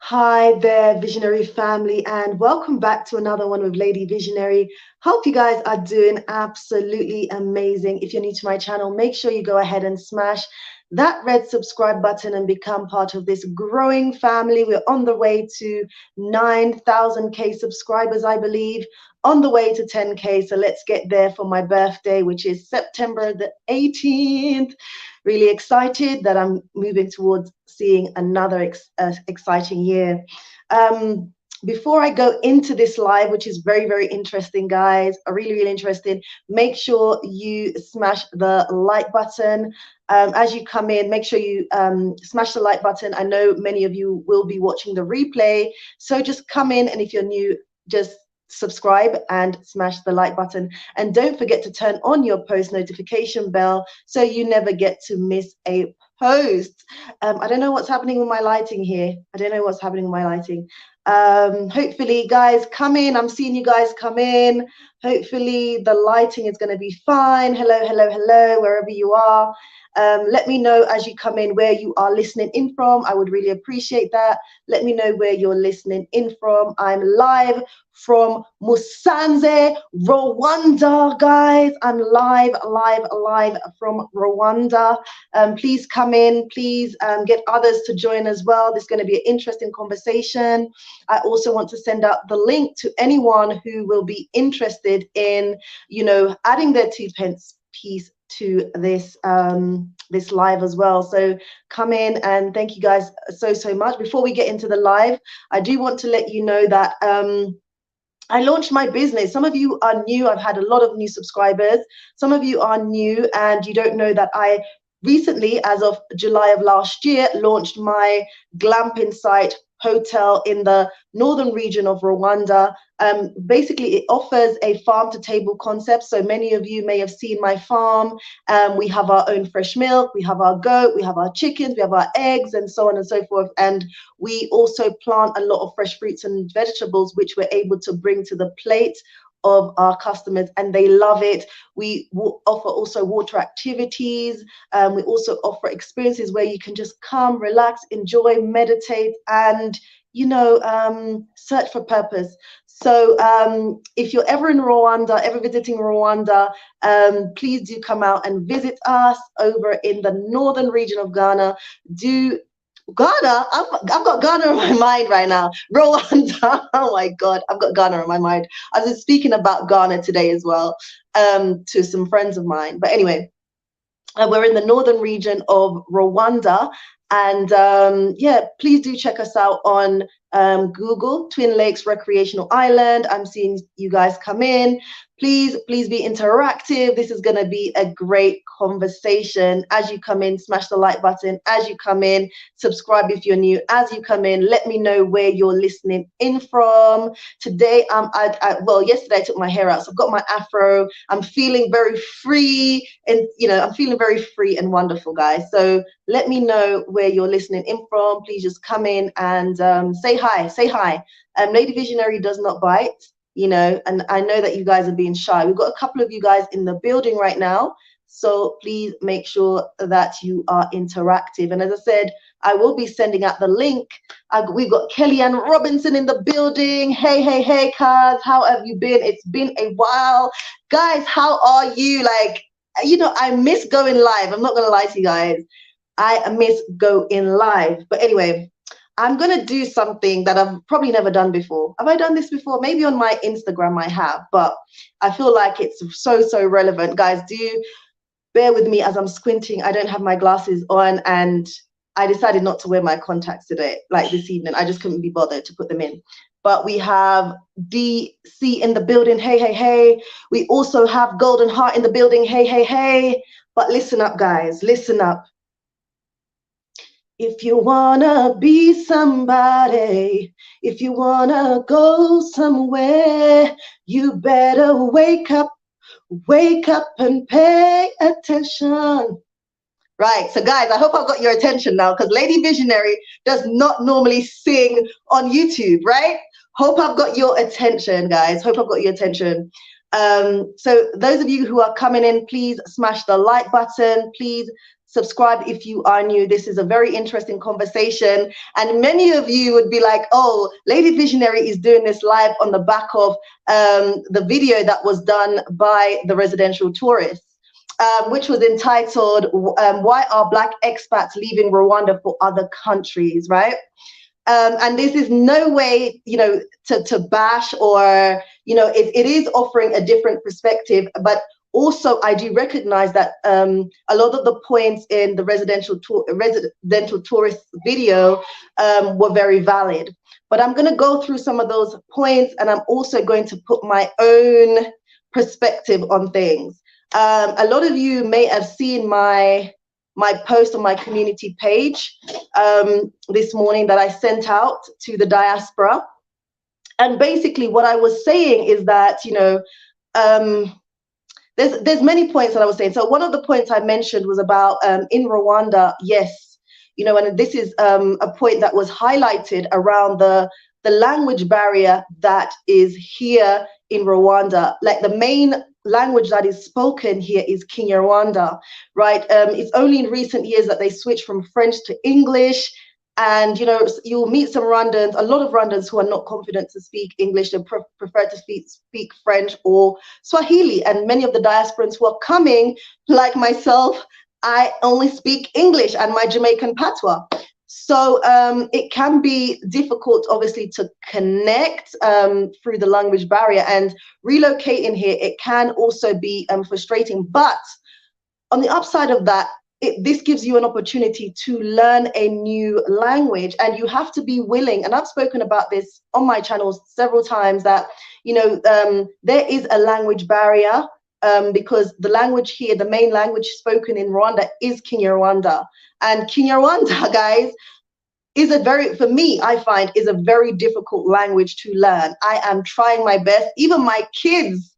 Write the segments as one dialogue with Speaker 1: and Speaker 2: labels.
Speaker 1: Hi there, Visionary family, and welcome back to another one with Lady Visionary. Hope you guys are doing absolutely amazing. If you're new to my channel, make sure you go ahead and smash that red subscribe button and become part of this growing family. We're on the way to 9,000k subscribers, I believe, on the way to 10k. So let's get there for my birthday, which is September the 18th. Really excited that I'm moving towards seeing another exciting year. Before I go into this live, which is very, very interesting, guys, really, really interesting, make sure you smash the like button. As you come in, make sure you smash the like button. I know many of you will be watching the replay, so just come in, and if you're new, just subscribe and smash the like button, and don't forget to turn on your post notification bell so you never get to miss a post. I don't know what's happening with my lighting here. I don't know what's happening with my lighting. Hopefully, guys, come in. I'm seeing you guys come in. Hopefully the lighting is going to be fine. Hello, hello, hello, wherever you are. Let me know as you come in where you are listening in from. I would really appreciate that. Let me know where you're listening in from. I'm live from Musanze, Rwanda, guys. I'm live from Rwanda. Please come in. Please get others to join as well. This is going to be an interesting conversation. I also want to send out the link to anyone who will be interested in, adding their 2 pence piece to this this live as well. So come in, and thank you guys so much. Before we get into the live, I do want to let you know that I launched my business. Some of you are new. I've had a lot of new subscribers. Some of you are new and you don't know that I recently, as of July of last year, launched my glamping site hotel in the northern region of Rwanda. Basically, it offers a farm to table concept. So many of you may have seen my farm. We have our own fresh milk, we have our goat, we have our chickens, we have our eggs, and so on and so forth. And we also plant a lot of fresh fruits and vegetables, which we're able to bring to the plate of our customers, and they love it. We offer also water activities. We also offer experiences where you can just come, relax, enjoy, meditate, and search for purpose. So if you're ever in Rwanda, ever visiting Rwanda, please do come out and visit us over in the northern region of Ghana. Ghana, I've got Ghana in my mind right now. Rwanda, oh my God, I've got Ghana in my mind. I was speaking about Ghana today as well to some friends of mine. But anyway, we're in the northern region of Rwanda. And yeah, please do check us out on Google, Twin Lakes Recreational Island. I'm seeing you guys come in. Please be interactive. This is going to be a great conversation. As you come in, smash the like button. As you come in, subscribe if you're new. As you come in, let me know where you're listening in from. Today, well, yesterday I took my hair out, so I've got my afro. I'm feeling very free, and I'm feeling very free and wonderful, guys. So let me know where you're listening in from. Please just come in and say hi. Say hi. Lady Visionary does not bite. And I know that you guys are being shy. We've got a couple of you guys in the building right now, so please make sure that you are interactive. And as I said, I will be sending out the link. We've got Kellyanne Robinson in the building. Hey, Kaz, how have you been? It's been a while. Guys, how are you? Like, I miss going live. I'm not going to lie to you guys. I miss going live. But anyway, I'm going to do something that I've probably never done before. Have I done this before? Maybe on my Instagram I have, but I feel like it's so relevant. Guys, do bear with me as I'm squinting. I don't have my glasses on, and I decided not to wear my contacts today, like this evening. I just couldn't be bothered to put them in. But we have DC in the building. Hey. We also have Golden Heart in the building. Hey. But listen up, guys. Listen up. If you wanna be somebody, if you wanna go somewhere, you better wake up and pay attention. Right, so guys, I hope I've got your attention now, because Lady Visionary does not normally sing on YouTube, right? Hope I've got your attention, guys. Hope I've got your attention. So those of you who are coming in, please smash the like button. Please subscribe if you are new. This is a very interesting conversation. And many of you would be like, oh, Lady Visionary is doing this live on the back of the video that was done by the residential tourists. Which was entitled, Why Are Black Expats Leaving Rwanda for Other Countries, right? And this is no way, to bash or, it is offering a different perspective, but also I do recognize that a lot of the points in the residential tourist video were very valid. But I'm going to go through some of those points, and I'm also going to put my own perspective on things. A lot of you may have seen my post on my community page this morning that I sent out to the diaspora. And basically what I was saying is that, there's many points that I was saying. So one of the points I mentioned was about in Rwanda, yes, and this is a point that was highlighted around the language barrier that is here in Rwanda. Like the main language that is spoken here is Kinyarwanda, right? It's only in recent years that they switched from French to English. And, you'll meet some Rwandans, a lot of Rwandans who are not confident to speak English. They prefer to speak French or Swahili. And many of the diasporans who are coming, like myself, I only speak English and my Jamaican patois. So it can be difficult, obviously, to connect through the language barrier, and relocating here, it can also be frustrating. But on the upside of that, this gives you an opportunity to learn a new language, and you have to be willing. And I've spoken about this on my channels several times that, there is a language barrier because the language here, the main language spoken in Rwanda is Kinyarwanda. And Kinyarwanda, guys, is for me, I find, is a very difficult language to learn. I am trying my best. Even my kids,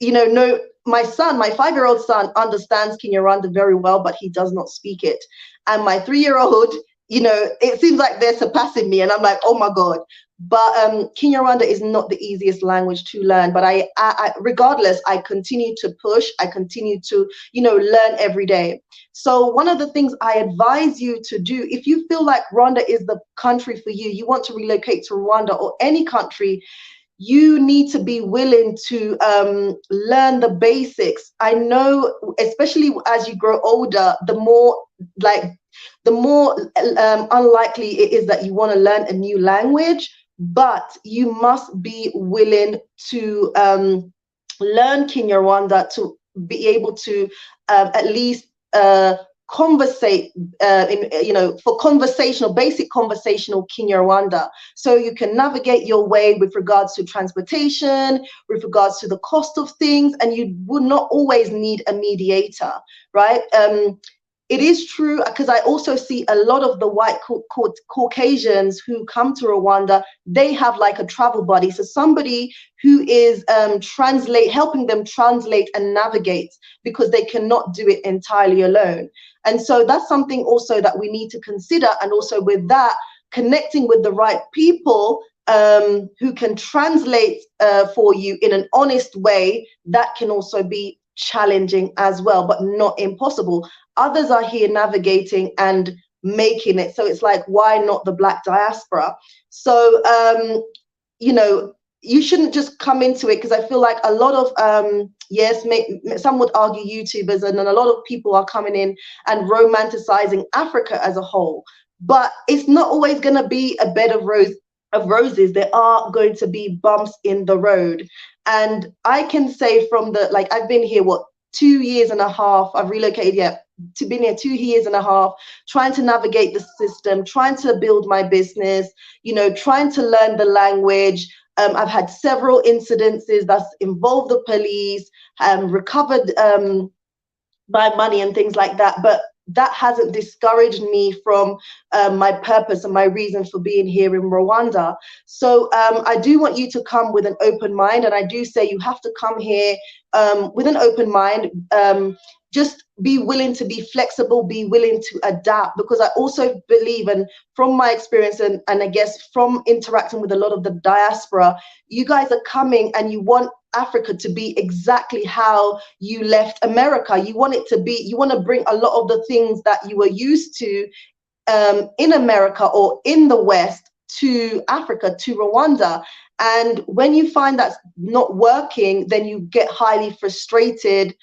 Speaker 1: know, my 5-year-old son understands Kinyarwanda very well, but he does not speak it. And my 3-year-old, it seems like they're surpassing me, and I'm like, oh my God. But Kinyarwanda is not the easiest language to learn. But I regardless, I continue to push. I continue to, learn every day. So one of the things I advise you to do, if you feel like Rwanda is the country for you, you want to relocate to Rwanda or any country, you need to be willing to learn the basics. I know, especially as you grow older, the more unlikely it is that you want to learn a new language, but you must be willing to learn Kinyarwanda to be able to at least conversate for basic conversational Kinyarwanda, so you can navigate your way with regards to transportation, with regards to the cost of things, and you would not always need a mediator, right? It is true, because I also see a lot of the white Caucasians who come to Rwanda, they have like a travel buddy. So somebody who is helping them translate and navigate, because they cannot do it entirely alone. And so that's something also that we need to consider. And also with that, connecting with the right people who can translate for you in an honest way, that can also be challenging as well, but not impossible. Others are here navigating and making it. So it's like, why not the Black diaspora? So, you shouldn't just come into it, because I feel like a lot of, yes, some would argue YouTubers, and then a lot of people are coming in and romanticizing Africa as a whole. But it's not always going to be a bed of roses. There are going to be bumps in the road. And I can say from I've been here, 2 years and a half, I've relocated, been here 2 years and a half, trying to navigate the system, trying to build my business, trying to learn the language. I've had several incidences that's involved the police, recovered by money and things like that. But that hasn't discouraged me from my purpose and my reason for being here in Rwanda. So I do want you to come with an open mind. And I do say you have to come here with an open mind. just be willing to be flexible, be willing to adapt, because I also believe, and from my experience, and I guess from interacting with a lot of the diaspora, you guys are coming and you want Africa to be exactly how you left America. You want it to be, you want to bring a lot of the things that you were used to in America or in the West to Africa, to Rwanda. And when you find that's not working, then you get highly frustrated,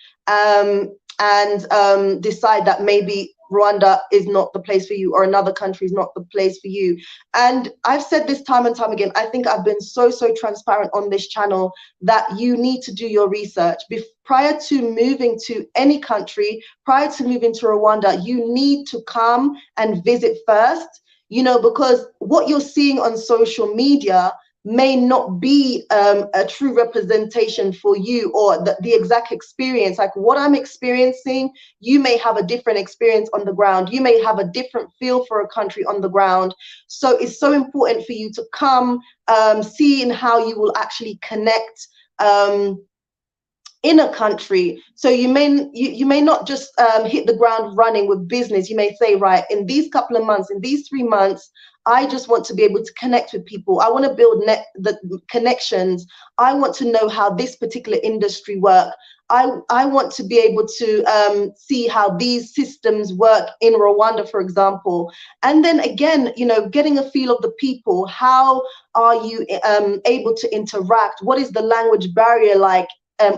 Speaker 1: and decide that maybe Rwanda is not the place for you, or another country is not the place for you. And I've said this time and time again, I think I've been so transparent on this channel, that you need to do your research. Prior to moving to any country, prior to moving to Rwanda, you need to come and visit first, because what you're seeing on social media may not be a true representation for you, or the exact experience. Like what I'm experiencing, you may have a different experience on the ground. You may have a different feel for a country on the ground. So it's so important for you to come, seeing how you will actually connect in a country. So you may not just hit the ground running with business. You may say, right, in these couple of months, in these 3 months, I just want to be able to connect with people. I want to build the connections. I want to know how this particular industry works. I want to be able to see how these systems work in Rwanda, for example. And then again, getting a feel of the people. How are you able to interact? What is the language barrier like?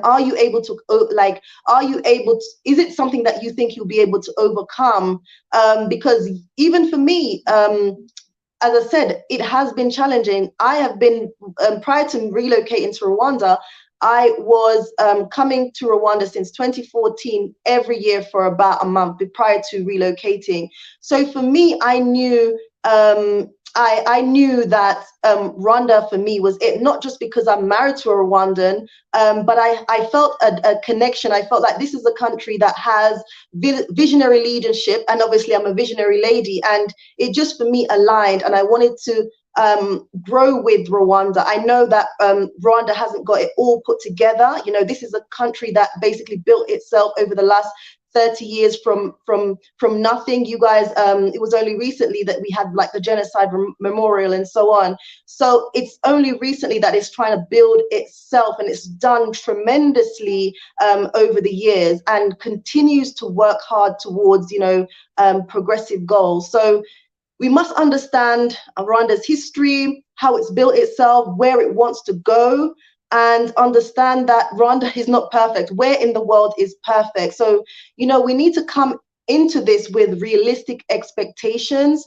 Speaker 1: Are you able to, is it something that you think you'll be able to overcome? Because even for me, as I said, it has been challenging. I have been, prior to relocating to Rwanda, I was coming to Rwanda since 2014, every year for about a month prior to relocating. So for me, I knew I knew that Rwanda for me was it, not just because I'm married to a Rwandan, but I felt a connection. I felt like this is a country that has visionary leadership, and obviously I'm a visionary lady, and it just for me aligned, and I wanted to grow with Rwanda. I know that Rwanda hasn't got it all put together. This is a country that basically built itself over the last 30 years from nothing. You guys, it was only recently that we had like the genocide memorial and so on. So it's only recently that it's trying to build itself, and it's done tremendously over the years, and continues to work hard towards progressive goals. So we must understand Rwanda's history, how it's built itself, where it wants to go, and understand that Rwanda is not perfect. Where in the world is perfect? So, we need to come into this with realistic expectations.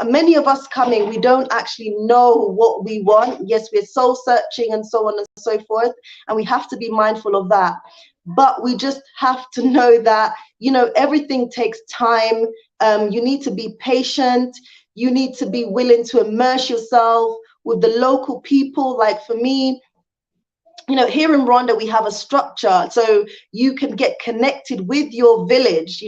Speaker 1: Many of us coming, we don't actually know what we want. Yes, we're soul searching and so on and so forth, and we have to be mindful of that. But we just have to know that, everything takes time. You need to be patient. You need to be willing to immerse yourself with the local people. Like for me, here in Rwanda, we have a structure, so you can get connected with your village,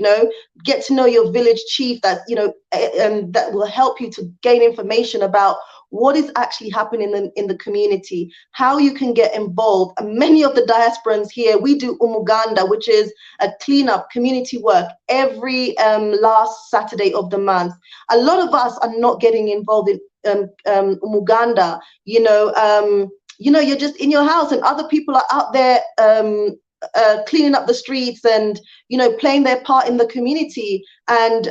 Speaker 1: get to know your village chief, that, that will help you to gain information about what is actually happening in the community, how you can get involved. And many of the diasporans here, we do umuganda, which is a cleanup community work every last Saturday of the month. A lot of us are not getting involved in umuganda, you're just in your house, and other people are out there cleaning up the streets and playing their part in the community, and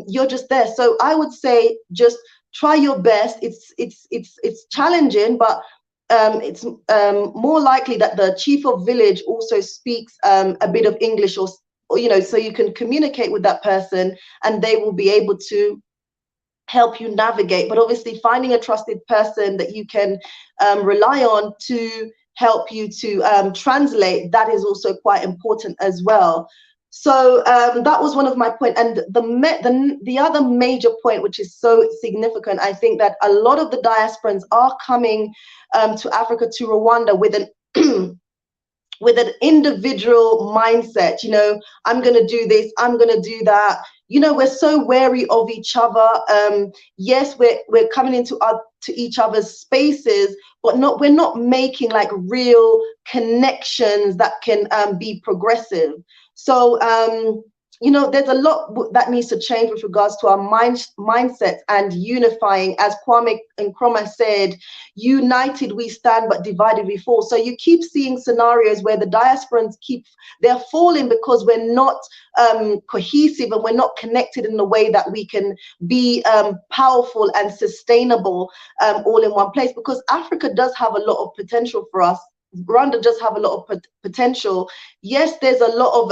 Speaker 1: you're just there. So I would say just try your best. It's challenging, but it's more likely that the chief of village also speaks a bit of English, or so you can communicate with that person, and they will be able to help you navigate. But obviously finding a trusted person that you can rely on to help you to translate, that is also quite important as well. So that was one of my points. And the other major point, which is so significant, I think that a lot of the diasporans are coming to Africa, to Rwanda, with an with an individual mindset. I'm going to do this, I'm going to do that. We're so wary of each other. Yes, we're coming into each other's spaces, but we're not making like real connections that can be progressive. So you know, there's a lot that needs to change with regards to our mindset and unifying. As Kwame Nkrumah said, united we stand, but divided we fall. So you keep seeing scenarios where the diasporans they're falling because we're not cohesive and we're not connected in the way that we can be powerful and sustainable all in one place, because Africa does have a lot of potential for us. Rwanda does have a lot of potential. Yes, there's a lot of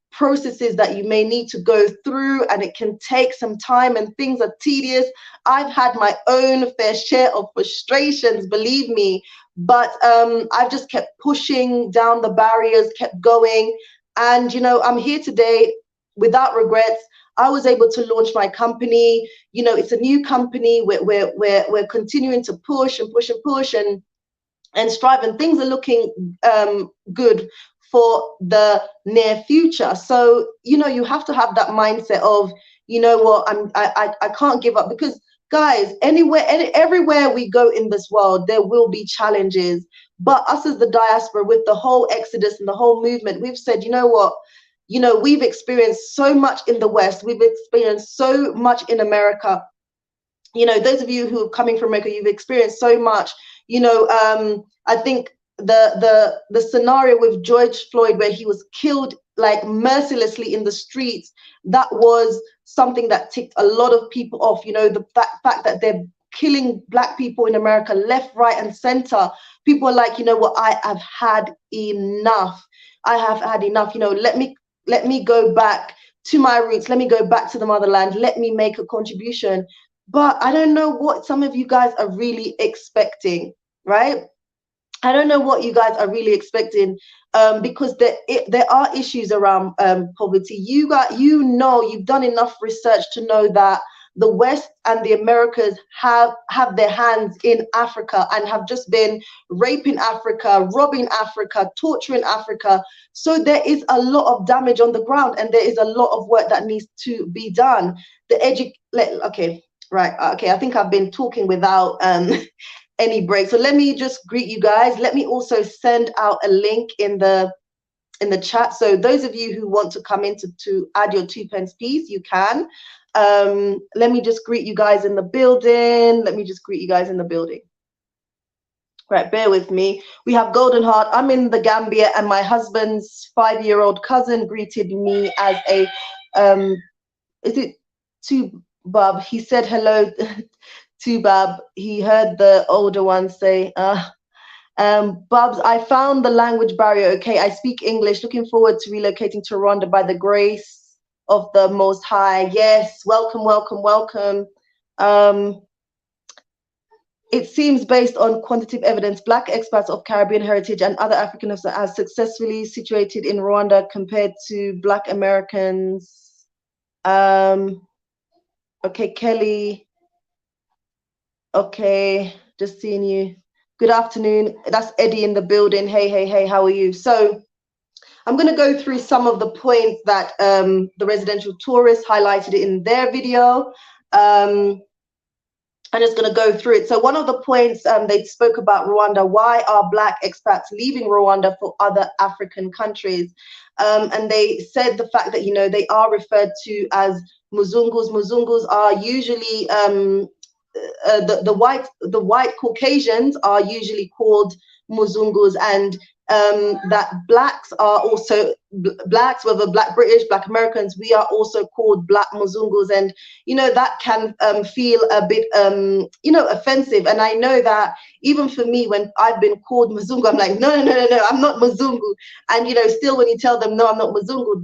Speaker 1: processes that you may need to go through, and it can take some time and things are tedious. I've had my own fair share of frustrations, believe me, but I've just kept pushing down the barriers, kept going, and you know, I'm here today without regrets. I was able to launch my company. You know, it's a new company. We're continuing to push and push and push and strive, and things are looking good for the near future. So you know, you have to have that mindset of, you know what, I can't give up, because guys, everywhere we go in this world, there will be challenges. But us as the diaspora, with the whole exodus and the whole movement, we've said, you know what, you know, we've experienced so much in the West, we've experienced so much in America. You know, those of you who are coming from America, you've experienced so much. You know, I think the scenario with George Floyd, where he was killed like mercilessly in the streets, that was something that ticked a lot of people off. You know, the fact that they're killing Black people in America left, right, and center. People are like, you know what, I have had enough. I have had enough. You know, let me go back to my roots. Let me go back to the motherland. Let me make a contribution. But I don't know what some of you guys are really expecting, right? I don't know what you guys are really expecting, because there are issues around poverty. You know, you've done enough research to know that the West and the Americas have their hands in Africa and have just been raping Africa, robbing Africa, torturing Africa. So there is a lot of damage on the ground, and there is a lot of work that needs to be done. Okay, right. Okay, I think I've been talking without any break. So let me just greet you guys. Let me also send out a link in the chat. So those of you who want to come in to add your 2 pence piece, you can. Let me just greet you guys in the building. Let me just greet you guys in the building. Right, bear with me. We have Golden Heart. I'm in the Gambia, and my husband's 5-year-old cousin greeted me as a is it Tubab? He said hello Tubab. He heard the older one say, Bubs, I found the language barrier okay. I speak English. Looking forward to relocating to Rwanda by the grace of the Most High. Yes, welcome, welcome, welcome. It seems based on quantitative evidence, Black expats of Caribbean heritage and other Africans are successfully situated in Rwanda compared to Black Americans. Okay, Kelly. Okay, just seeing you. Good afternoon. That's Eddie in the building. Hey, hey, hey, how are you? So I'm going to go through some of the points that the residential tourists highlighted in their video. I'm just going to go through it. So one of the points they spoke about Rwanda, why are Black expats leaving Rwanda for other African countries? And they said the fact that, you know, they are referred to as Muzungus. Muzungus are usually the white Caucasians are usually called Muzungus, and that blacks are also blacks, whether Black British, Black Americans, we are also called Black Muzungus, and you know that can feel a bit you know, offensive. And I know that even for me, when I've been called Muzungu, I'm like, no, I'm not Muzungu. And you know, still when you tell them no, I'm not Muzungu,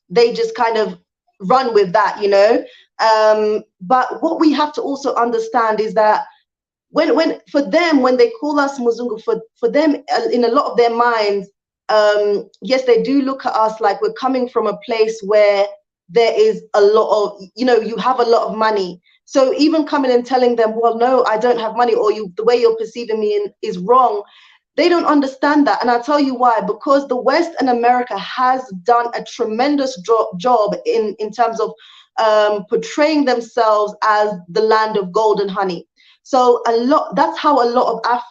Speaker 1: they just kind of run with that, you know. But what we have to also understand is that when for them, when they call us Muzungu, for them, in a lot of their minds, yes, they do look at us like we're coming from a place where there is a lot of, you know, you have a lot of money. So even coming and telling them, well, no, I don't have money, or the way you're perceiving me is wrong, they don't understand that. And I'll tell you why. Because the West and America has done a tremendous job in terms of portraying themselves as the land of gold and honey. So that's how a lot of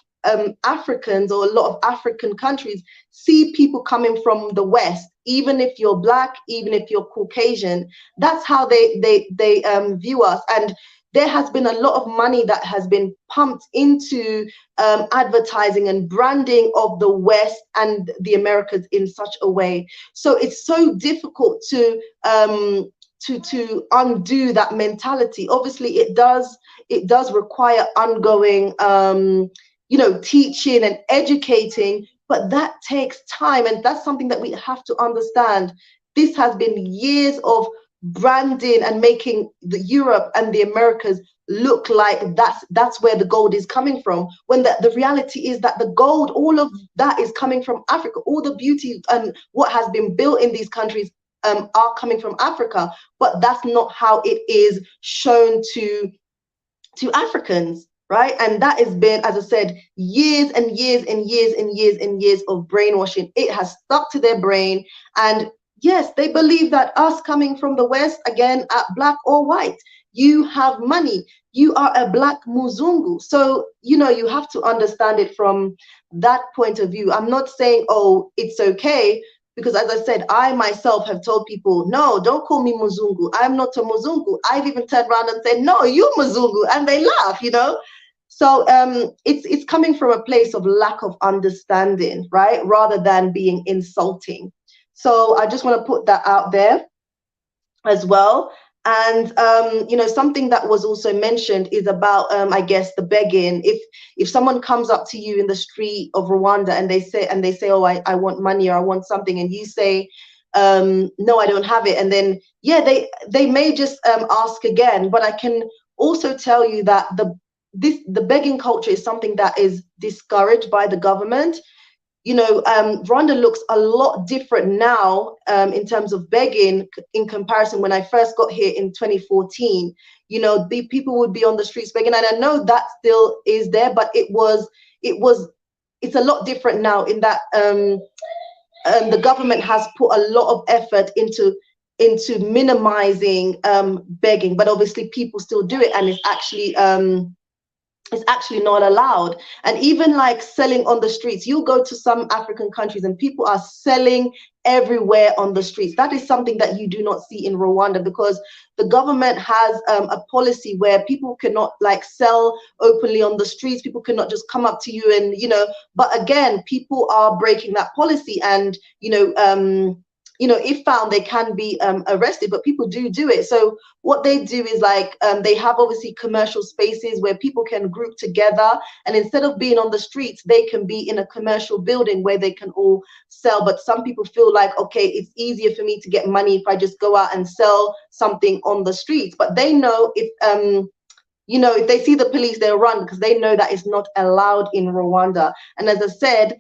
Speaker 1: Africans, or a lot of African countries, see people coming from the West, even if you're Black, even if you're Caucasian. That's how they view us. And there has been a lot of money that has been pumped into advertising and branding of the West and the Americas in such a way. So it's so difficult to undo that mentality. Obviously, it does require ongoing teaching and educating, but that takes time, and that's something that we have to understand. This has been years of branding and making the Europe and the Americas look like that's where the gold is coming from, when the reality is that the gold, all of that, is coming from Africa. All the beauty and what has been built in these countries are coming from Africa, but that's not how it is shown to Africans, right? And that has been, as I said, years and years and years and years and years of brainwashing. It has stuck to their brain. And yes, they believe that us coming from the West, again, Black or white, you have money, you are a Black Muzungu. So, you have to understand it from that point of view. I'm not saying, oh, it's okay, because as I said, I myself have told people, no, don't call me Muzungu. I'm not a Muzungu. I've even turned around and said, no, you Muzungu. And they laugh, So it's coming from a place of lack of understanding, right? Rather than being insulting. So I just want to put that out there as well. And something that was also mentioned is about I guess the begging. If someone comes up to you in the street of Rwanda and they say, oh, I want money, or I want something, and you say, no, I don't have it, and then they may just ask again. But I can also tell you that the begging culture is something that is discouraged by the government. Rwanda looks a lot different now in terms of begging in comparison when I first got here in 2014. The people would be on the streets begging, and I know that still is there, but it's a lot different now in that the government has put a lot of effort into minimizing begging, but obviously people still do it, and it's actually not allowed. And even like selling on the streets, you go to some African countries and people are selling everywhere on the streets. That is something that you do not see in Rwanda, because the government has a policy where people cannot like sell openly on the streets. People cannot just come up to you and, but again, people are breaking that policy, and, if found, they can be arrested, but people do it. So what they do is like they have obviously commercial spaces where people can group together, and instead of being on the streets, they can be in a commercial building where they can all sell. But some people feel like, okay, it's easier for me to get money if I just go out and sell something on the streets. But they know if they see the police, they'll run, because they know that it's not allowed in Rwanda. And as I said,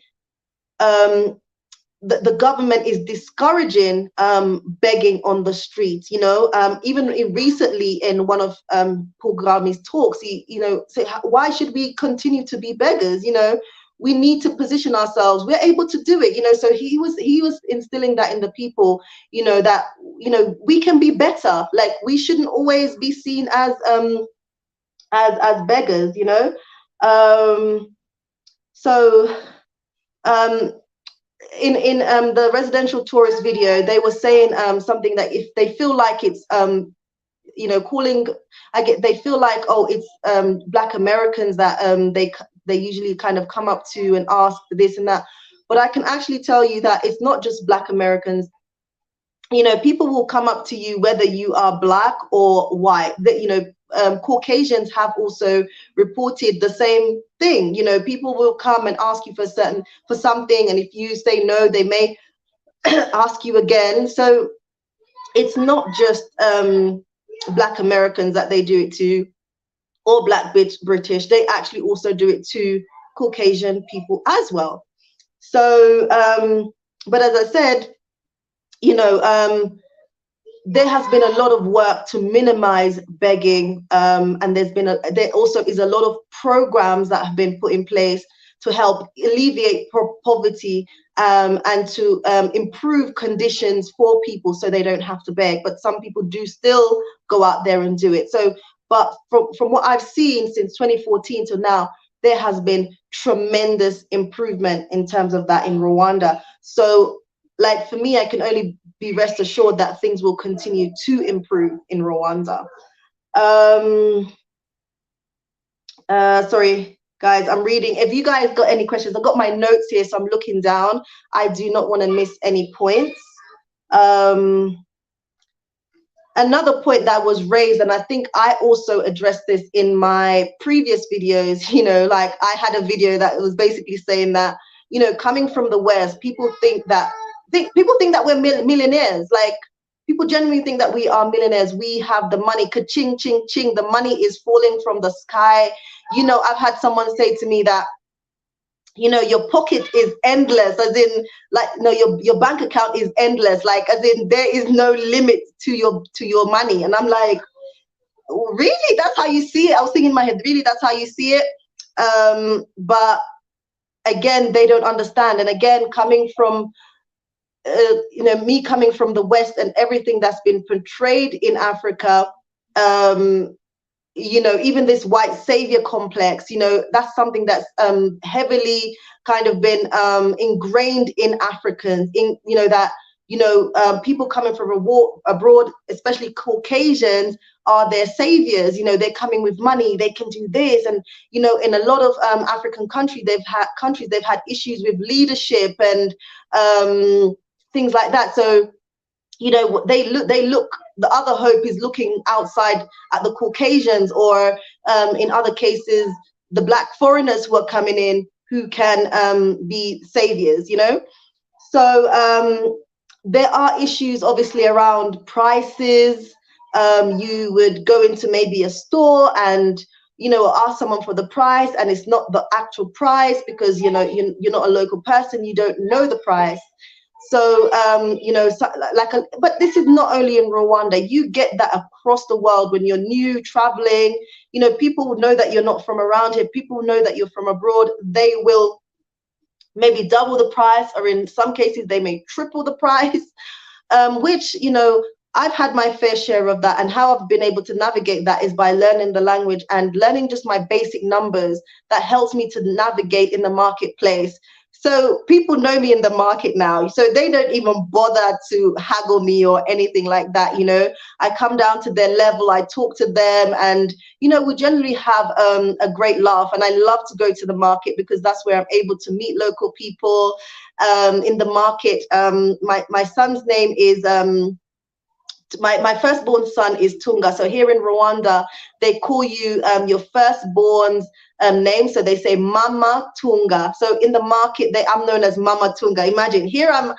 Speaker 1: the government is discouraging begging on the streets. Even recently in one of Paul Kagami's talks, he said, why should we continue to be beggars? We need to position ourselves. We're able to do it. So he was instilling that in the people, that we can be better. Like, we shouldn't always be seen as beggars. In the residential tourist video, they were saying something that if they feel like it's they feel like, oh, it's Blackamericans that they usually kind of come up to and ask for this and that. But I can actually tell you that it's not just Blackamericans. People will come up to you whether you are Black or white. That Caucasians have also reported the same thing. People will come and ask you for something, and if you say no, they may ask you again. So it's not just Blackamericans that they do it to, or Black British. They actually also do it to Caucasian people as well. So but as I said, there has been a lot of work to minimize begging, and there also is a lot of programs that have been put in place to help alleviate poverty and to improve conditions for people so they don't have to beg. But some people do still go out there and do it. So, but from what I've seen since 2014 to now, there has been tremendous improvement in terms of that in Rwanda. So like for me, I can only be rest assured that things will continue to improve in Rwanda. Sorry guys, I'm reading. If you guys got any questions, I've got my notes here, so I'm looking down. I do not want to miss any points. Another point that was raised, and I think I also addressed this in my previous videos, you know, like I had a video that was basically saying that, you know, coming from the West, people think that we're millionaires. Like, people genuinely think that we are millionaires. We have the money, ka-ching, ching, ching. The money is falling from the sky. You know, I've had someone say to me that, you know, your pocket is endless, as in, like, no, your bank account is endless, like, as in there is no limit to your money. And I'm like, really? That's how you see it? I was thinking in my head, really, that's how you see it? But again, they don't understand. And again, coming from you know, me coming from the West and everything that's been portrayed in Africa, you know, even this white savior complex, you know, that's something that's heavily kind of been ingrained in Africans, in, you know, that, you know, people coming from abroad, especially Caucasians, are their saviors. You know, they're coming with money, they can do this. And, you know, in a lot of African countries, they've had issues with leadership and things like that. So, you know, they look, the other hope is looking outside at the Caucasians, or in other cases, the Black foreigners who are coming in, who can be saviors, you know. So there are issues obviously around prices. You would go into maybe a store and, you know, ask someone for the price, and it's not the actual price, because, you know, you're not a local person, you don't know the price. So, you know, but this is not only in Rwanda. You get that across the world when you're new, traveling. You know, people will know that you're not from around here. People know that you're from abroad. They will maybe double the price, or in some cases, they may triple the price, which, you know, I've had my fair share of that. And how I've been able to navigate that is by learning the language and learning just my basic numbers. That helps me to navigate in the marketplace. So people know me in the market now, so they don't even bother to haggle me or anything like that. You know, I come down to their level, I talk to them, and, you know, we generally have a great laugh. And I love to go to the market, because that's where I'm able to meet local people. In the market, my son's name is my firstborn son is Tunga. So here in Rwanda, they call you your firstborn's name. So they say Mama Tunga. So in the market, I'm known as Mama Tunga. Imagine, here I'm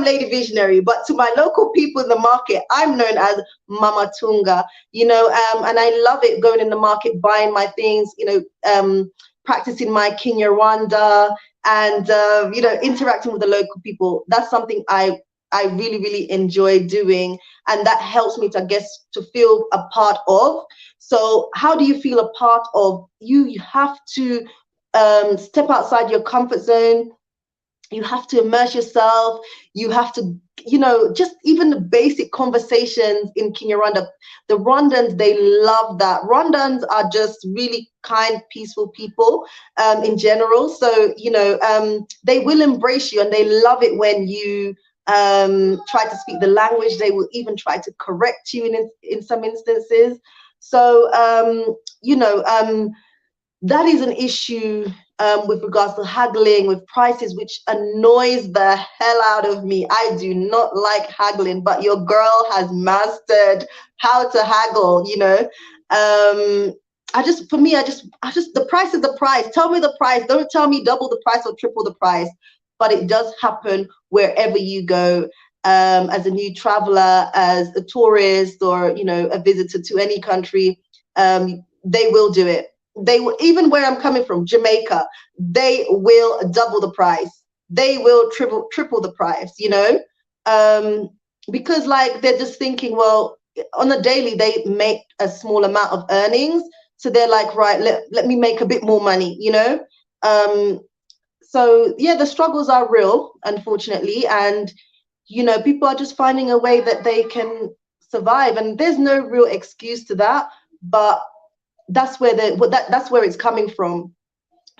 Speaker 1: Lady Visionary, but to my local people in the market, I'm known as Mama Tunga. You know, and I love it, going in the market, buying my things, you know, practicing my Kinyarwanda, and you know, interacting with the local people. That's something I really, really enjoy doing, and that helps me to, I guess, to feel a part of. So how do you feel a part of? You have to step outside your comfort zone. You have to immerse yourself. You have to, you know, just even the basic conversations in Kinyarwanda. The Rwandans, they love that. Rwandans are just really kind, peaceful people in general. So, you know, they will embrace you, and they love it when you try to speak the language. They will even try to correct you in some instances. So you know, that is an issue with regards to haggling with prices, which annoys the hell out of me. I do not like haggling, but your girl has mastered how to haggle, you know. The price is the price. Tell me the price. Don't tell me double the price or triple the price. But it does happen wherever you go, as a new traveler, as a tourist, or, you know, a visitor to any country. They will do it. They will, even where I'm coming from, Jamaica, they will double the price. They will triple the price, you know, because, like, they're just thinking, well, on a daily, they make a small amount of earnings. So they're like, right, let me make a bit more money, you know. So yeah, the struggles are real, unfortunately, and, you know, people are just finding a way that they can survive, and there's no real excuse to that, but that's where that's where it's coming from.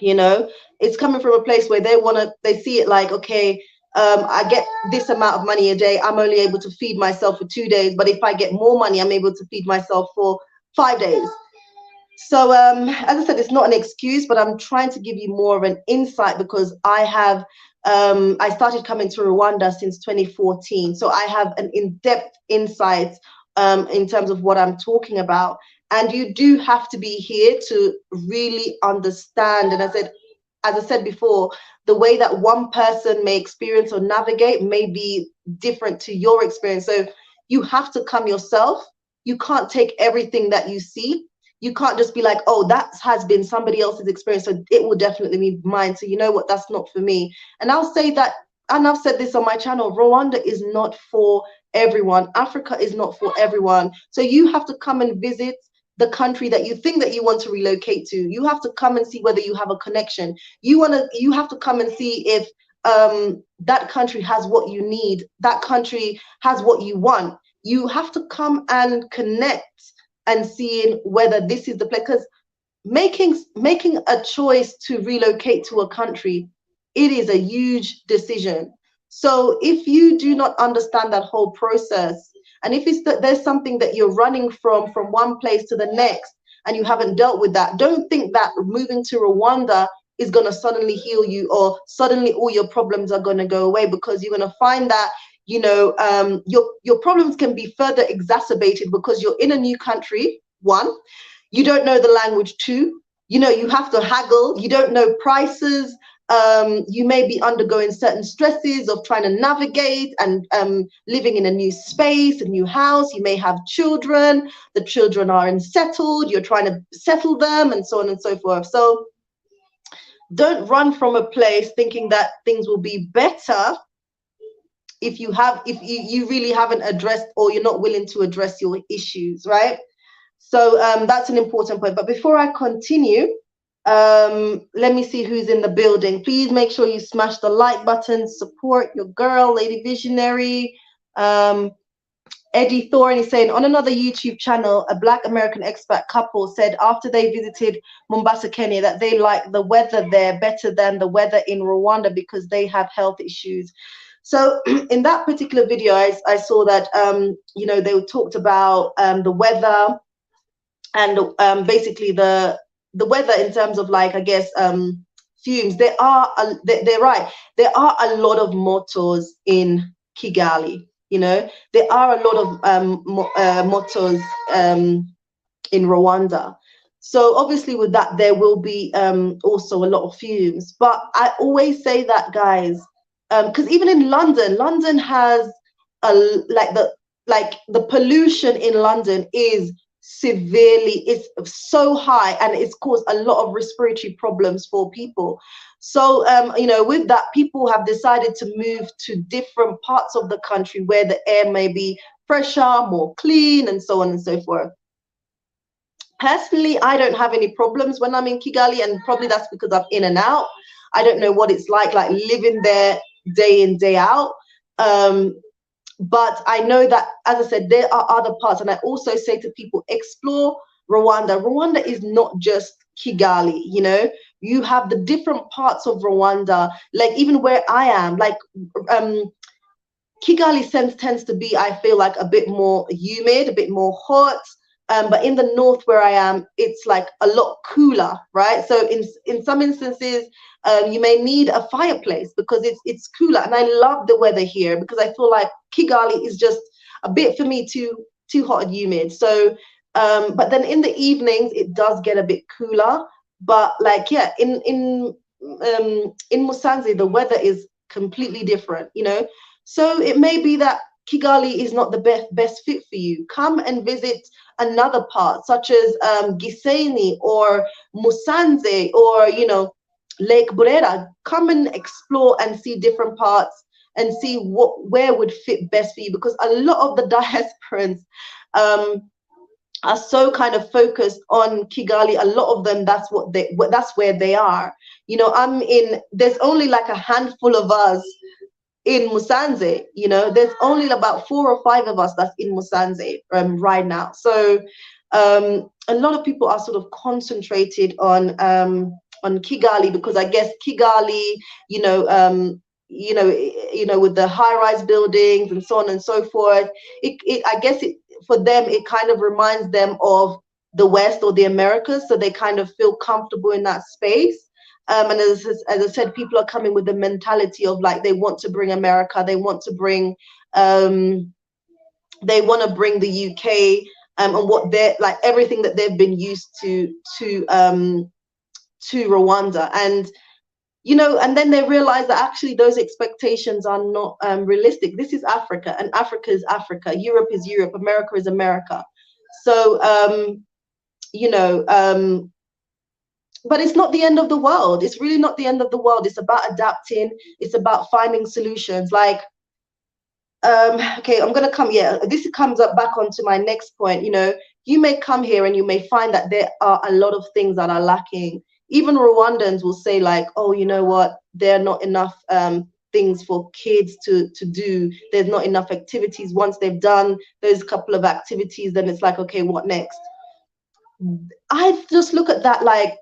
Speaker 1: You know, it's coming from a place where they see it like, okay, I get this amount of money a day, I'm only able to feed myself for 2 days, but if I get more money, I'm able to feed myself for 5 days. So as I said, it's not an excuse, but I'm trying to give you more of an insight, because I started coming to Rwanda since 2014. So I have an in-depth insight in terms of what I'm talking about. And you do have to be here to really understand. And as I said before, the way that one person may experience or navigate may be different to your experience. So you have to come yourself. You can't take everything that you see. You can't just be like, oh, that has been somebody else's experience, so it will definitely be mine. So you know what, that's not for me. And I'll say that, and I've said this on my channel, Rwanda is not for everyone. Africa is not for everyone. So you have to come and visit the country that you think that you want to relocate to. You have to come and see whether you have a connection. You have to come and see if that country has what you need, that country has what you want. You have to come and connect and seeing whether this is the place. Because making a choice to relocate to a country, it is a huge decision. So if you do not understand that whole process, and if it's that there's something that you're running from one place to the next, and you haven't dealt with that, don't think that moving to Rwanda is going to suddenly heal you, or suddenly all your problems are going to go away, because you're going to find that your problems can be further exacerbated because you're in a new country. One, you don't know the language. Two, you have to haggle. You don't know prices. You may be undergoing certain stresses of trying to navigate and living in a new space, a new house. You may have children. The children are unsettled. You're trying to settle them, and so on and so forth. So don't run from a place thinking that things will be better if you really haven't addressed, or you're not willing to address your issues, right? So that's an important point. But before I continue, let me see who's in the building. Please make sure you smash the like button, support your girl, Lady Visionary. Eddie Thorne is saying, on another YouTube channel, a Black American expat couple said after they visited Mombasa, Kenya, that they like the weather there better than the weather in Rwanda because they have health issues. So in that particular video, I saw that, they talked about the weather, and basically the weather in terms of, like, I guess, fumes. They're right. There are a lot of motors in Kigali. There are a lot of motors in Rwanda. So obviously with that, there will be also a lot of fumes. But I always say that, guys, because even in London has the pollution in London is it's so high, and it's caused a lot of respiratory problems for people. So with that, people have decided to move to different parts of the country where the air may be fresher, more clean, and so on and so forth. Personally, I don't have any problems when I'm in Kigali, and probably that's because I'm in and out. I don't know what it's like living there day in, day out. But I know that, as I said, there are other parts. And I also say to people, explore Rwanda. Rwanda is not just Kigali, you have the different parts of Rwanda, like even where I am, like Kigali tends to be, I feel like, a bit more humid, a bit more hot. But in the north where I am, it's like a lot cooler, right? So in some instances, you may need a fireplace because it's cooler. And I love the weather here because I feel like Kigali is just a bit, for me, too hot and humid. So, but then in the evenings, it does get a bit cooler. But in Musanze, the weather is completely different, So it may be that Kigali is not the best fit for you. Come and visit another part, such as Gisenyi or Musanze, or Lake Burera. Come and explore and see different parts and see where would fit best for you, because a lot of the diasporans are so kind of focused on Kigali. A lot of them, that's where they are. There's only like a handful of us in Musanze. There's only about 4 or 5 of us that's in Musanze right now. So a lot of people are sort of concentrated on Kigali, because I guess Kigali, you know, with the high-rise buildings and so on and so forth, I guess for them it kind of reminds them of the West or the Americas, so they kind of feel comfortable in that space. And as I said, people are coming with the mentality of like they want to bring America, they want to bring the UK, and what they're like, everything that they've been used to Rwanda. And and then they realize that actually those expectations are not realistic. This is Africa, and Africa is Africa. Europe is Europe. America is America. So, but it's not the end of the world. It's really not the end of the world. It's about adapting. It's about finding solutions. Like, okay, I'm gonna come. Yeah, this comes up back onto my next point. You may come here and you may find that there are a lot of things that are lacking. Even Rwandans will say like, oh, you know what? There are not enough things for kids to do. There's not enough activities. Once they've done those couple of activities, then it's like, okay, what next? I just look at that like,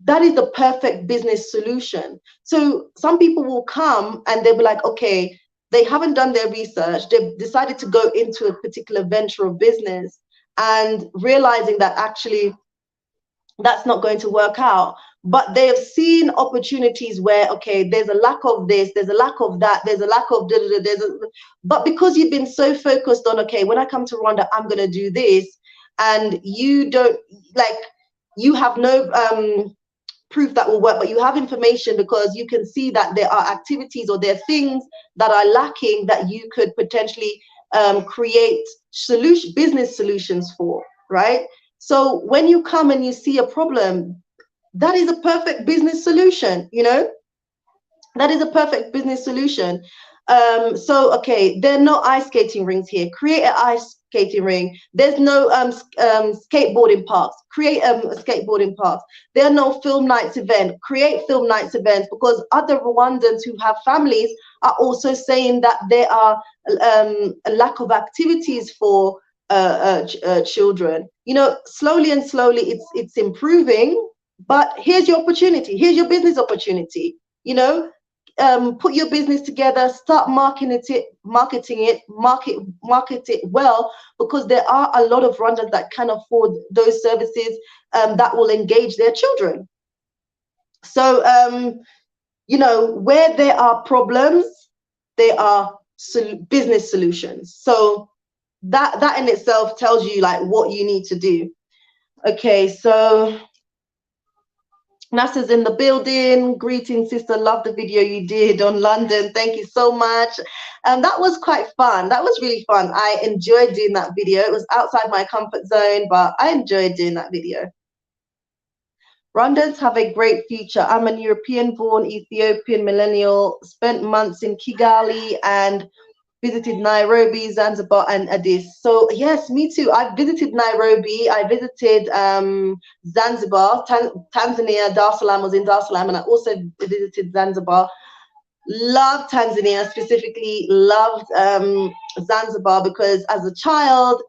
Speaker 1: that is the perfect business solution. So some people will come and they'll be like, okay, they haven't done their research. They've decided to go into a particular venture of business and realizing that actually that's not going to work out. But they have seen opportunities where, okay, there's a lack of this, there's a lack of that, there's a lack of but because you've been so focused on, okay, when I come to Rwanda, I'm going to do this, and you don't, like, you have no proof that will work, but you have information because you can see that there are activities or there are things that are lacking that you could potentially create business solutions for, right? So when you come and you see a problem, that is a perfect business solution, that is a perfect business solution. So, okay, there are no ice skating rings here. Create an ice skating ring. There's no skateboarding parks. Create skateboarding parks. There are no film nights event. Create film nights events, because other Rwandans who have families are also saying that there are a lack of activities for children. Slowly and slowly it's improving, but here's your opportunity. Here's your business opportunity. Put your business together, start marketing it well, because there are a lot of Rwandans that can afford those services that will engage their children. So, where there are problems, there are business solutions. So that in itself tells you like what you need to do. Okay, so NASA's in the building. Greetings, sister. Love the video you did on London. Thank you so much. That was quite fun. That was really fun. I enjoyed doing that video. It was outside my comfort zone, but I enjoyed doing that video. Rwandans have a great future. I'm a European-born Ethiopian millennial, spent months in Kigali and visited Nairobi, Zanzibar, and Addis. So yes, me too. I visited Nairobi. I visited Zanzibar, Tanzania. Dar es Salaam, was in Dar es Salaam, and I also visited Zanzibar. Loved Tanzania, specifically loved Zanzibar, because as a child,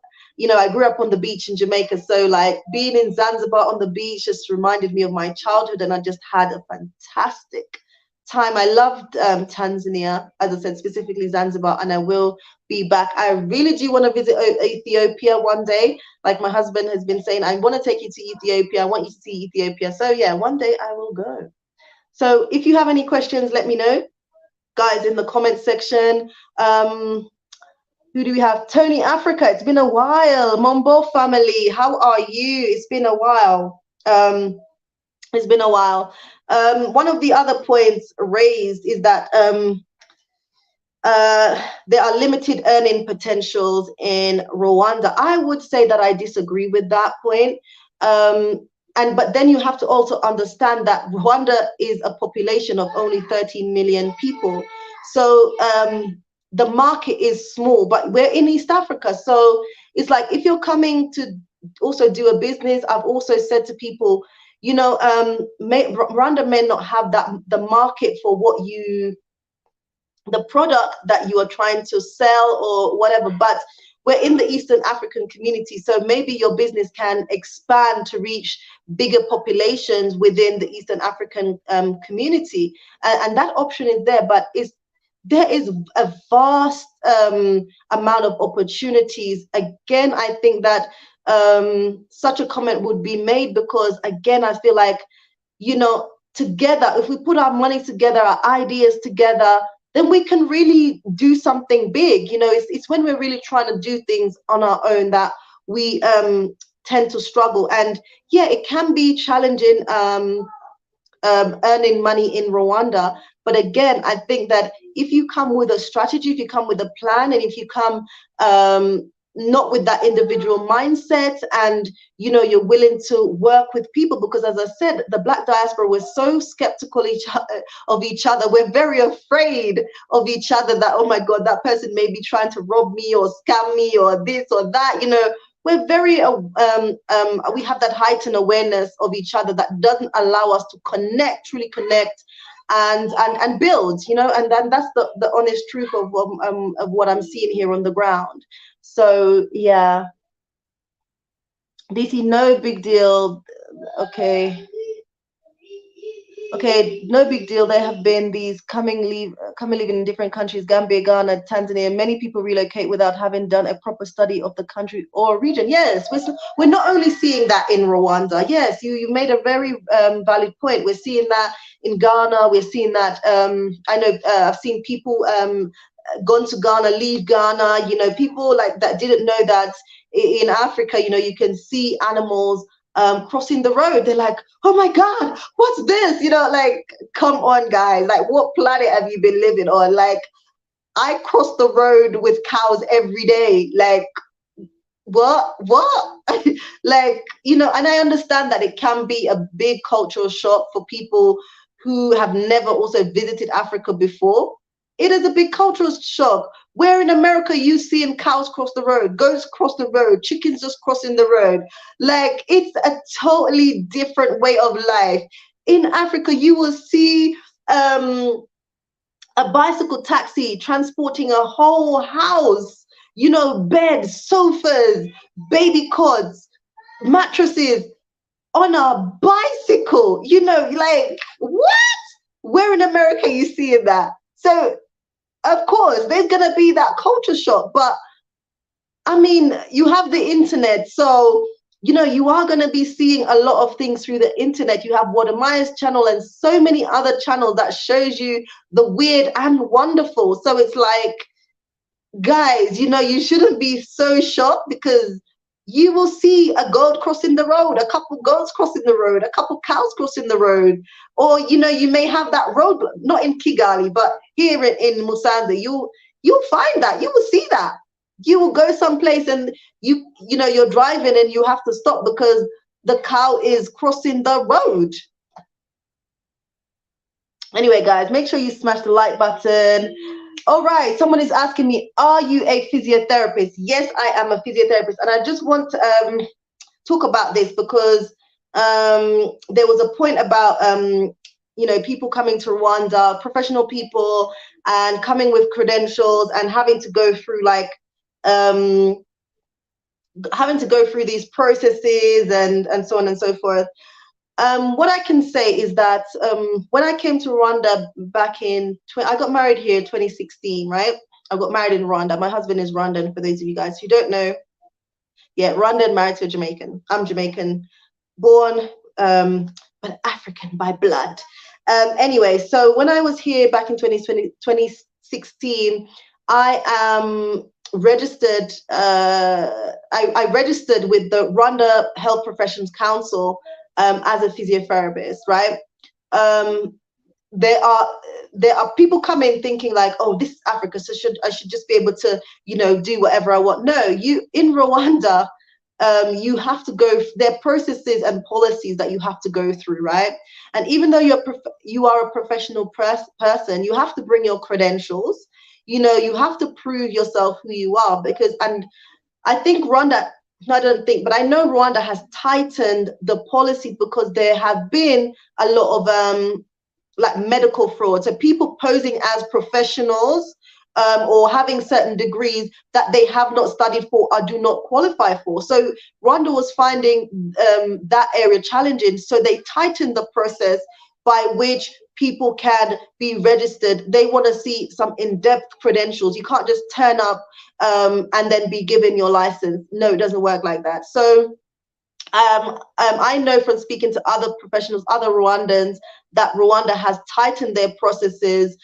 Speaker 1: I grew up on the beach in Jamaica. So like being in Zanzibar on the beach just reminded me of my childhood, and I just had a fantastic time. I loved Tanzania, as I said, specifically Zanzibar, and I will be back. I really do want to visit Ethiopia one day. Like my husband has been saying, I want to take you to Ethiopia. I want you to see Ethiopia. So yeah, one day I will go. So if you have any questions, let me know, guys, in the comment section. Who do we have? Tony Africa. It's been a while. Mombo family, how are you? It's been a while. It's been a while. One of the other points raised is that there are limited earning potentials in Rwanda. I would say that I disagree with that point. But then you have to also understand that Rwanda is a population of only 13 million people. So the market is small, but we're in East Africa. So it's like, if you're coming to also do a business, I've also said to people, Rwanda may not have the market for the product that you are trying to sell or whatever, but we're in the Eastern African community, so maybe your business can expand to reach bigger populations within the Eastern African community, and that option is there. But there is a vast amount of opportunities. Again, I think that such a comment would be made because, again, I feel like, you know, together, if we put our money together, our ideas together, then we can really do something big. You know, it's when we're really trying to do things on our own that we tend to struggle. And yeah, it can be challenging earning money in Rwanda. But again, I think that if you come with a strategy, if you come with a plan, and if you come not with that individual mindset, and you know, you're willing to work with people, because as I said, the Black diaspora, we're so skeptical of each other. We're very afraid of each other, that, oh my God, that person may be trying to rob me or scam me or this or that. You know, we're very we have that heightened awareness of each other that doesn't allow us to connect, truly connect, and build, you know. And then that's the honest truth of what I'm seeing here on the ground. So yeah, DC, no big deal. Okay, no big deal. There have been these coming living in different countries: Gambia, Ghana, Tanzania. Many people relocate without having done a proper study of the country or region. Yes, we're not only seeing that in Rwanda. Yes, you made a very valid point. We're seeing that in Ghana. We're seeing that. I know I've seen people gone to Ghana, leave Ghana. You know, people like that didn't know that in Africa, you know, you can see animals crossing the road. They're like, oh my God, what's this? You know, like, come on, guys. Like, what planet have you been living on? Like, I cross the road with cows every day. Like, what? Like, you know, and I understand that it can be a big cultural shock for people who have never also visited Africa before. It is a big cultural shock. Where in America you seeing cows cross the road, goats cross the road, chickens just crossing the road. Like, it's a totally different way of life. In Africa, you will see a bicycle taxi transporting a whole house, you know, beds, sofas, baby cots, mattresses on a bicycle. You know, like, what? Where in America you seeing that? So of course, there's going to be that culture shock. But I mean, you have the internet. So, you know, you are going to be seeing a lot of things through the internet. You have Wadamaya's channel and so many other channels that shows you the weird and wonderful. So it's like, guys, you know, you shouldn't be so shocked, because you will see a goat crossing the road, a couple goats crossing the road, a couple cows crossing the road. Or, you know, you may have that road, not in Kigali, but here in Musanze, you'll find that, you will see that. You will go someplace and you know, you're driving and you have to stop because the cow is crossing the road. Anyway, guys, make sure you smash the like button. All right, someone is asking me, are you a physiotherapist? Yes, I am a physiotherapist. And I just want to talk about this because there was a point about, you know, people coming to Rwanda, professional people, and coming with credentials and having to go through like, having to go through these processes and so on and so forth. What I can say is that when I came to Rwanda back in, I got married here in 2016, right? I got married in Rwanda. My husband is Rwandan, for those of you guys who don't know. Yeah, Rwandan, married to a Jamaican. I'm Jamaican, born, but African by blood. Anyway, so when I was here back in 2016, I am registered, I registered with the Rwanda Health Professions Council as a physiotherapist, right? There are people coming thinking like, oh, this is Africa, so I should just be able to, you know, do whatever I want. No, you in Rwanda, you have to go. There are processes and policies that you have to go through, right? And even though you are a professional person, you have to bring your credentials. You know, you have to prove yourself who you are, because, and I think Rwanda, I don't think, but I know Rwanda has tightened the policy because there have been a lot of like medical fraud. So people posing as professionals or having certain degrees that they have not studied for or do not qualify for. So Rwanda was finding that area challenging. So they tightened the process by which people can be registered. They want to see some in-depth credentials. You can't just turn up and then be given your license. No, it doesn't work like that. So I know from speaking to other professionals, other Rwandans, that Rwanda has tightened their processes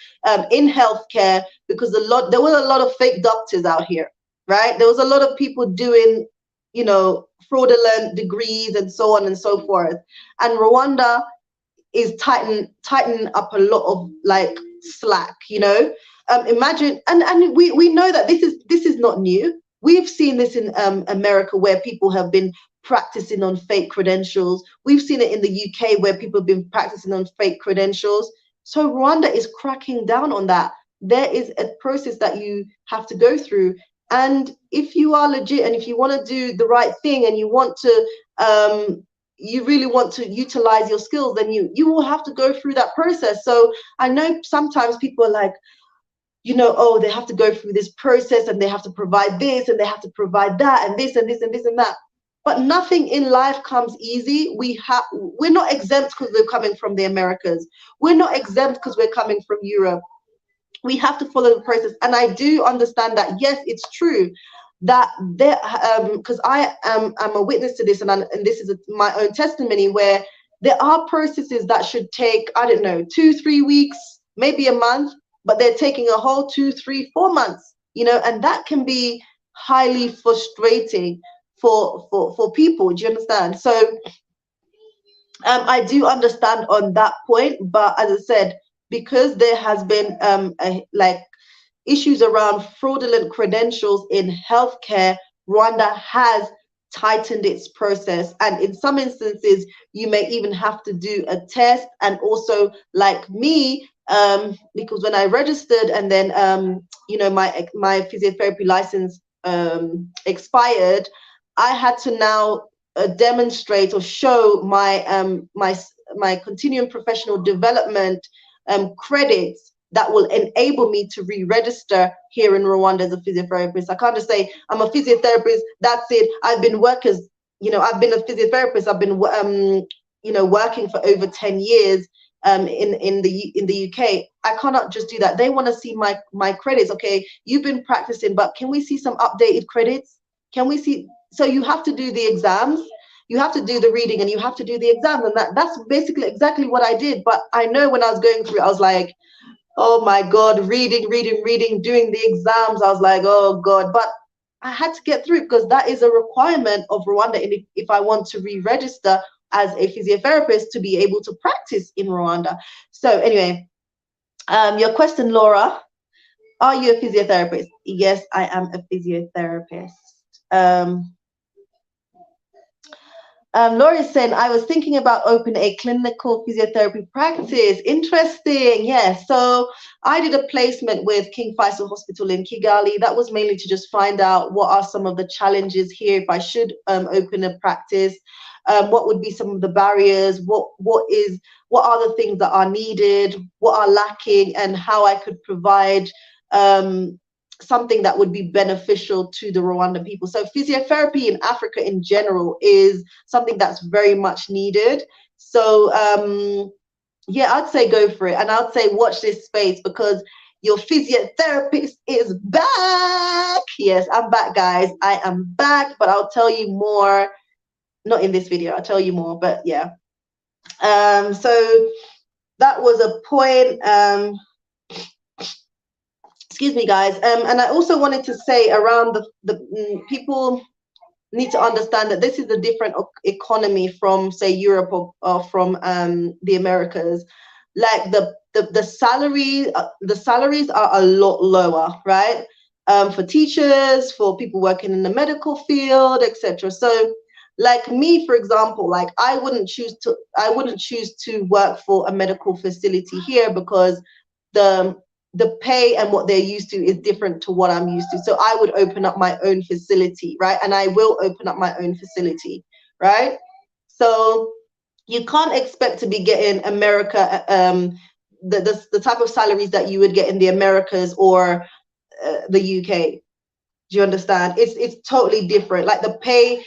Speaker 1: in healthcare, because there were a lot of fake doctors out here, right? There was a lot of people doing, you know, fraudulent degrees and so on and so forth. And Rwanda is tighten up a lot of like slack, you know. Imagine, and we know that this is not new. We've seen this in America, where people have been practicing on fake credentials. We've seen it in the UK, where people have been practicing on fake credentials. So Rwanda is cracking down on that. There is a process that you have to go through. And if you are legit, and if you want to do the right thing, and you want to you really want to utilize your skills, then you will have to go through that process. So I know sometimes people are like, you know, oh, they have to go through this process, and they have to provide this, and they have to provide that, and this and this and this and that. But nothing in life comes easy. We're not exempt because we're coming from the Americas. We're not exempt because we're coming from Europe. We have to follow the process. And I do understand that, yes, it's true that there, because I'm a witness to this, and this is my own testimony, where there are processes that should take, I don't know, 2-3 weeks, maybe a month, but they're taking a whole 2-3-4 months, you know, and that can be highly frustrating for people. Do you understand? So I do understand on that point, but as I said, because there has been like issues around fraudulent credentials in healthcare, Rwanda has tightened its process, and in some instances you may even have to do a test. And also, like me, because when I registered, and then you know, my physiotherapy license expired, I had to now demonstrate or show my continuing professional development credits that will enable me to re-register here in Rwanda as a physiotherapist. I can't just say I'm a physiotherapist, that's it. I've been workers, you know, I've been a physiotherapist. I've been you know, working for over 10 years in the UK. I cannot just do that. They want to see my credits. Okay, you've been practicing, but can we see some updated credits? Can we see? So you have to do the exams, you have to do the reading, and you have to do the exams, and that's basically exactly what I did. But I know when I was going through, I was like, oh my God, reading, doing the exams. I was like, oh God, but I had to get through, because that is a requirement of Rwanda. And if I want to re-register as a physiotherapist, to be able to practice in Rwanda. So anyway, your question, Laura, are you a physiotherapist? Yes, I am a physiotherapist. Laura is saying, I was thinking about opening a clinical physiotherapy practice. Interesting. Yes. So I did a placement with King Faisal Hospital in Kigali. That was mainly to just find out what are some of the challenges here if I should open a practice. What would be some of the barriers? What are the things that are needed? What are lacking? And how I could provide something that would be beneficial to the Rwandan people. So physiotherapy in Africa in general is something that's very much needed. So yeah, I'd say go for it. And I'd say watch this space, because your physiotherapist is back. Yes, I'm back, guys. I am back, but I'll tell you more. Not in this video, I'll tell you more, but yeah. So that was a point. Excuse me, guys. And I also wanted to say around the people need to understand that this is a different economy from, say, Europe or from the Americas. Like the salaries are a lot lower, right? For teachers, for people working in the medical field, etc. So like me, for example, like I wouldn't choose to work for a medical facility here, because the pay and what they're used to is different to what I'm used to. So I would open up my own facility, right? And I will open up my own facility, right? So you can't expect to be getting America, the type of salaries that you would get in the Americas, or the UK. Do you understand? It's totally different. Like the pay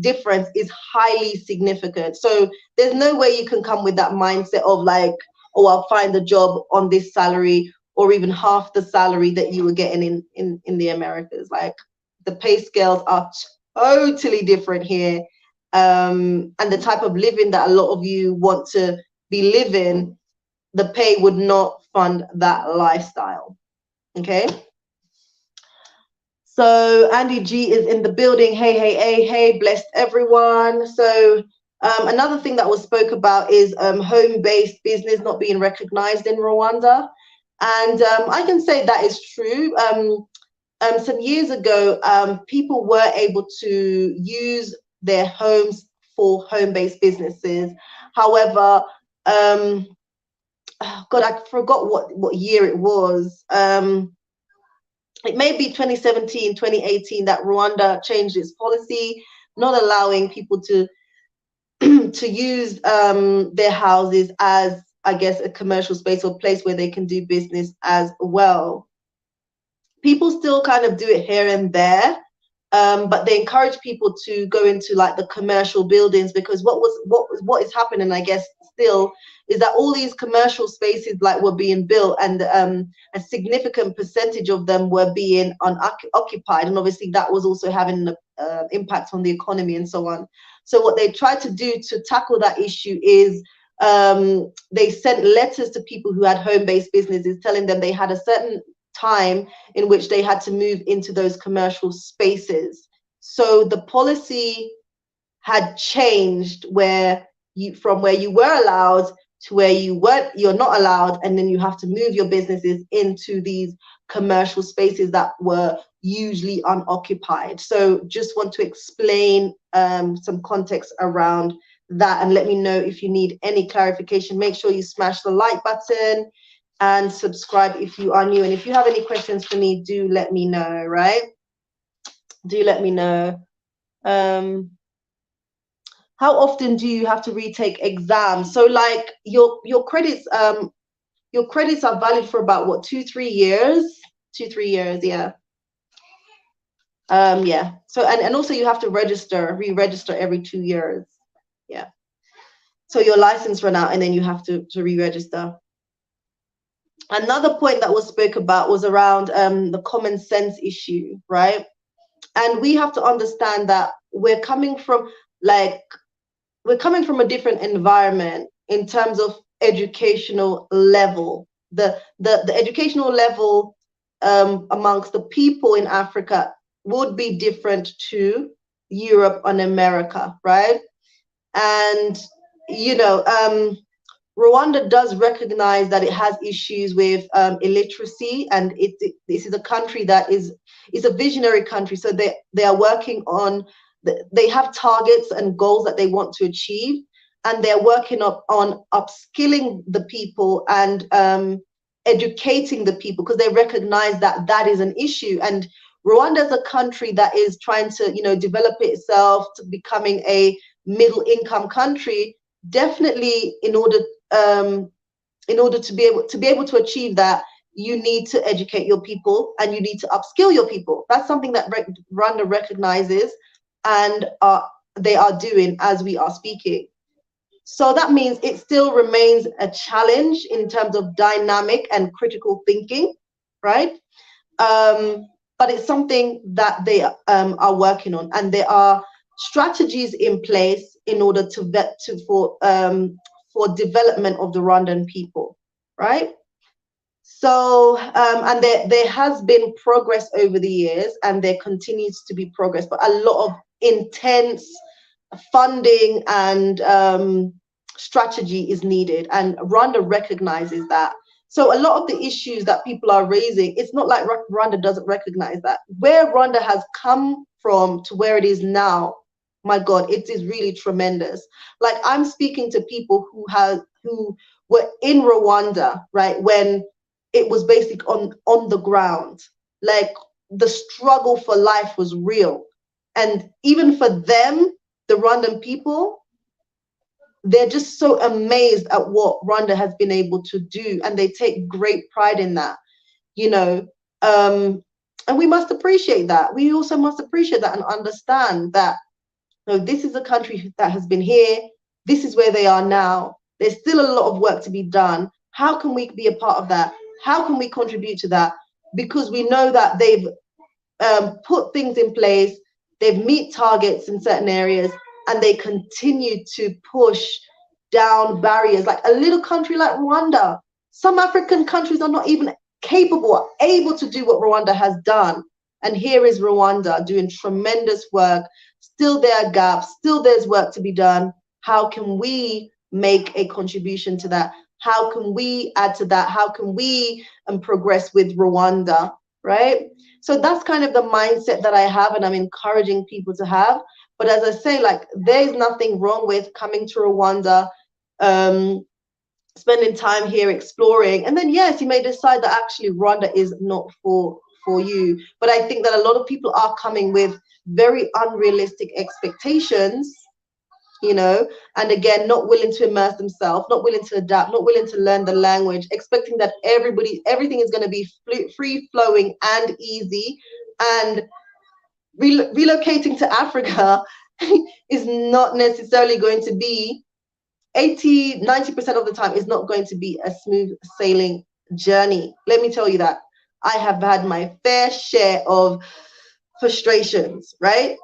Speaker 1: difference is highly significant. So there's no way you can come with that mindset of like, oh, I'll find a job on this salary or even half the salary that you were getting in the Americas. Like the pay scales are totally different here. And the type of living that a lot of you want to be living, the pay would not fund that lifestyle. Okay. So Andy G is in the building. Hey, hey, hey, hey, blessed everyone. So another thing that was spoke about is home-based business not being recognized in Rwanda. And I can say that is true. Some years ago, people were able to use their homes for home-based businesses. However, God, I forgot what year it was. It may be 2017, 2018 that Rwanda changed its policy, not allowing people to to use their houses as, I guess, a commercial space or place where they can do business as well. People still kind of do it here and there, but they encourage people to go into like the commercial buildings, because what is happening, I guess, still is that all these commercial spaces like were being built, and a significant percentage of them were being unoccupied, and obviously that was also having an impact on the economy and so on. So what they tried to do to tackle that issue is they sent letters to people who had home-based businesses telling them they had a certain time in which they had to move into those commercial spaces. So the policy had changed where from where you were allowed to where you're not allowed, and then you have to move your businesses into these commercial spaces that were usually unoccupied. So just want to explain some context around that, and let me know if you need any clarification. Make sure you smash the like button and subscribe if you are new. And if you have any questions for me, do let me know, right? Do let me know. How often do you have to retake exams? So like your credits are valid for about what, 2-3 years? 2-3 years, yeah. Yeah. So and also you have to re-register every 2 years. Yeah. So your license run out and then you have to re-register. Another point that was spoke about was around the common sense issue, right? And we have to understand that we're coming from a different environment in terms of educational level. The educational level amongst the people in Africa would be different to Europe and America, right? And you know, Rwanda does recognize that it has issues with illiteracy, and this is a country that is a visionary country. So they are working on, they have targets and goals that they want to achieve, and they're working on upskilling the people and educating the people, because they recognize that that is an issue. And Rwanda is a country that is trying to, you know, develop itself to becoming a middle income country. Definitely, in order to be able to achieve that, you need to educate your people and you need to upskill your people. That's something that Rwanda recognizes, and they are doing as we are speaking. So that means it still remains a challenge in terms of dynamic and critical thinking, right? But it's something that they are working on, and there are strategies in place in order for development of the Rwandan people, right? So, and there has been progress over the years, and there continues to be progress, but a lot of intense funding and strategy is needed, and Rwanda recognizes that. So a lot of the issues that people are raising, it's not like Rwanda doesn't recognize that. Where Rwanda has come from to where it is now, my God, it is really tremendous. Like, I'm speaking to people who were in Rwanda, right, when it was basic on the ground. Like, the struggle for life was real. And even for them, the Rwandan people, they're just so amazed at what Rwanda has been able to do, and they take great pride in that, you know. And we must appreciate that. We also must appreciate that and understand that, you know, this is a country that has been here. This is where they are now. There's still a lot of work to be done. How can we be a part of that? How can we contribute to that? Because we know that they've put things in place, they've meet targets in certain areas, and they continue to push down barriers. Like a little country like Rwanda, some African countries are not even capable or able to do what Rwanda has done. And here is Rwanda doing tremendous work. Still there are gaps, still there's work to be done. How can we make a contribution to that? How can we add to that? How can we progress with Rwanda, right? So that's kind of the mindset that I have, and I'm encouraging people to have. But as I say, like, there's nothing wrong with coming to Rwanda, spending time here exploring, and then yes, you may decide that actually Rwanda is not for you. But I think that a lot of people are coming with very unrealistic expectations, you know, and again, not willing to immerse themselves, not willing to adapt, not willing to learn the language, expecting that everything is going to be free flowing and easy. And relocating to Africa is not necessarily going to be 80-90% of the time is not going to be a smooth sailing journey. Let me tell you that. I have had my fair share of frustrations, right?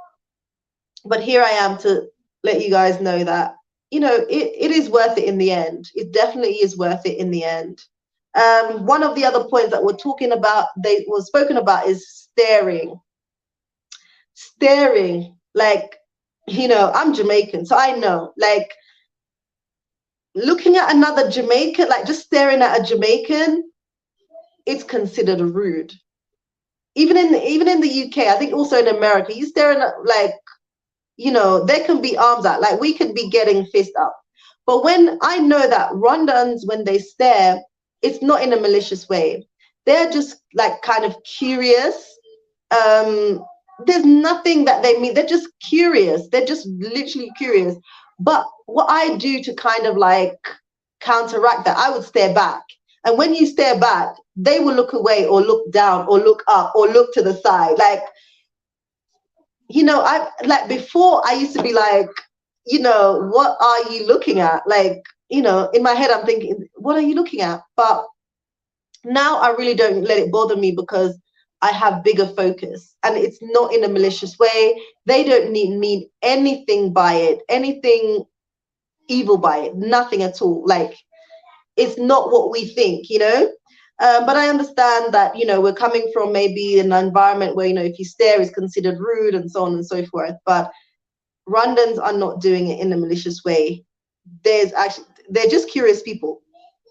Speaker 1: But here I am to let you guys know that, you know, it is worth it in the end. It definitely is worth it in the end. One of the other points that we're talking about, they was spoken about, is staring. Like, you know, I'm Jamaican, so I know, like, looking at another Jamaican, like just staring at a Jamaican, it's considered rude. Even in the UK, I think also in America, you staring at, like, you know, there can be arms out, like we could be getting fist up. But when I know that Rwandans, when they stare, it's not in a malicious way. They're just like kind of curious. There's nothing that they mean. They're just curious. They're just literally curious. But what I do to kind of like counteract that, I would stare back. And when you stare back, they will look away or look down or look up or look to the side. Like, you know, I like before I used to be like, you know, what are you looking at? Like, you know, in my head, I'm thinking, what are you looking at? But now I really don't let it bother me because I have bigger focus, and it's not in a malicious way. They don't mean anything by it, anything evil by it, nothing at all. Like, it's not what we think, you know. But I understand that, you know, we're coming from maybe an environment where, you know, if you stare is considered rude and so on and so forth. But Rwandans are not doing it in a malicious way. They're just curious people,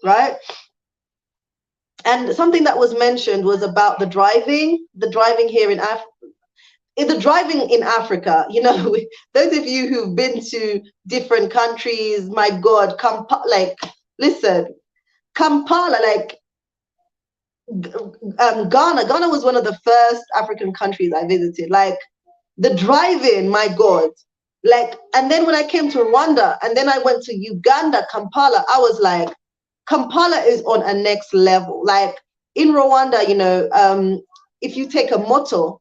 Speaker 1: right? And something that was mentioned was about the driving here in Africa. The driving in Africa, you know, those of you who've been to different countries, my God, listen, Kampala, like, Ghana was one of the first African countries I visited. Like, the driving, my God. Like, and then when I came to Rwanda and then I went to Uganda, Kampala, I was like, Kampala is on a next level. Like, in Rwanda, you know, if you take a moto,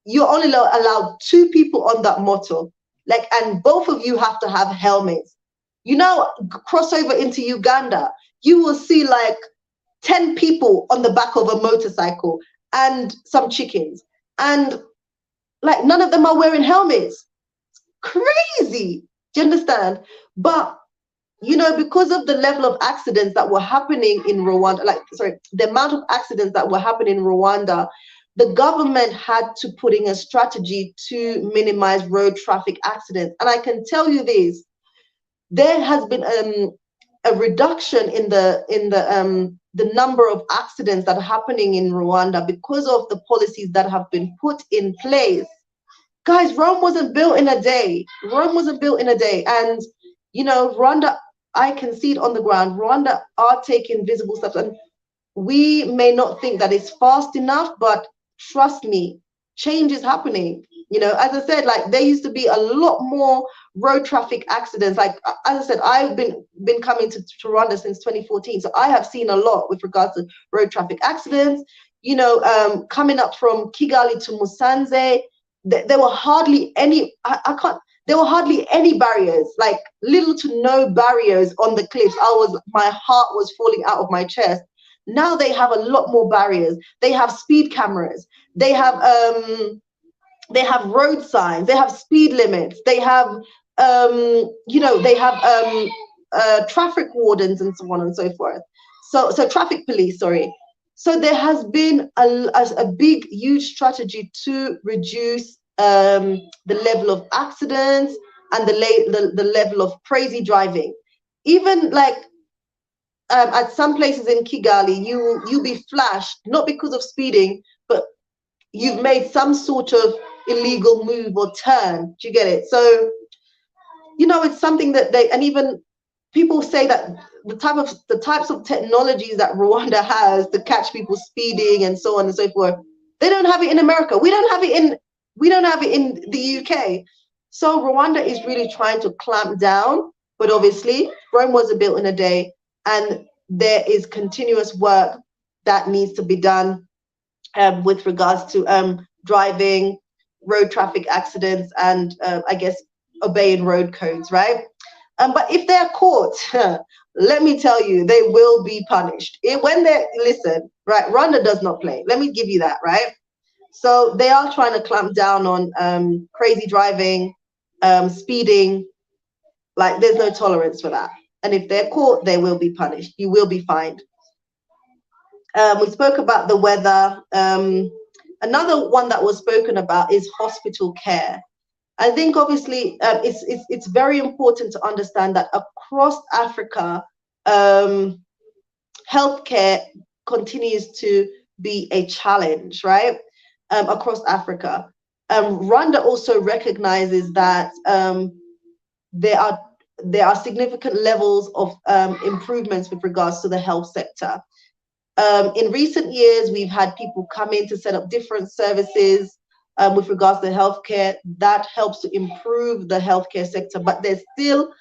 Speaker 1: you're only allowed 2 people on that moto. Like, and both of you have to have helmets. You know, cross over into Uganda, you will see like 10 people on the back of a motorcycle and some chickens. And like, none of them are wearing helmets. Crazy. Do you understand? But, you know, because of the level of accidents that were happening in Rwanda, the amount of accidents that were happening in Rwanda, the government had to put in a strategy to minimize road traffic accidents. And I can tell you this, there has been a reduction in the number of accidents that are happening in Rwanda because of the policies that have been put in place. Guys, Rome wasn't built in a day. Rome wasn't built in a day. And, you know, Rwanda, I can see it on the ground. Rwanda are taking visible steps. And we may not think that it's fast enough, but trust me, change is happening. You know, as I said, like, there used to be a lot more road traffic accidents. Like, as I said, I've been coming to Rwanda since 2014. So I have seen a lot with regards to road traffic accidents. coming up from Kigali to Musanze, there were hardly any, I can't, there were hardly any barriers, like little to no barriers on the cliffs. My heart was falling out of my chest. Now they have a lot more barriers. They have speed cameras. They have road signs. They have speed limits. They have, traffic wardens and so on and so forth. So traffic police, sorry. So there has been a big, huge strategy to reduce the level of accidents and the level of crazy driving. Even like at some places in Kigali, you'll be flashed, not because of speeding, but you've made some sort of illegal move or turn. Do you get it? So, it's something that and even people say that the types of technologies that Rwanda has to catch people speeding and so on and so forth, they don't have it in America. We don't have it in the UK. So Rwanda is really trying to clamp down, but obviously Rome wasn't built in a day, and there is continuous work that needs to be done with regards to driving, road traffic accidents, and I guess obeying road codes, right? But if they're caught, let me tell you, they will be punished. Listen, right? Rwanda does not play. Let me give you that, right? So they are trying to clamp down on crazy driving, speeding. Like, there's no tolerance for that. And if they're caught, they will be punished. You will be fined. We spoke about the weather. Another one that was spoken about is hospital care. I think obviously it's very important to understand that across Africa, healthcare continues to be a challenge, right? Across Africa. Rwanda also recognizes that there are significant levels of improvements with regards to the health sector. In recent years, we've had people come in to set up different services with regards to healthcare. That helps to improve the healthcare sector, but there's still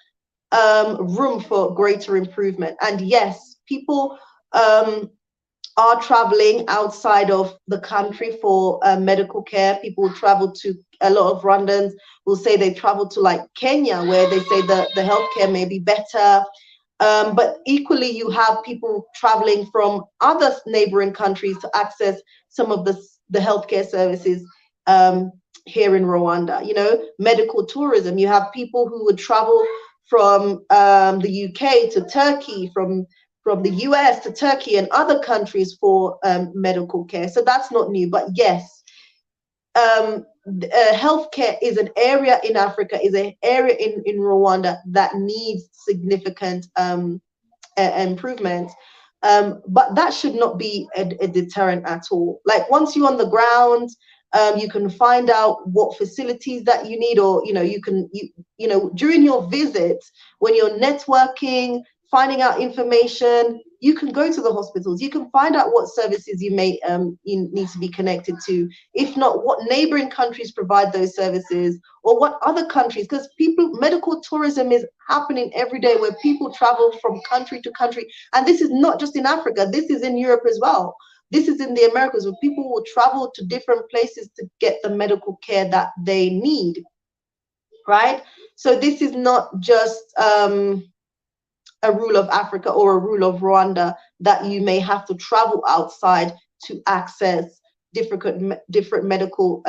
Speaker 1: room for greater improvement. And yes, people are traveling outside of the country for medical care. People travel to, a lot of Rwandans will say they travel to like Kenya, where they say the healthcare may be better. But equally, you have people traveling from other neighboring countries to access some of the healthcare services here in Rwanda. Medical tourism. You have people who would travel from the UK to Turkey, from the US to Turkey and other countries for medical care. So that's not new. But yes, healthcare is an area in Africa, is an area in Rwanda that needs significant improvement. But that should not be a deterrent at all. Like, once you're on the ground, you can find out what facilities that you need, or you can during your visit, when you're networking, finding out information, you can go to the hospitals. You can find out what services you may you need to be connected to. If not, what neighboring countries provide those services, or what other countries, because medical tourism is happening every day, where people travel from country to country. And this is not just in Africa, this is in Europe as well. This is in the Americas, where people will travel to different places to get the medical care that they need, right? So this is not just a rule of Africa or a rule of Rwanda, that you may have to travel outside to access different medical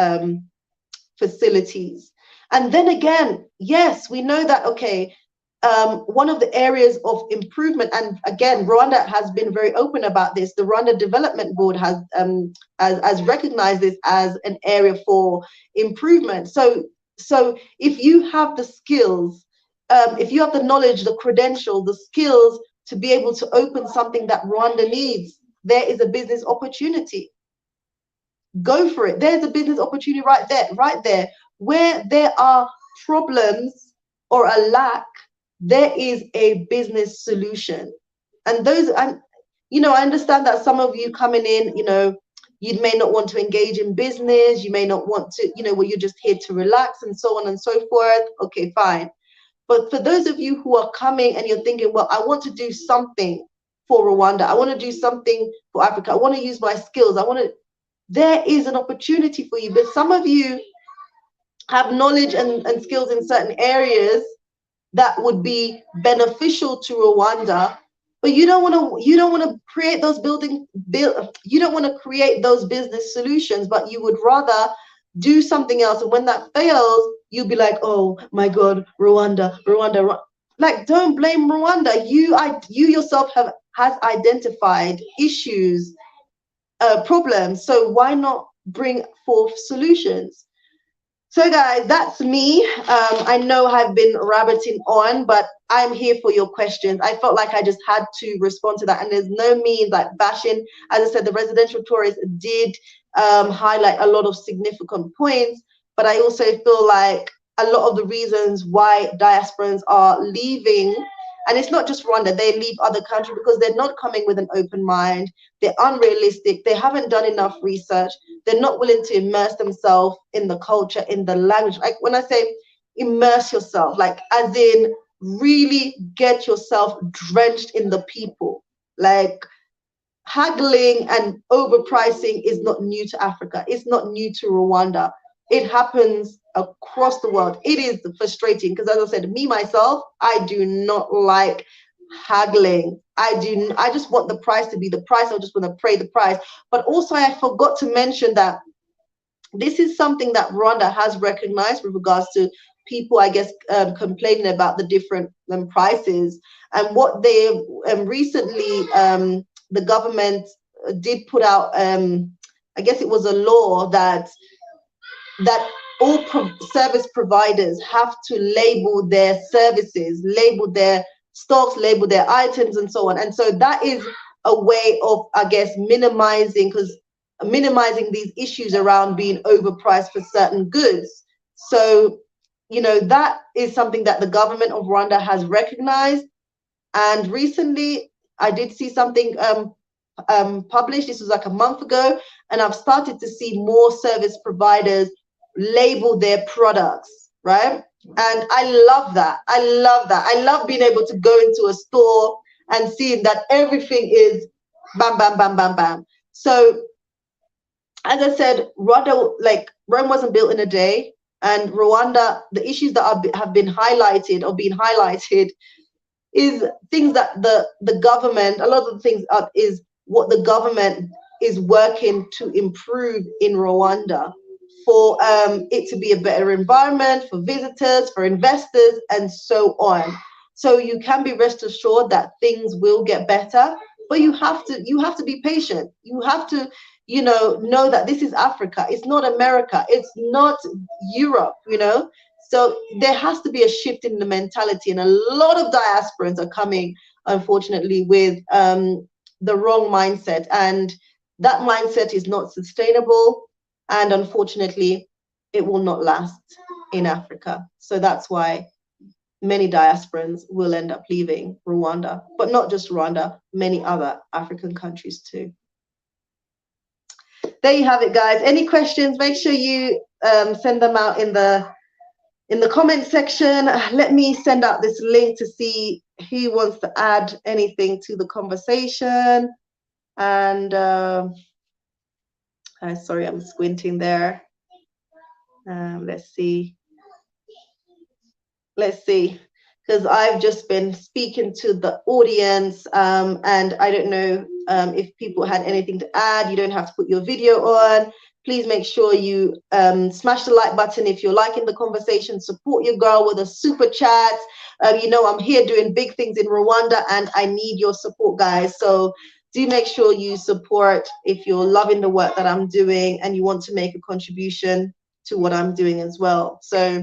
Speaker 1: facilities. And then again, yes, we know that, okay, one of the areas of improvement, and again, Rwanda has been very open about this. The Rwanda Development Board has recognized this as an area for improvement. So if you have the skills, if you have the knowledge, the credential, the skills to be able to open something that Rwanda needs, there is a business opportunity. Go for it. There's a business opportunity right there. Where there are problems or a lack, there is a business solution. And I understand that some of you coming in, you may not want to engage in business. You may not want to, where you're just here to relax and so on and so forth. Okay, fine. But for those of you who are coming and you're thinking, well, I want to do something for Rwanda. I want to do something for Africa. I want to use my skills. There is an opportunity for you, but some of you have knowledge and skills in certain areas that would be beneficial to Rwanda, but you don't want to create those you don't want to create those business solutions, but you would rather do something else. And when that fails, you'll be like, oh my God, Rwanda. Like, don't blame Rwanda. You yourself has identified issues, problems. So why not bring forth solutions? So guys, that's me. I know I've been rabbiting on, but I'm here for your questions. I felt like I just had to respond to that. And there's no means like bashing. As I said, the residential tourists did highlight a lot of significant points, but I also feel like a lot of the reasons why diasporans are leaving, and it's not just Rwanda, they leave other countries because they're not coming with an open mind. They're unrealistic. They haven't done enough research. They're not willing to immerse themselves in the culture, in the language. Like when I say immerse yourself, like as in really get yourself drenched in the people. Like haggling and overpricing is not new to Africa. It's not new to Rwanda. It happens across the world. It is frustrating because, as I said, me myself, I do not like haggling. I just want the price to be the price. I just want to pay the price. But also, I forgot to mention that this is something that Rwanda has recognized with regards to people, I guess, complaining about the different prices. And what they recently, the government did put out, I guess it was a law that all service providers have to label their services, label their stocks, label their items, and so on. And so that is a way of, I guess, minimizing these issues around being overpriced for certain goods. So, you know, that is something that the government of Rwanda has recognized. And recently, I did see something published. This was like a month ago, and I've started to see more service providers label their products, right? And I love that. I love being able to go into a store and seeing that everything is bam, bam, bam, bam, bam. So, as I said, Rwanda, like Rome wasn't built in a day, and Rwanda, the issues that have been highlighted or being highlighted is things that the government, a lot of the things is what the government is working to improve in Rwanda for it to be a better environment for visitors, for investors, and so on. So you can be rest assured that things will get better, but you have to be patient. You have to, know that this is Africa. It's not America. It's not Europe, So there has to be a shift in the mentality, and a lot of diasporans are coming, unfortunately, with the wrong mindset, and that mindset is not sustainable, and unfortunately, it will not last in Africa. So that's why many diasporans will end up leaving Rwanda, but not just Rwanda, many other African countries too. There you have it, guys. Any questions? Make sure you send them out in the comment section. Let me send out this link to see who wants to add anything to the conversation. And sorry, I'm squinting there. Let's see, because I've just been speaking to the audience, and I don't know if people had anything to add. You don't have to put your video on. Please make sure you smash the like button if you're liking the conversation. Support your girl with a super chat. I'm here doing big things in Rwanda, and I need your support, guys. So do make sure you support if you're loving the work that I'm doing and you want to make a contribution to what I'm doing as well. So,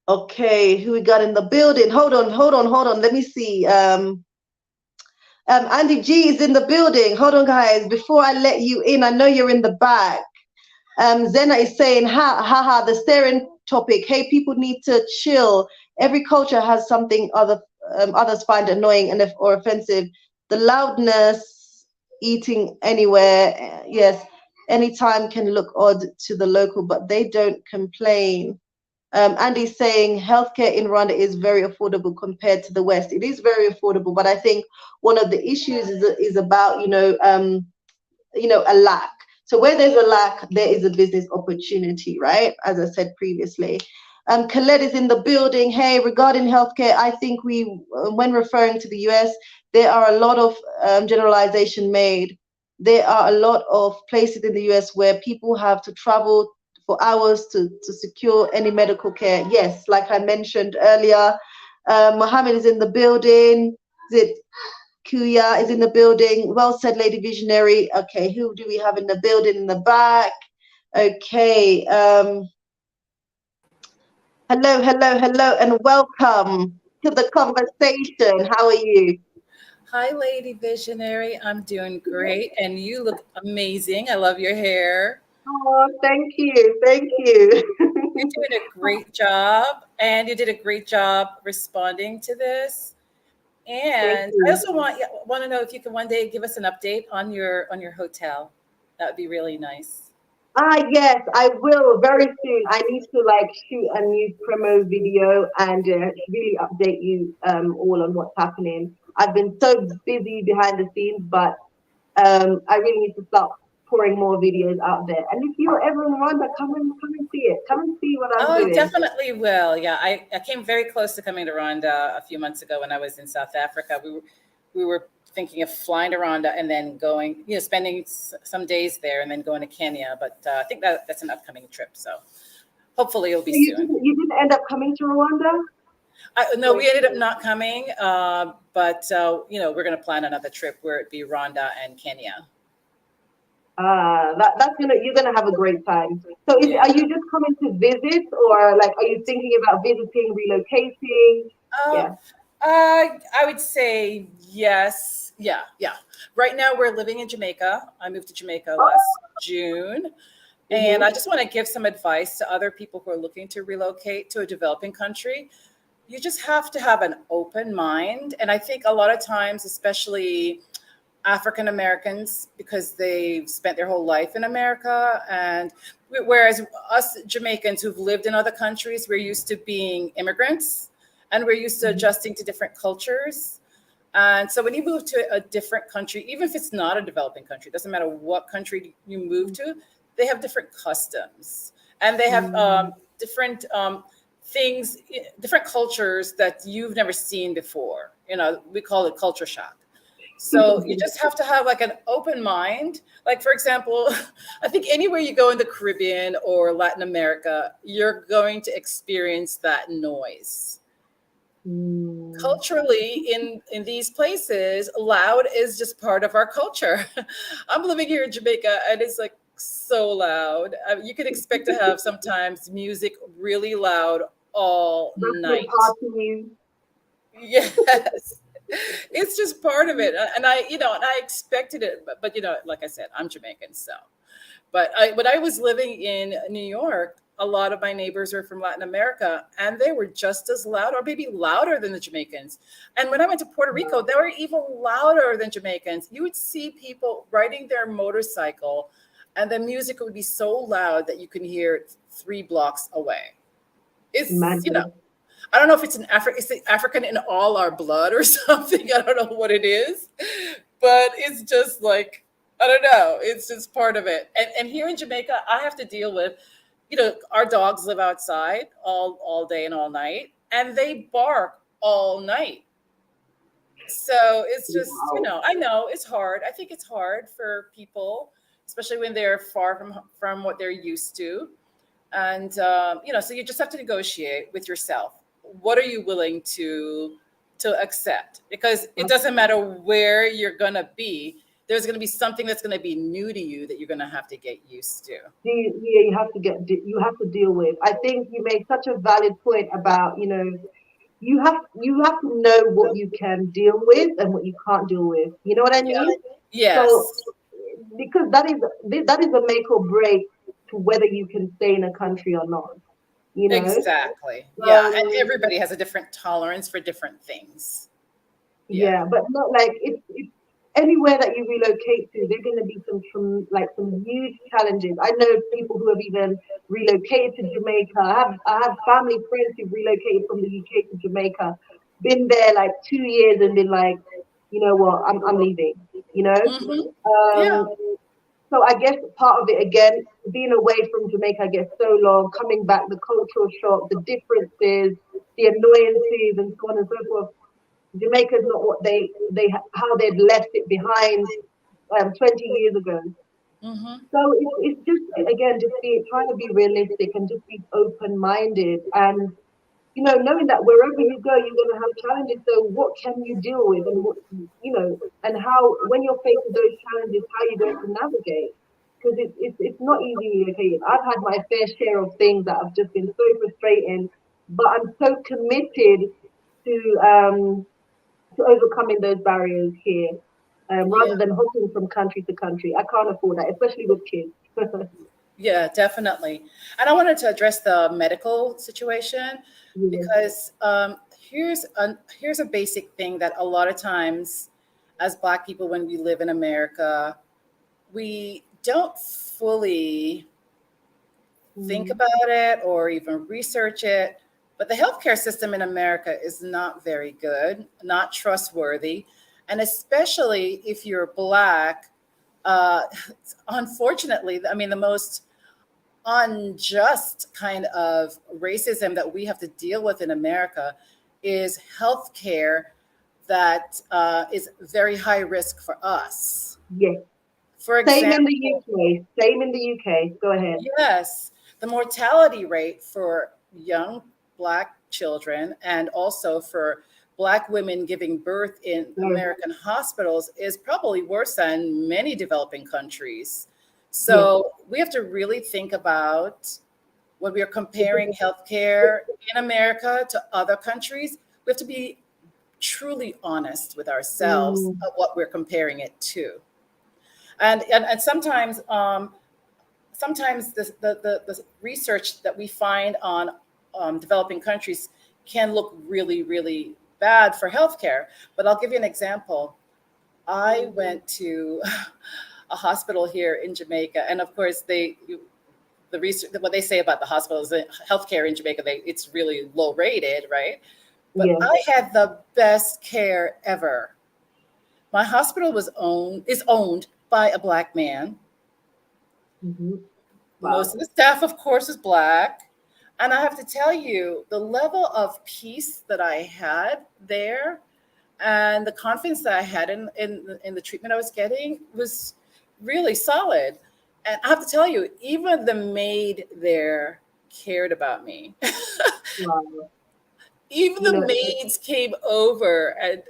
Speaker 1: okay, who we got in the building? Hold on. Let me see. Andy G is in the building. Hold on, guys. Before I let you in, I know you're in the back. Zena is saying, the staring topic. Hey, people need to chill. Every culture has something others find annoying or offensive. The loudness, eating anywhere, yes, anytime can look odd to the local, but they don't complain. Andy's saying healthcare in Rwanda is very affordable compared to the West. It is very affordable, but I think one of the issues is about, a lack. So where there's a lack, there is a business opportunity, right? As I said previously. Colette is in the building. Hey, regarding healthcare, I think when referring to the US, there are a lot of generalization made. There are a lot of places in the US where people have to travel for hours to secure any medical care. Yes, like I mentioned earlier, Mohammed is in the building. Is it Kuya is in the building. Well said, Lady Visionary. Okay, who do we have in the building in the back? Okay. Hello, hello, hello, and welcome to the conversation. How are you?
Speaker 2: Hi, Lady Visionary. I'm doing great, and you look amazing. I love your hair.
Speaker 1: Oh, thank you. Thank you.
Speaker 2: You're doing a great job, and you did a great job responding to this.
Speaker 1: Thank
Speaker 2: And I
Speaker 1: you.
Speaker 2: also want to know if you can one day give us an update on your hotel. That would be really nice.
Speaker 1: Yes, I will very soon. I need to like shoot a new promo video and really update you all on what's happening. I've been so busy behind the scenes, but I really need to start pouring more videos out there. And if you're ever in Rwanda, come and see it. Come and see what I'm
Speaker 2: Oh, I
Speaker 1: doing.
Speaker 2: definitely will. Yeah, I came very close to coming to Rwanda a few months ago when I was in South Africa. We were thinking of flying to Rwanda and then going, spending some days there and then going to Kenya. But I think that's an upcoming trip. So hopefully it'll be
Speaker 1: So you
Speaker 2: soon.
Speaker 1: didn't you didn't end up coming to Rwanda?
Speaker 2: No, we ended up not coming, but we're going to plan another trip where it be Rwanda and Kenya.
Speaker 1: That's gonna you're gonna have a great time. So
Speaker 2: Yeah.
Speaker 1: are you just coming to visit or like are you thinking about visiting, relocating?
Speaker 2: Uh,
Speaker 1: Yeah.
Speaker 2: I would say yes. Yeah, yeah. Right now we're living in Jamaica. I moved to Jamaica
Speaker 1: Oh,
Speaker 2: last June. And
Speaker 1: mm-hmm.
Speaker 2: I just want to give some advice to other people who are looking to relocate to a developing country. You just have to have an open mind. And I think a lot of times, especially African Americans, because they've spent their whole life in America, and whereas us Jamaicans who've lived in other countries, we're used to being immigrants and we're used to adjusting to different cultures. And so when you move to a different country, even if it's not a developing country, doesn't matter what country you move to, they have different customs and they have
Speaker 1: Mm-hmm.
Speaker 2: different things, different cultures that you've never seen before. We call it culture shock. So you just have to have like an open mind. Like, for example, I think anywhere you go in the Caribbean or Latin America, you're going to experience that noise.
Speaker 1: Mm.
Speaker 2: Culturally, in these places, loud is just part of our culture. I'm living here in Jamaica and it's like so loud. You can expect to have sometimes music really loud all
Speaker 1: Birthday
Speaker 2: night.
Speaker 1: parties.
Speaker 2: Yes. It's just part of it. And I expected it, but like I said, I'm Jamaican. So but when I was living in New York, a lot of my neighbors were from Latin America, and they were just as loud, or maybe louder than the Jamaicans. And when I went to Puerto Rico, they were even louder than Jamaicans. You would see people riding their motorcycle, and the music would be so loud that you can hear it 3 blocks away. It's.
Speaker 1: Imagine.
Speaker 2: I don't know if it's African in all our blood or something. I don't know what it is, but it's just like I don't know. It's just part of it. And here in Jamaica, I have to deal with, our dogs live outside all day and all night, and they bark all night. So it's just,
Speaker 1: Wow.
Speaker 2: I know it's hard. I think it's hard for people, especially when they're far from what they're used to. And so you just have to negotiate with yourself. What are you willing to accept? Because it doesn't matter where you're gonna be. There's gonna be something that's gonna be new to you that you're gonna have to get used to.
Speaker 1: Yeah, you have to deal with. I think you made such a valid point about, you have to know what you can deal with and what you can't deal with. You know what I
Speaker 2: Yeah.
Speaker 1: mean? So
Speaker 2: Yes.
Speaker 1: because that is a make or break to whether you can stay in a country or not, you know?
Speaker 2: Exactly. Yeah. And
Speaker 1: Um,
Speaker 2: everybody has a different tolerance for different things. Yeah.
Speaker 1: yeah, but not like it's anywhere that you relocate to, there are going to be some huge challenges. I know people who have even relocated to Jamaica. I have family friends who've relocated from the UK to Jamaica, been there like 2 years and been like, you know what, I'm leaving. You know,
Speaker 2: Hmm. Yeah.
Speaker 1: um, so I guess part of it again, being away from Jamaica, I guess so long, coming back, the cultural shock, the differences, the annoyances, and so on and so forth. Jamaica's not what how they'd left it behind 20 years ago.
Speaker 2: Hmm.
Speaker 1: So it's just again just be trying to be realistic and just be open minded and knowing that wherever you go you're going to have challenges. So what can you deal with and what and how when you're faced with those challenges how you're going to navigate because it's not easy. Okay, I've had my fair share of things that have just been so frustrating, but I'm so committed to um to overcoming those barriers here,
Speaker 2: Yeah.
Speaker 1: rather than hopping from country to country. I can't afford that, especially with kids.
Speaker 2: Yeah, definitely. And I wanted to address the medical situation
Speaker 1: Yeah.
Speaker 2: because here's a basic thing that a lot of times, as Black people, when we live in America, we don't fully think
Speaker 1: Mm.
Speaker 2: about it or even research it. But the healthcare system in America is not very good, not trustworthy, and especially if you're Black. Uh, Unfortunately, I mean, the most unjust kind of racism that we have to deal with in America is healthcare that is very high risk for us.
Speaker 1: Yes.
Speaker 2: For
Speaker 1: Same in the
Speaker 2: example,
Speaker 1: UK. Same in the UK. Go ahead.
Speaker 2: yes, the mortality rate for young Black children and also for Black women giving birth in
Speaker 1: Yes.
Speaker 2: American hospitals is probably worse than many developing countries.
Speaker 1: Yes.
Speaker 2: So we have to really think about when we are comparing healthcare in America to other countries, we have to be truly honest with ourselves
Speaker 1: Mm.
Speaker 2: of what we're comparing it to. And sometimes the research that we find on developing countries can look really, really bad for healthcare. But I'll give you an example. I went to a hospital here in Jamaica, and of course, the research, what they say about the hospitals, the healthcare in Jamaica, it's really low rated, right? But
Speaker 1: Yes.
Speaker 2: I had the best care ever. My hospital is owned by a Black man.
Speaker 1: Hmm.
Speaker 2: Most
Speaker 1: Wow.
Speaker 2: of the staff, of course, is Black. And I have to tell you, the level of peace that I had there and the confidence that I had in the treatment I was getting was really solid. And I have to tell you, even the maid there cared about me.
Speaker 1: Wow.
Speaker 2: Even
Speaker 1: You
Speaker 2: the
Speaker 1: know,
Speaker 2: maids came over and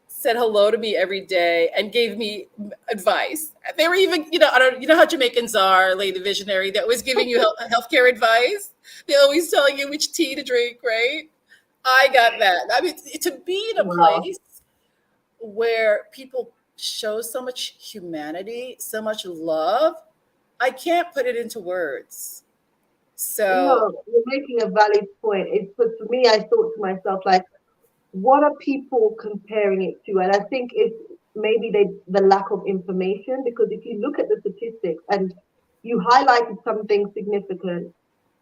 Speaker 2: said hello to me every day and gave me advice. They were even, I don't, how Jamaicans are, Lady Visionary. They're always giving you healthcare advice. They're always telling you which tea to drink, right? I got that. I mean, to be in a
Speaker 1: wow.
Speaker 2: place where people show so much humanity, so much love, I can't put it into words. So,
Speaker 1: No, you're making a valid point. It's but for me, I thought to myself like, what are people comparing it to? And I think it's maybe the lack of information because if you look at the statistics and you highlighted something significant,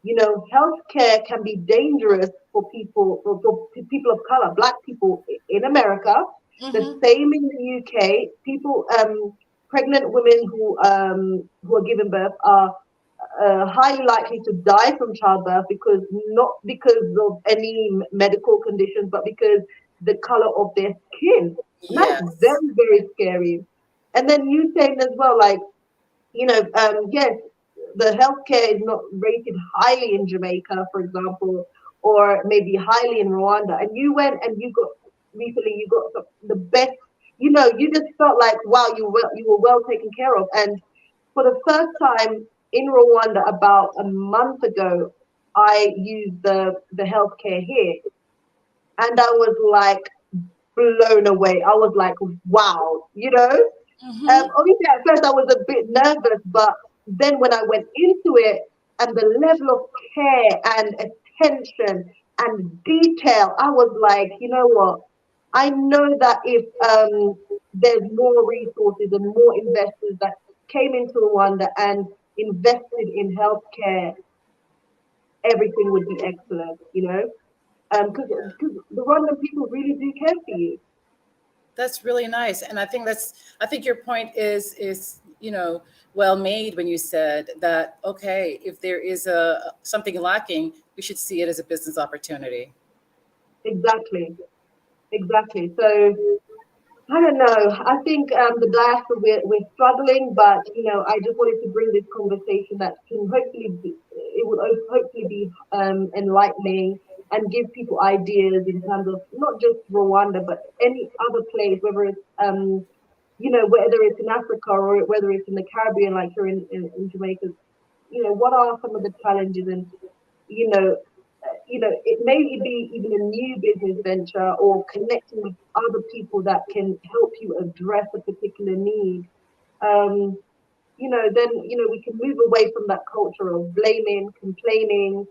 Speaker 1: healthcare can be dangerous for for people of color, black people in America. The
Speaker 2: mhm,
Speaker 1: same in the UK. Pregnant women who are giving birth are highly likely to die from childbirth because not because of any medical conditions, but because the color of their skin. And that's
Speaker 2: yes.
Speaker 1: very, very scary. And then you saying as well, like, yes, the healthcare is not rated highly in Jamaica, for example, or maybe highly in Rwanda. And you went and recently you got the best, you just felt like, wow, you were well taken care of. And for the first time in Rwanda about a month ago, I used the healthcare here, and I was like blown away. I was like, wow,
Speaker 2: Hmm.
Speaker 1: Obviously, at first I was a bit nervous, but then when I went into it and the level of care and attention and detail, I was like, you know what? I know that if there's more resources and more investors that came into Rwanda and invested in healthcare, everything would be excellent, you know? Because the Rwandan people really do care for you.
Speaker 2: That's really nice, and I think your point is well made when you said that. Okay, if there is a something lacking, we should see it as a business opportunity.
Speaker 1: Exactly, exactly. So I don't know. I think the diaspora we're struggling, but I just wanted to bring this conversation that can hopefully be enlightening and give people ideas in terms of not just Rwanda, but any other place, whether it's whether it's in Africa or whether it's in the Caribbean, like you're in Jamaica. What are some of the challenges and you know it may be even a new business venture or connecting with other people that can help you address a particular need. Um, then we can move away from that culture of blaming, complaining,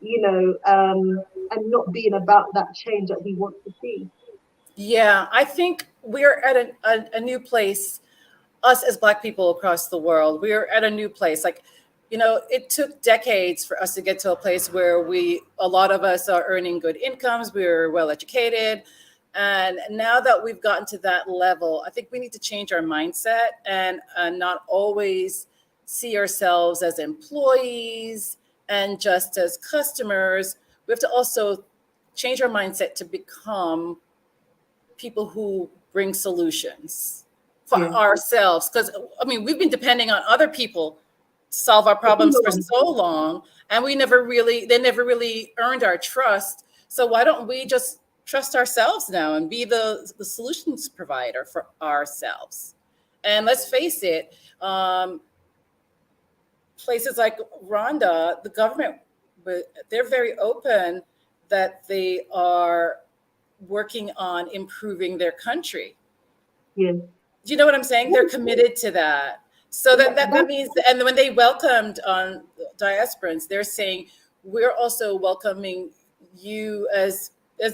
Speaker 1: and not being about that change that we want to see.
Speaker 2: Yeah, I think we're at a new place, us as Black people across the world. We're at a new place. Like, it took decades for us to get to a place where a lot of us are earning good incomes, we're well educated. And now that we've gotten to that level, I think we need to change our mindset and not always see ourselves as employees and just as customers. We have to also change our mindset to become people who bring solutions for
Speaker 1: Yeah,
Speaker 2: ourselves. Because, I mean, we've been depending on other people to solve our
Speaker 1: for too
Speaker 2: problems for
Speaker 1: long.
Speaker 2: so long, and they never really earned our trust. So why don't we just trust ourselves now and be the solutions provider for ourselves? And let's face it, places like Rwanda, the government, they're very open that they are working on improving their country.
Speaker 1: Yeah,
Speaker 2: Do you know what I'm saying? They're committed to that. So
Speaker 1: yeah,
Speaker 2: that means, and when they welcomed on diasporans, they're saying we're also welcoming you as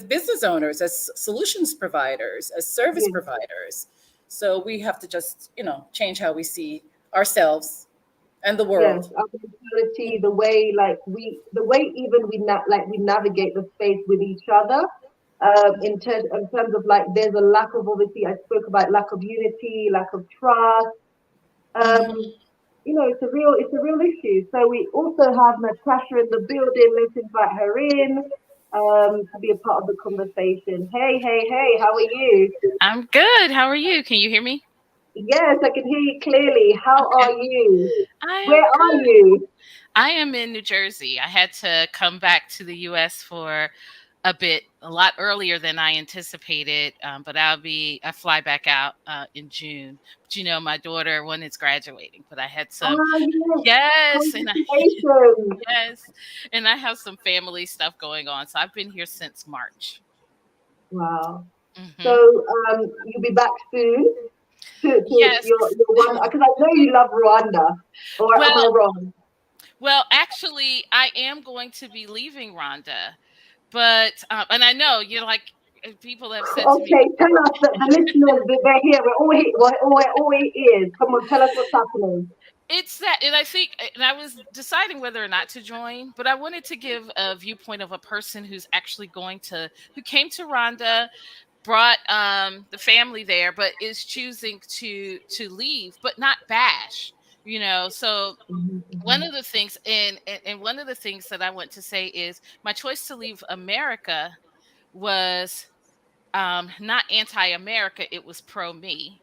Speaker 2: business owners, as solutions providers, as service
Speaker 1: yeah.
Speaker 2: providers. So we have to just change how we see ourselves and the
Speaker 1: Yes,
Speaker 2: world.
Speaker 1: our mentality, the way even we navigate the space with each other. In terms of like, there's a lack of, obviously, I spoke about lack of unity, lack of trust. Um,
Speaker 2: Mhm.
Speaker 1: it's a real issue. So we also have Natasha in the building. Let's invite her in to be a part of the conversation. Hey, hey, hey, how are you?
Speaker 3: I'm good. How are you? Can you hear me?
Speaker 1: Yes, I can hear you clearly. How are
Speaker 3: Okay.
Speaker 1: you?
Speaker 3: I
Speaker 1: Where
Speaker 3: am
Speaker 1: are
Speaker 3: good.
Speaker 1: you?
Speaker 3: I am in New Jersey. I had to come back to the US for a lot earlier than I anticipated, but I fly back out in June. But my daughter, one is graduating, but I had some,
Speaker 1: Ah, yes.
Speaker 3: yes, and
Speaker 1: Congratulations.
Speaker 3: yes, and I have some family stuff going on. So I've been here since March.
Speaker 1: Wow. So
Speaker 3: Hmm.
Speaker 1: you'll be back soon to
Speaker 3: Yes.
Speaker 1: your one because I know you love Rwanda. Or am I
Speaker 3: Well,
Speaker 1: wrong?
Speaker 3: actually, I am going to be leaving Rhonda. But and I know you're like people have said to me,
Speaker 1: Okay, tell us that the listeners that they're here. We're all ears. Come on, tell us what's happening.
Speaker 3: it's that, and I think, and I was deciding whether or not to join, but I wanted to give a viewpoint of a person who's actually who came to Rhonda, brought the family there, but is choosing to leave, but not bash. So
Speaker 1: Mhm,
Speaker 3: one
Speaker 1: mhm,
Speaker 3: of the things, and one of the things that I want to say is my choice to leave America was not anti-America, it was pro-me.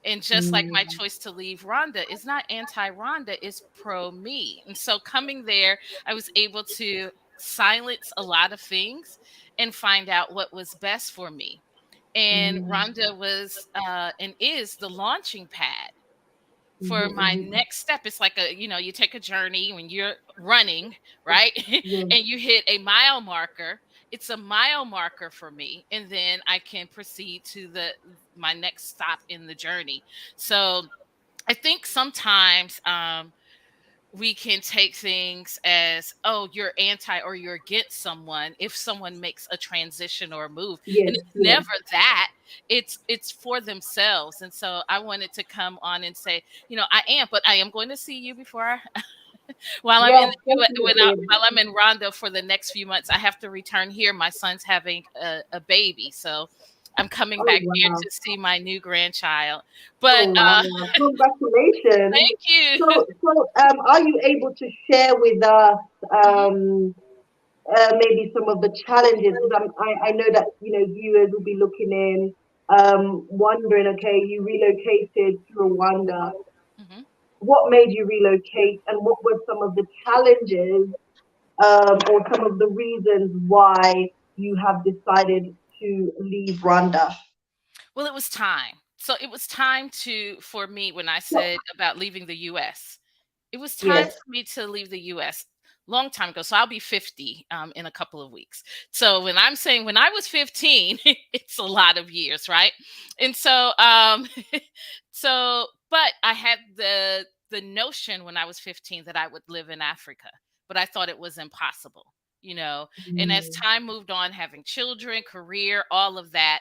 Speaker 3: And just like my
Speaker 1: mm,
Speaker 3: choice to leave Rhonda is not anti-Rhonda, it's pro-me. And so coming there, I was able to silence a lot of things and find out what was best for me. And
Speaker 1: mm,
Speaker 3: Rhonda was and is the launching pad for
Speaker 1: mhm,
Speaker 3: my
Speaker 1: mhm.
Speaker 3: next step. It's like you take a journey when you're running, right?
Speaker 1: Yeah.
Speaker 3: And you hit a mile marker. It's a mile marker for me. And then I can proceed to my next stop in the journey. So I think sometimes we can take things as, oh, you're anti or you're against someone if someone makes a transition or a move. And
Speaker 1: Yes,
Speaker 3: it's
Speaker 1: yes.
Speaker 3: never that. It's for themselves. And so I wanted to come on and say, I am, but I am going to see you before while I'm in
Speaker 1: Yes,
Speaker 3: the
Speaker 1: definitely.
Speaker 3: while I'm in Rwanda for the next few months. I have to return here. My son's having a baby, so I'm coming
Speaker 1: Oh,
Speaker 3: back here
Speaker 1: wow.
Speaker 3: to see my new grandchild. But
Speaker 1: Oh, wow. Congratulations.
Speaker 3: thank you.
Speaker 1: So, are you able to share with us
Speaker 3: Mhm,
Speaker 1: maybe some of the challenges? Because I know that, viewers will be looking in, wondering, okay, you relocated to Rwanda.
Speaker 3: mhm.
Speaker 1: What made you relocate, and what were some of the challenges, or some of the reasons why you have decided to leave Rwanda?
Speaker 3: Well, it was time. So it was time for me when I said about leaving the US. It was time
Speaker 1: Yes.
Speaker 3: for me to leave the US long time ago. So I'll be 50 in a couple of weeks. So when I'm saying when I was 15, it's a lot of years, right? And so but I had the notion when I was 15 that I would live in Africa, but I thought it was impossible, you know. And as
Speaker 1: Mm,
Speaker 3: time moved on, having children, career, all of that,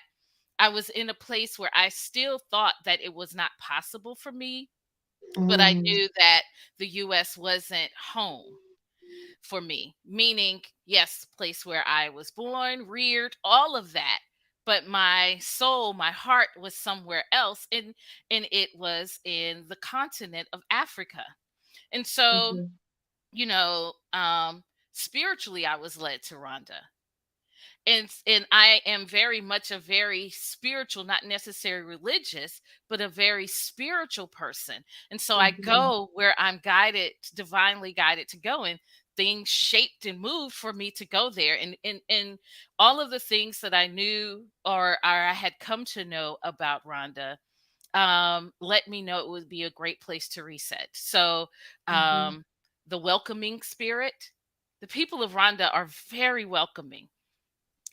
Speaker 3: I was in a place where I still thought that it was not possible for me, but I
Speaker 1: mm,
Speaker 3: knew that the US wasn't home for me. Meaning, yes, place where I was born, reared, all of that. But my soul, my heart was somewhere else, and it was in the continent of Africa. And so,
Speaker 1: mhm,
Speaker 3: you know, um, spiritually, I was led to Rwanda, and I am very much a very spiritual, not necessarily religious, but a very spiritual person. And so I
Speaker 1: mhm,
Speaker 3: go where I'm guided, divinely guided to go, and things shaped and moved for me to go there. And all of the things that I knew or I had come to know about Rhonda let me know it would be a great place to reset. So
Speaker 1: mhm,
Speaker 3: um the welcoming spirit, the people of Rhonda are very welcoming,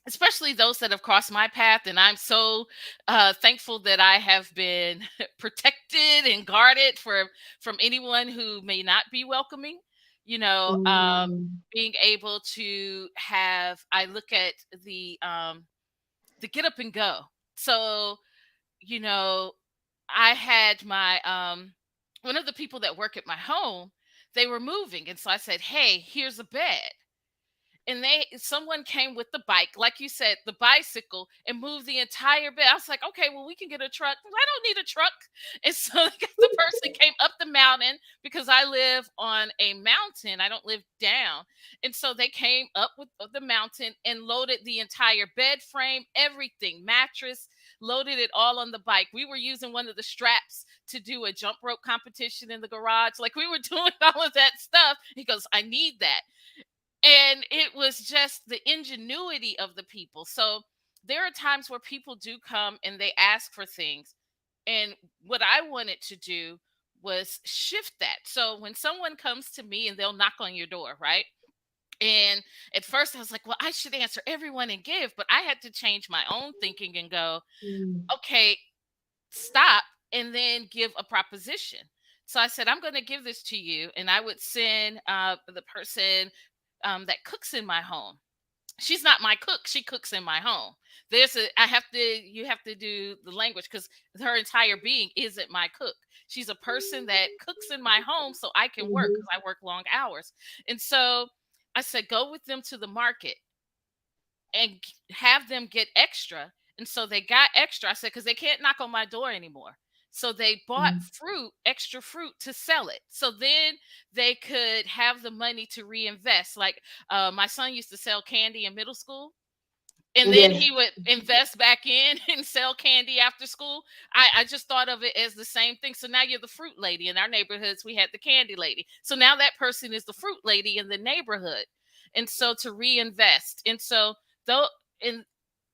Speaker 3: especially those that have crossed my path. And I'm so thankful that I have been protected and guarded from anyone who may not be welcoming. You know,
Speaker 1: mm,
Speaker 3: being able to have, I look at the get up and go. So, you know, I had my one of the people that work at my home, they were moving, and so I said, "Hey, here's a bed." And someone came with the bike, like you said, the bicycle, and moved the entire bed. I was like, okay, well, we can get a truck. Well, I don't need a truck. And so the person came up the mountain, because I live on a mountain, I don't live down. And so they came up with the mountain and loaded the entire bed frame, everything, mattress, loaded it all on the bike. We were using one of the straps to do a jump rope competition in the garage, like we were doing all of that stuff. He goes, I need that. And it was just the ingenuity of the people. So there are times where people do come and they ask for things, and what I wanted to do was shift that. So when someone comes to me and they'll knock on your door, right? And at first I was like, well, I should answer everyone and give, but I had to change my own thinking and go,
Speaker 1: mm,
Speaker 3: okay, stop, and then give a proposition. So I said, I'm going to give this to you. And I would send the person that cooks in my home. She's not my cook. She cooks in my home. You have to do the language, because her entire being isn't my cook. She's a person that cooks in my home so I can work,
Speaker 1: mhm,
Speaker 3: because I work long hours. And so I said, go with them to the market and have them get extra. And so they got extra. I said, because they can't knock on my door anymore. So they bought
Speaker 1: mm,
Speaker 3: fruit, extra fruit, to sell it. So then they could have the money to reinvest. Like my son used to sell candy in middle school, and then
Speaker 1: yes.
Speaker 3: he would invest back in and sell candy after school. I just thought of it as the same thing. So now you're the fruit lady. In our neighborhoods, we had the candy lady. So now that person is the fruit lady in the neighborhood. And so to reinvest. And so though and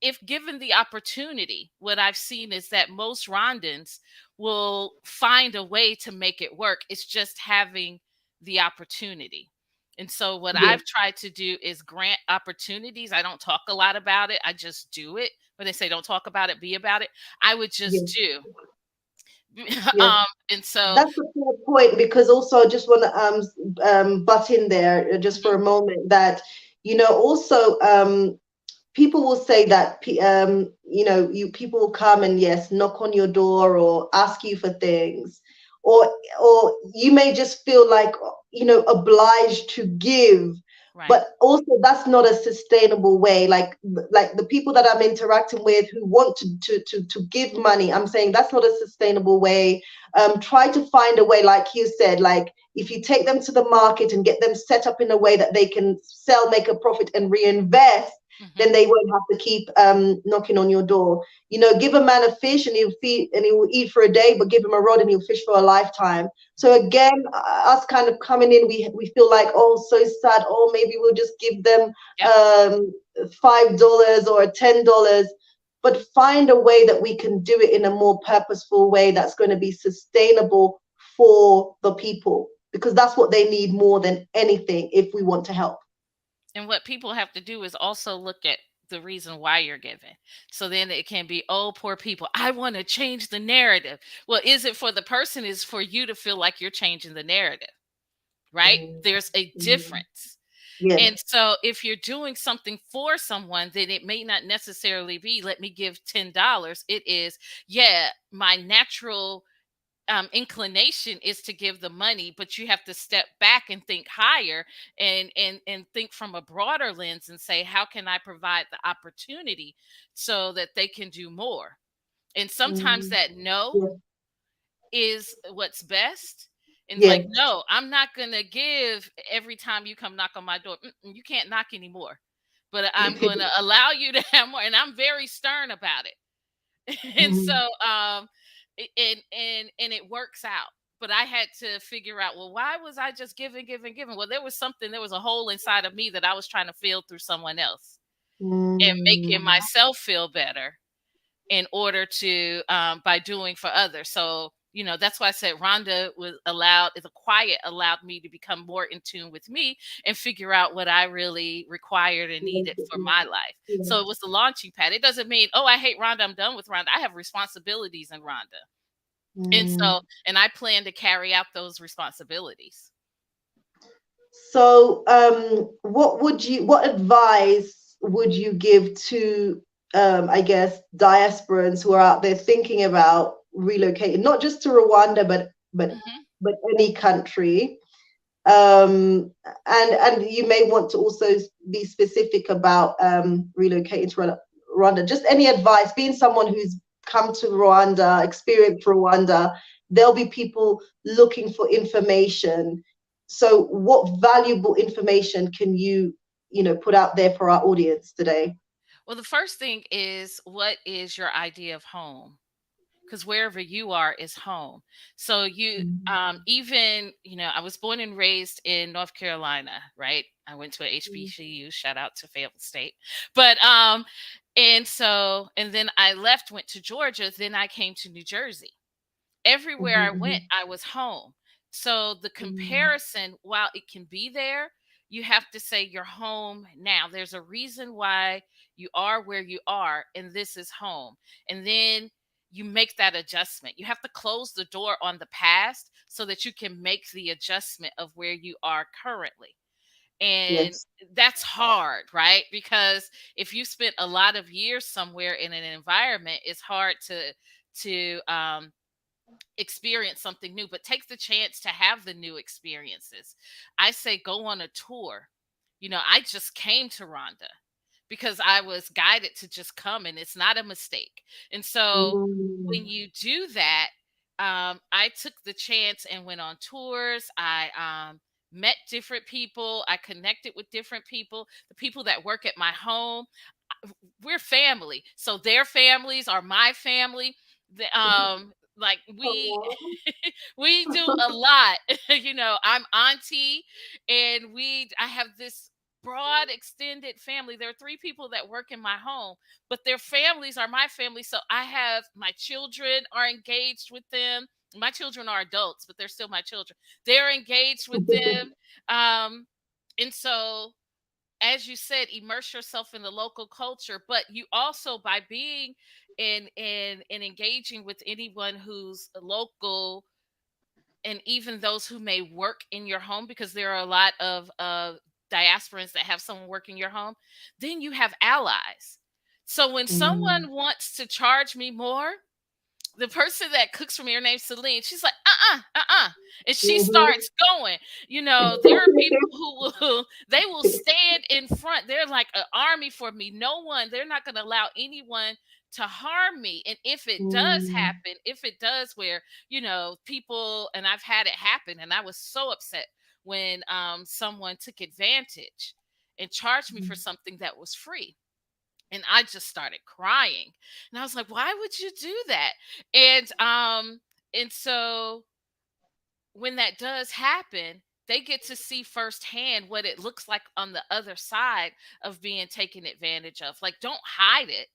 Speaker 3: if given the opportunity, what I've seen is that most Rondans will find a way to make it work. It's just having the opportunity. And so what
Speaker 1: Yes.
Speaker 3: I've tried to do is grant opportunities. I don't talk a lot about it. I just do it. When they say don't talk about it, be about it, I would
Speaker 1: Yes.
Speaker 3: just do.
Speaker 1: Yes.
Speaker 3: And so,
Speaker 1: That's a fair point, because also I just want to butt in there just for
Speaker 3: mhm,
Speaker 1: a moment, that also people will say that you people will come and, yes, knock on your door or ask you for things, or you may just feel like, obliged to give,
Speaker 3: right.
Speaker 1: but also that's not a sustainable way. Like the people that I'm interacting with who want to give money, I'm saying that's not a sustainable way. Try to find a way, like you said, like if you take them to the market and get them set up in a way that they can sell, make a profit, and reinvest,
Speaker 3: Hmm.
Speaker 1: then they won't have to keep knocking on your door. Give a man a fish and he'll feed and he will eat for a day, but give him a rod and he'll fish for a lifetime. So again, us kind of coming in, we feel like, oh, so sad. Oh, maybe we'll just give them
Speaker 3: Yep.
Speaker 1: $5 or $10, but find a way that we can do it in a more purposeful way that's going to be sustainable for the people, because that's what they need more than anything if we want to help.
Speaker 3: And what people have to do is also look at the reason why you're giving. So then it can be, oh, poor people. I want to change the narrative. Well, is it for the person? Is for you to feel like you're changing the narrative, right?
Speaker 1: Mm,
Speaker 3: There's a
Speaker 1: mm,
Speaker 3: difference.
Speaker 1: yes.
Speaker 3: And so if you're doing something for someone, then it may not necessarily be, let me give $10. It is, yeah, my natural inclination is to give the money, but you have to step back and think higher, and think from a broader lens and say, how can I provide the opportunity so that they can do more? And sometimes
Speaker 1: Mm,
Speaker 3: that no
Speaker 1: yes.
Speaker 3: is what's best. And like,
Speaker 1: Yes.
Speaker 3: no, I'm not going to give every time you come knock on my door. You can't knock anymore, but I'm going to allow you to have more. And I'm very stern about it. And so,
Speaker 1: Mhm.
Speaker 3: and it works out. But I had to figure out, well, why was I just giving, giving, giving? Well, there was a hole inside of me that I was trying to fill through someone else and making
Speaker 1: Mm,
Speaker 3: myself feel better in order to, by doing for others. So, that's why I said Rhonda was allowed, the quiet allowed me to become more in tune with me and figure out what I really required and
Speaker 1: yes,
Speaker 3: needed for
Speaker 1: yes,
Speaker 3: my life.
Speaker 1: yes.
Speaker 3: So it was the launching pad. It doesn't mean, oh, I hate Rhonda, I'm done with Rhonda. I have responsibilities in Rhonda. And so,
Speaker 1: Mm.
Speaker 3: and I plan to carry out those responsibilities.
Speaker 1: So, what advice would you give to, I guess, diasporans who are out there thinking about relocating, not just to Rwanda,
Speaker 3: Hmm.
Speaker 1: but any country? Um, and you may want to also be specific about relocating to Rwanda. Just any advice, being someone who's come to Rwanda, experienced Rwanda, there'll be people looking for information. So, what valuable information can you put out there for our audience today?
Speaker 3: Well, the first thing is, what is your idea of home? Because wherever you are is home. So you,
Speaker 1: Mhm.
Speaker 3: even, I was born and raised in North Carolina, right? I went to a HBCU, shout out to Fayetteville State. But and so, and then I left, went to Georgia, then I came to New Jersey. Everywhere I went,
Speaker 1: Mhm.
Speaker 3: I was home. So the
Speaker 1: Mhm.
Speaker 3: comparison, while it can be there, you have to say you're home now. There's a reason why you are where you are, and this is home. And then you make that adjustment. You have to close the door on the past so that you can make the adjustment of where you are currently. And
Speaker 1: Yes.
Speaker 3: that's hard, right? Because if you spent a lot of years somewhere in an environment, it's hard to experience something new, but take the chance to have the new experiences. I say go on a tour. I just came to Rhonda because I was guided to just come, and it's not a mistake. And so when
Speaker 1: Mm.
Speaker 3: you do that, I took the chance and went on tours. I met different people. I connected with different people. The people that work at my home, we're family. So their families are my family. Like we
Speaker 1: Oh.
Speaker 3: we do a lot. I'm auntie, and I have this broad extended family. There are three people that work in my home, but their families are my family. So I have my children are engaged with them. My children are adults, but they're still my children. They're engaged with them. Um, and so as you said, immerse yourself in the local culture, but you also, by being in engaging with anyone who's local, and even those who may work in your home, because there are a lot of diasporans that have someone working your home, then you have allies. So when
Speaker 1: Mm,
Speaker 3: someone wants to charge me more, the person that cooks for me, her name's Celine, she's like, and she
Speaker 1: mhm.
Speaker 3: starts going. There are people who will, they will stand in front. They're like an army for me. They're not going to allow anyone to harm me. And if it does
Speaker 1: Mm,
Speaker 3: happen, if it does where, people, and I've had it happen, and I was so upset when someone took advantage and charged me for something that was free, and I just started crying. And I was like, "Why would you do that?" And so when that does happen, they get to see firsthand what it looks like on the other side of being taken advantage of. Like, don't hide it,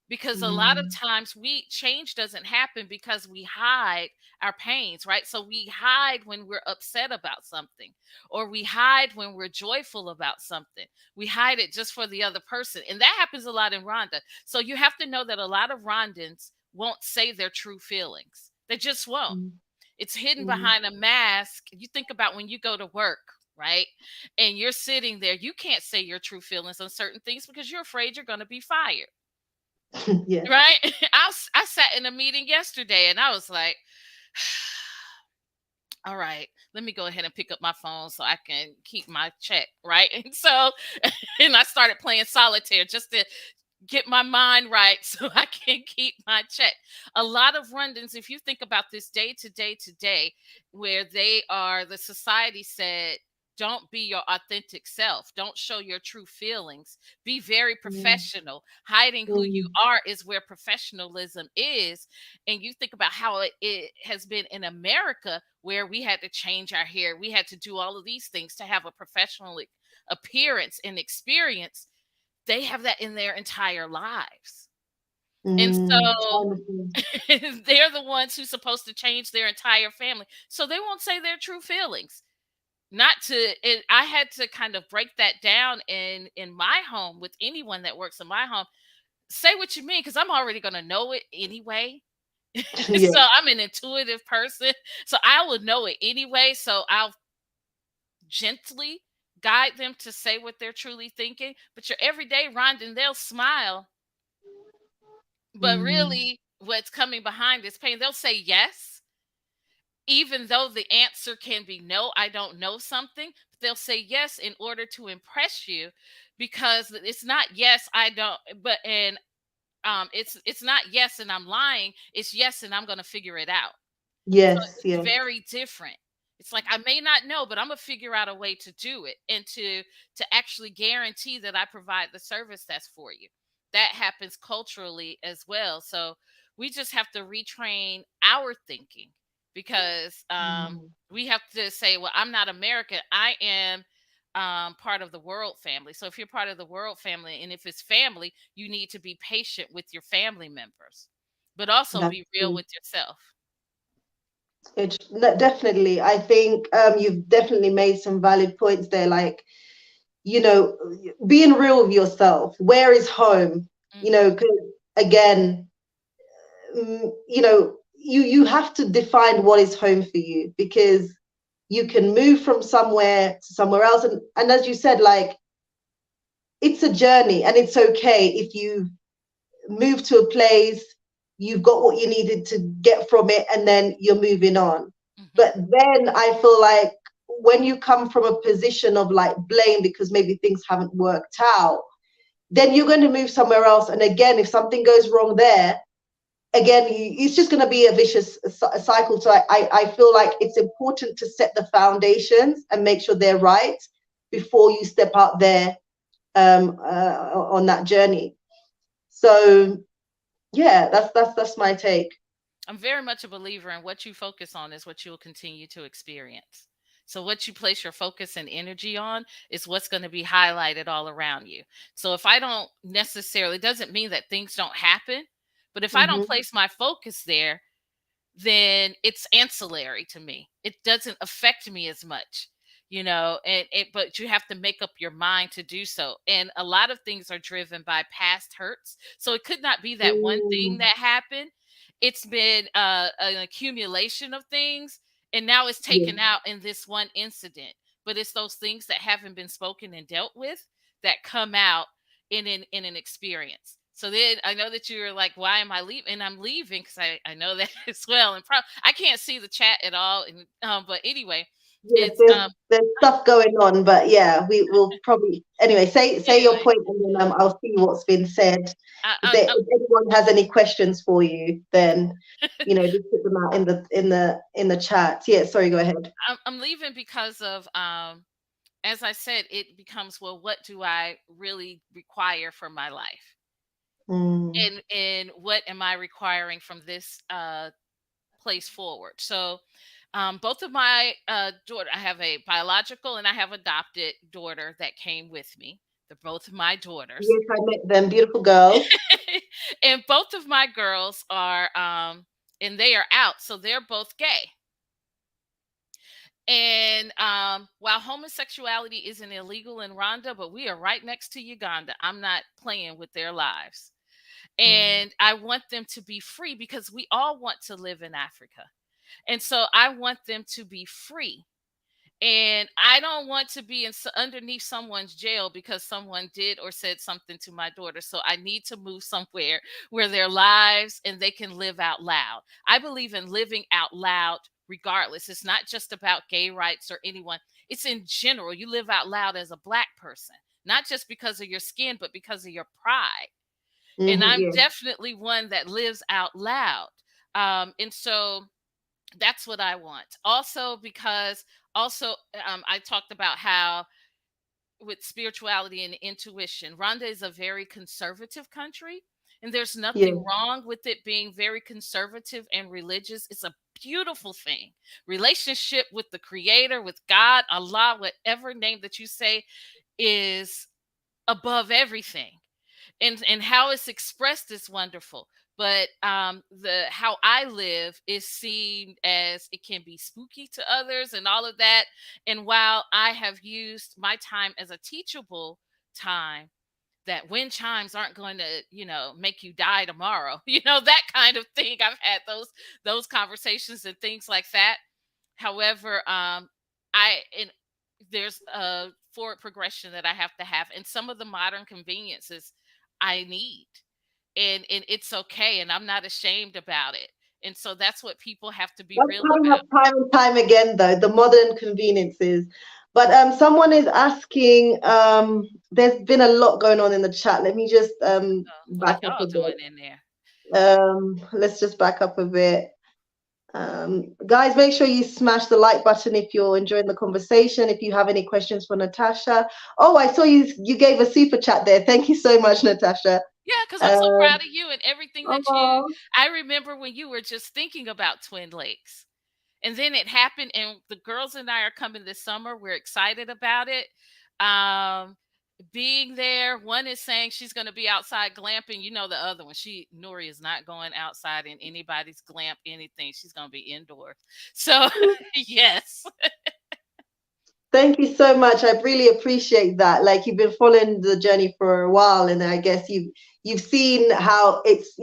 Speaker 3: because a lot of
Speaker 1: mm,
Speaker 3: times we change doesn't happen because we hide our pains, right? So we hide when we're upset about something, or we hide when we're joyful about something. We hide it just for the other person, and that happens a lot in Rwanda. So you have to know that a lot of Rwandans won't say their true feelings. They just won't.
Speaker 1: mm,
Speaker 3: It's hidden
Speaker 1: mm.
Speaker 3: behind a mask. You think about when you go to work, right? And you're sitting there, you can't say your true feelings on certain things because you're afraid you're going to be fired.
Speaker 1: Yes.
Speaker 3: Right? I sat in a meeting yesterday and I was like, all right, let me go ahead and pick up my phone so I can keep my check. Right. And so, and I started playing solitaire just to get my mind right so I can keep my check. A lot of Rwandans, if you think about this day to day to day, where the society said, don't be your authentic self. Don't show your true feelings. Be very
Speaker 1: Mm,
Speaker 3: professional. Hiding who you
Speaker 1: mm,
Speaker 3: are is where professionalism is. And you think about how it has been in America, where we had to change our hair. We had to do all of these things to have a professional appearance and experience. They have that in their entire lives. And
Speaker 1: mm.
Speaker 3: so
Speaker 1: Wonderful.
Speaker 3: they're the ones who's supposed to change their entire family. So they won't say their true feelings. Not to it, I had to kind of break that down in my home with anyone that works in my home. Say what you mean, because I'm already gonna know it anyway.
Speaker 1: Yeah.
Speaker 3: So I'm an intuitive person. So I would know it anyway. So I'll gently guide them to say what they're truly thinking. But your everyday Rhondan, they'll smile, but
Speaker 1: Mm,
Speaker 3: really what's coming behind is pain. They'll say yes, even though the answer can be no, I don't know something. But they'll say yes in order to impress you, because it's not yes, I don't, but and it's not yes and I'm lying. It's yes and I'm going to figure it out. So
Speaker 1: yes,
Speaker 3: it's
Speaker 1: yes.
Speaker 3: very different. It's like, I may not know, but I'm gonna figure out a way to do it, and to actually guarantee that I provide the service that's for you. That happens culturally as well. So we just have to retrain our thinking, because
Speaker 1: Mm,
Speaker 3: we have to say, well, I'm not American. I am part of the world family. So if you're part of the world family, and if it's family, you need to be patient with your family members, but also
Speaker 1: that's
Speaker 3: be real
Speaker 1: true.
Speaker 3: with yourself.
Speaker 1: Definitely. I think you've definitely made some valid points there. Like, you know, being real with yourself. Where is home? You
Speaker 3: Mhm.
Speaker 1: know, 'cause again, you have to define what is home for you, because you can move from somewhere to somewhere else, and as you said, like, it's a journey, and it's okay if you move to a place, you've got what you needed to get from it, and then you're moving on.
Speaker 3: Mhm.
Speaker 1: But then I feel like when you come from a position of like blame because maybe things haven't worked out, then you're going to move somewhere else, and again, if something goes wrong there, again, it's just going to be a vicious cycle. So I feel like it's important to set the foundations and make sure they're right before you step out there on that journey. So yeah, that's my take.
Speaker 3: I'm very much a believer in what you focus on is what you'll continue to experience. So what you place your focus and energy on is what's going to be highlighted all around you. So if I don't necessarily, it doesn't mean that things don't happen, but if I don't
Speaker 1: Hmm.
Speaker 3: place my focus there, then it's ancillary to me. It doesn't affect me as much. and it, but you have to make up your mind to do so. And a lot of things are driven by past hurts. So it could not be that one thing
Speaker 1: Mm,
Speaker 3: that happened. It's been an accumulation of things, and now it's
Speaker 1: yeah.
Speaker 3: taken out in this one incident. But it's those things that haven't been spoken and dealt with that come out in an experience. So then I know that you're like, why am I leaving? And I'm leaving because I know that as well. And I can't see the chat at all. And but anyway,
Speaker 1: Yes,
Speaker 3: it's
Speaker 1: there's stuff going on, but yeah, we will probably anyway say your
Speaker 3: anyway.
Speaker 1: point, and then I'll see what's been said.
Speaker 3: I,
Speaker 1: If,
Speaker 3: I,
Speaker 1: they,
Speaker 3: I'm,
Speaker 1: if anyone has any questions for you, then just put them out in the chat. Yeah, sorry, go ahead.
Speaker 3: I'm leaving because of as I said, it becomes, well, what do I really require for my life?
Speaker 1: Mm,
Speaker 3: And what am I requiring from this place forward? So both of my daughter, I have a biological and I have adopted daughter that came with me. They're both my daughters.
Speaker 1: yes, I met them, beautiful girls.
Speaker 3: And both of my girls are and they are out, so they're both gay. And while homosexuality isn't illegal in Rwanda, but we are right next to Uganda, I'm not playing with their lives.
Speaker 1: Mm,
Speaker 3: And I want them to be free because we all want to live in Africa. And so I want them to be free. And I don't want to be underneath someone's jail because someone did or said something to my daughter. So I need to move somewhere where their lives and they can live out loud. I believe in living out loud regardless. It's not just about gay rights or anyone, it's in general. You live out loud as a Black person, not just because of your skin, but because of your pride. And I'm
Speaker 1: yeah,
Speaker 3: definitely one that lives out loud. And so that's what I want. Also, because also I talked about how with spirituality and intuition, Rwanda is a very conservative country, and there's
Speaker 1: yeah.
Speaker 3: nothing wrong with it being very conservative and religious. It's a beautiful thing. Relationship with the Creator, with God, Allah, whatever name that you say, is above everything. And how it's expressed is wonderful, but the how I live is seen as it can be spooky to others and all of that. And while I have used my time as a teachable time, that wind chimes aren't going to make you die tomorrow, that kind of thing. I've had those conversations and things like that. However, I and there's a forward progression that I have to have, and some of the modern conveniences I need, and it's okay, and I'm not ashamed about it. And so that's what people have to be
Speaker 1: That's
Speaker 3: real
Speaker 1: coming up
Speaker 3: about.
Speaker 1: time and time again, though, the modern conveniences. But someone is asking, there's been a lot going on in the chat. Let me just
Speaker 3: What are
Speaker 1: back up a
Speaker 3: y'all
Speaker 1: bit.
Speaker 3: doing in there?
Speaker 1: Let's just back up a bit. Guys, make sure you smash the like button if you're enjoying the conversation. If you have any questions for Natasha. Oh, I saw you gave a super chat there. Thank you so much, Natasha.
Speaker 3: Yeah, because I'm so
Speaker 1: Um,
Speaker 3: proud of you and everything that you.
Speaker 1: oh,
Speaker 3: I remember when you were just thinking about Twin Lakes, and then it happened, and the girls and I are coming this summer. We're excited about it. Um, being there, one is saying she's going to be outside glamping. The other one, Nori is not going outside in anybody's glamp anything. She's going to be indoors. So yes.
Speaker 1: thank you so much. I really appreciate that. Like you've been following the journey for a while, and I guess you've seen how it's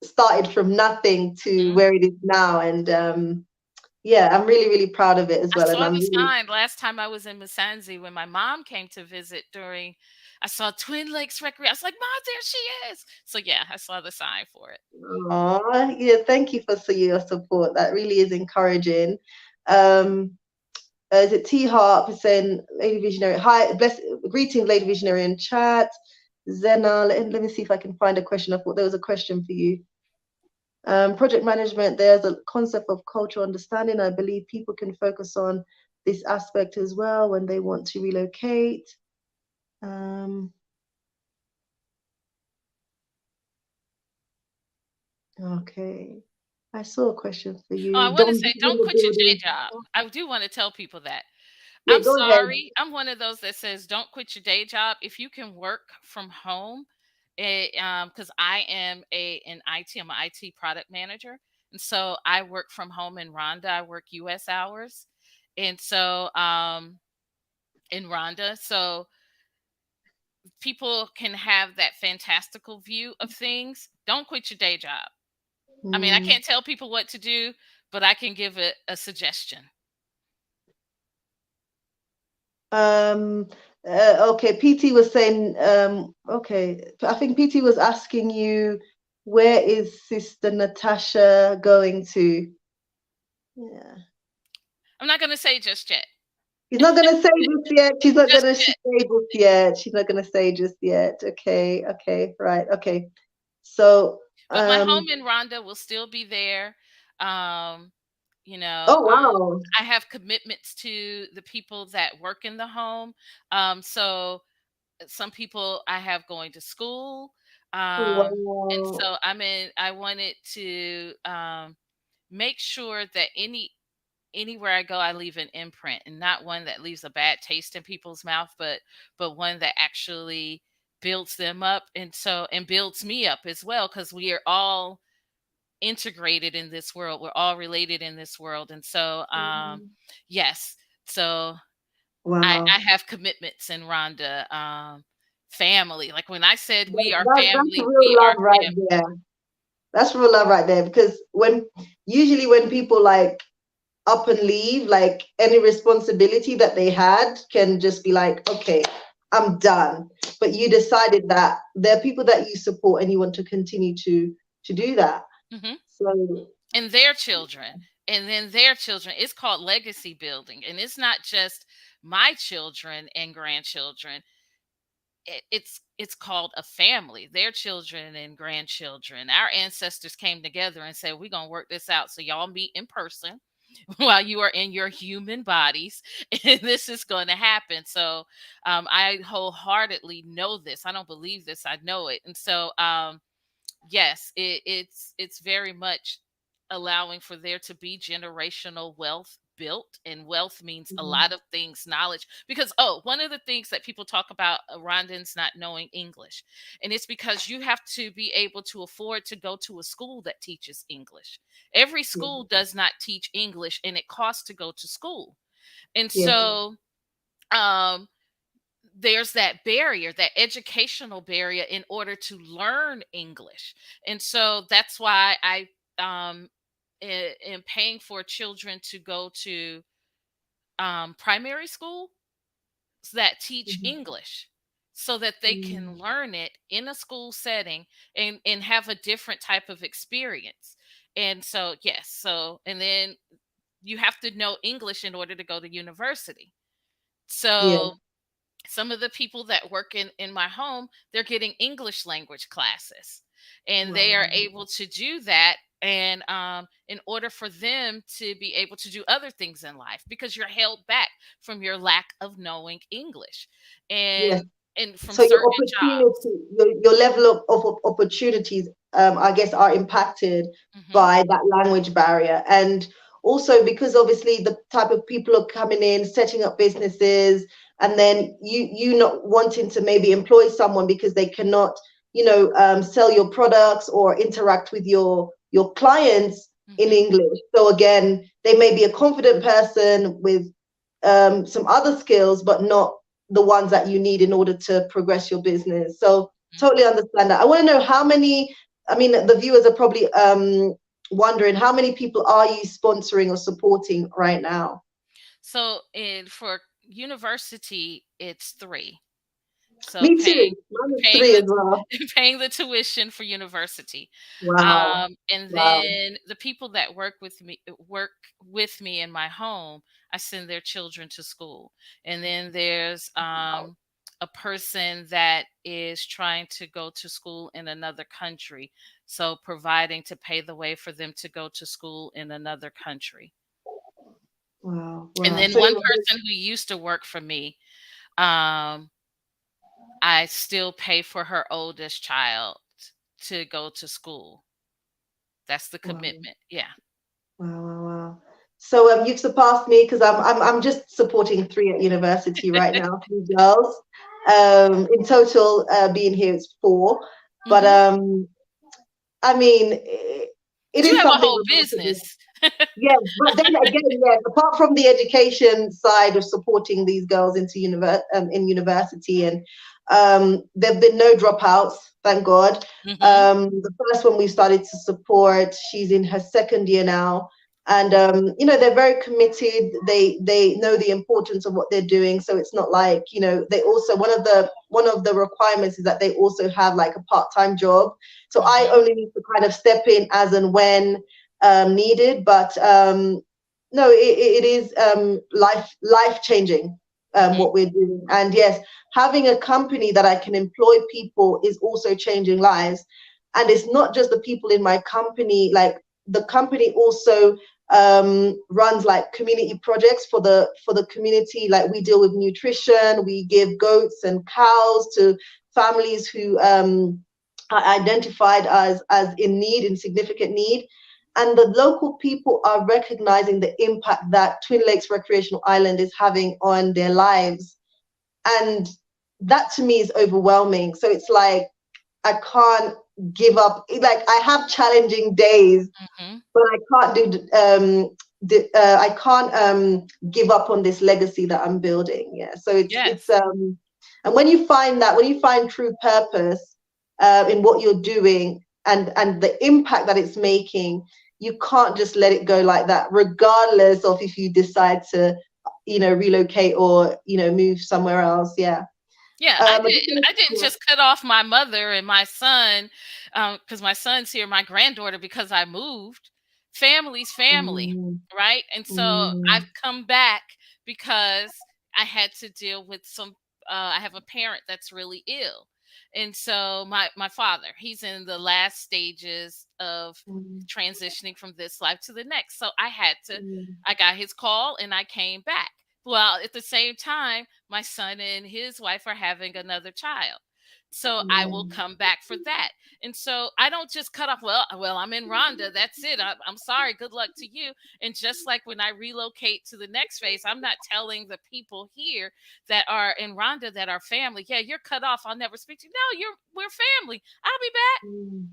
Speaker 1: started from nothing to
Speaker 3: Mhm.
Speaker 1: where it is now, and yeah, I'm really really proud of it as
Speaker 3: I
Speaker 1: well. And
Speaker 3: saw
Speaker 1: I'm
Speaker 3: the
Speaker 1: really
Speaker 3: sign last time I was in Musanze when my mom came to visit during. I saw Twin Lakes Recreation. I was like, "Mom, there she is!" So yeah, I saw the sign for it.
Speaker 1: yeah, thank you for your support. That really is encouraging. Um, is it T Harp is saying Lady Visionary? Hi, greetings, Lady Visionary in chat. Zena, let me see if I can find a question. I thought there was a question for you. Project management, there's a concept of cultural understanding. I believe people can focus on this aspect as well when they want to relocate. Okay. I saw a question for
Speaker 3: Oh, I
Speaker 1: you.
Speaker 3: want to
Speaker 1: Don't
Speaker 3: say,
Speaker 1: be in
Speaker 3: don't
Speaker 1: the
Speaker 3: quit your day
Speaker 1: building.
Speaker 3: job. I do want to tell people that.
Speaker 1: Yeah,
Speaker 3: I'm
Speaker 1: go ahead.
Speaker 3: sorry. I'm one of those that says don't quit your day job if you can work from home. Because I am an IT. I'm an IT product manager, and so I work from home in Rwanda. I work U.S. hours, And so in Rwanda, so people can have that fantastical view of things. Don't quit your day job. I mean, I
Speaker 1: Mm.
Speaker 3: can't tell people what to do, but I can give a suggestion.
Speaker 1: Um, okay, PT was saying, okay, I think PT was asking you, where is Sister Natasha going to? Yeah.
Speaker 3: I'm not going to say just yet.
Speaker 1: She's not gonna say just yet. She's not
Speaker 3: Just
Speaker 1: gonna say
Speaker 3: yet.
Speaker 1: just yet. She's not gonna say just yet. Okay, okay, right, okay. So,
Speaker 3: But my home in Rwanda will still be there. Um, you know,
Speaker 1: oh wow,
Speaker 3: I have commitments to the people that work in the home. So some people I have going to school. And
Speaker 1: wow.
Speaker 3: so I wanted to make sure that anywhere I go, I leave an imprint, and not one that leaves a bad taste in people's mouth, but one that actually builds them up, and builds me up as well, because we are all integrated in this world. We're all related in this world, and so yes. So I
Speaker 1: Wow.
Speaker 3: have commitments in Rhonda. Family. Like when I said we are
Speaker 1: That's
Speaker 3: family,
Speaker 1: real
Speaker 3: we are
Speaker 1: love right
Speaker 3: family.
Speaker 1: there. That's real love right there. Because usually when people like up and leave, like any responsibility that they had can just be like, okay, I'm done. But you decided that there are people that you support and you want to continue to do that.
Speaker 3: Hmm.
Speaker 1: So
Speaker 3: And their children, and then their children. It's called legacy building, and it's not just my children and grandchildren. It's called a family. Their children and grandchildren. Our ancestors came together and said, we're gonna work this out, so y'all meet in person while you are in your human bodies, and this is going to happen. So I wholeheartedly know this. I don't believe this, I know it. And so yes, it's very much allowing for there to be generational wealth built, and wealth means a
Speaker 1: mhm,
Speaker 3: lot of things. Knowledge, because one of the things that people talk about, Rwandans not knowing English, and it's because you have to be able to afford to go to a school that teaches English. Every
Speaker 1: yeah,
Speaker 3: school does not teach English, and it costs to go to school. And
Speaker 1: yes,
Speaker 3: so um there's that barrier, that educational barrier, in order to learn English. And so that's why I am paying for children to go to primary school that teach
Speaker 1: mhm,
Speaker 3: English, so that they can
Speaker 1: mm,
Speaker 3: learn it in a school setting, and have a different type of experience. And so yes, so and then you have to know English in order to go to university.
Speaker 1: yeah,
Speaker 3: So some of the people that work in my home, they're getting English language classes, and they are
Speaker 1: wow,
Speaker 3: able to do that. And in order for them to be able to do other things in life, because you're held back from your lack of knowing English,
Speaker 1: yes.
Speaker 3: and from
Speaker 1: So your
Speaker 3: certain jobs.
Speaker 1: opportunity, your level of opportunities, I guess, are impacted
Speaker 3: Hmm.
Speaker 1: by that language barrier. And also because obviously the type of people are coming in, setting up businesses, and then you not wanting to maybe employ someone because they cannot, sell your products or interact with your clients in
Speaker 3: Hmm.
Speaker 1: English. So again, they may be a confident person with some other skills, but not the ones that you need in order to progress your business. So totally understand that. I want to know how many, I mean, the viewers are probably wondering how many people are you sponsoring or supporting right now?
Speaker 3: So for university, it's three. So
Speaker 1: Me too. Mine is
Speaker 3: paying
Speaker 1: three as
Speaker 3: the
Speaker 1: well.
Speaker 3: paying the tuition for university.
Speaker 1: Wow.
Speaker 3: And
Speaker 1: Wow.
Speaker 3: then the people that work with me in my home, I send their children to school. And then there's a person that is trying to go to school in another country, so providing to pay the way for them to go to school in another country.
Speaker 1: Wow.
Speaker 3: And
Speaker 1: Wow.
Speaker 3: then
Speaker 1: So
Speaker 3: one
Speaker 1: you're
Speaker 3: person who used to work for me, um, I still pay for her oldest child to go to school. That's the
Speaker 1: wow.
Speaker 3: commitment. Yeah.
Speaker 1: Wow, wow, wow. So you've surpassed me because I'm just supporting three at university right now, three girls. In total, being here it's four. But
Speaker 3: Hmm.
Speaker 1: I mean, it
Speaker 3: But you
Speaker 1: is
Speaker 3: have a
Speaker 1: something
Speaker 3: whole
Speaker 1: remarkable.
Speaker 3: business.
Speaker 1: Yes, but then again, yeah, apart from the education side of supporting these girls into in university, and there have been no dropouts, thank God.
Speaker 3: Hmm.
Speaker 1: The first one we started to support, she's in her second year now, and they're very committed. They know the importance of what they're doing, so it's not like, they also, one of the requirements is that they also have like a part-time job. So I
Speaker 3: Hmm.
Speaker 1: only need to kind of step in as and when needed, but no, it is life changing,
Speaker 3: Hmm.
Speaker 1: what we're doing. And yes, having a company that I can employ people is also changing lives. And it's not just the people in my company, like the company also runs like community projects for the community. Like we deal with nutrition, we give goats and cows to families who are identified as in significant need, and the local people are recognizing the impact that Twin Lakes Recreational Island is having on their lives. And that to me is overwhelming. So it's like, I can't give up. Like, I have challenging days,
Speaker 3: Hmm.
Speaker 1: but I can't I can't give up on this legacy that I'm building. Yeah. So it's
Speaker 3: Yes.
Speaker 1: and when you find true purpose in what you're doing, and the impact that it's making, you can't just let it go like that, regardless of if you decide to, relocate or, move somewhere else. Yeah.
Speaker 3: Yeah,
Speaker 1: I just
Speaker 3: I didn't
Speaker 1: wanna-
Speaker 3: just cut off my mother and my son, because my son's here, my granddaughter, because I moved. Family's family,
Speaker 1: Mm,
Speaker 3: right? And so
Speaker 1: mm,
Speaker 3: I've come back because I had to deal with some. I have a parent that's really ill, and so my father, he's in the last stages of
Speaker 1: mm,
Speaker 3: transitioning from this life to the next. So I had to.
Speaker 1: mm,
Speaker 3: I got his call and I came back. Well, at the same time, my son and his wife are having another child. So I will
Speaker 1: mm,
Speaker 3: come back for that. And so I don't just cut off, well, I'm in Rwanda. That's it. I'm sorry. Good luck to you. And just like when I relocate to the next phase, I'm not telling the people here that are in Rwanda that are family, yeah, you're cut off. I'll never speak to you. No, we're family. I'll be back.
Speaker 1: mm,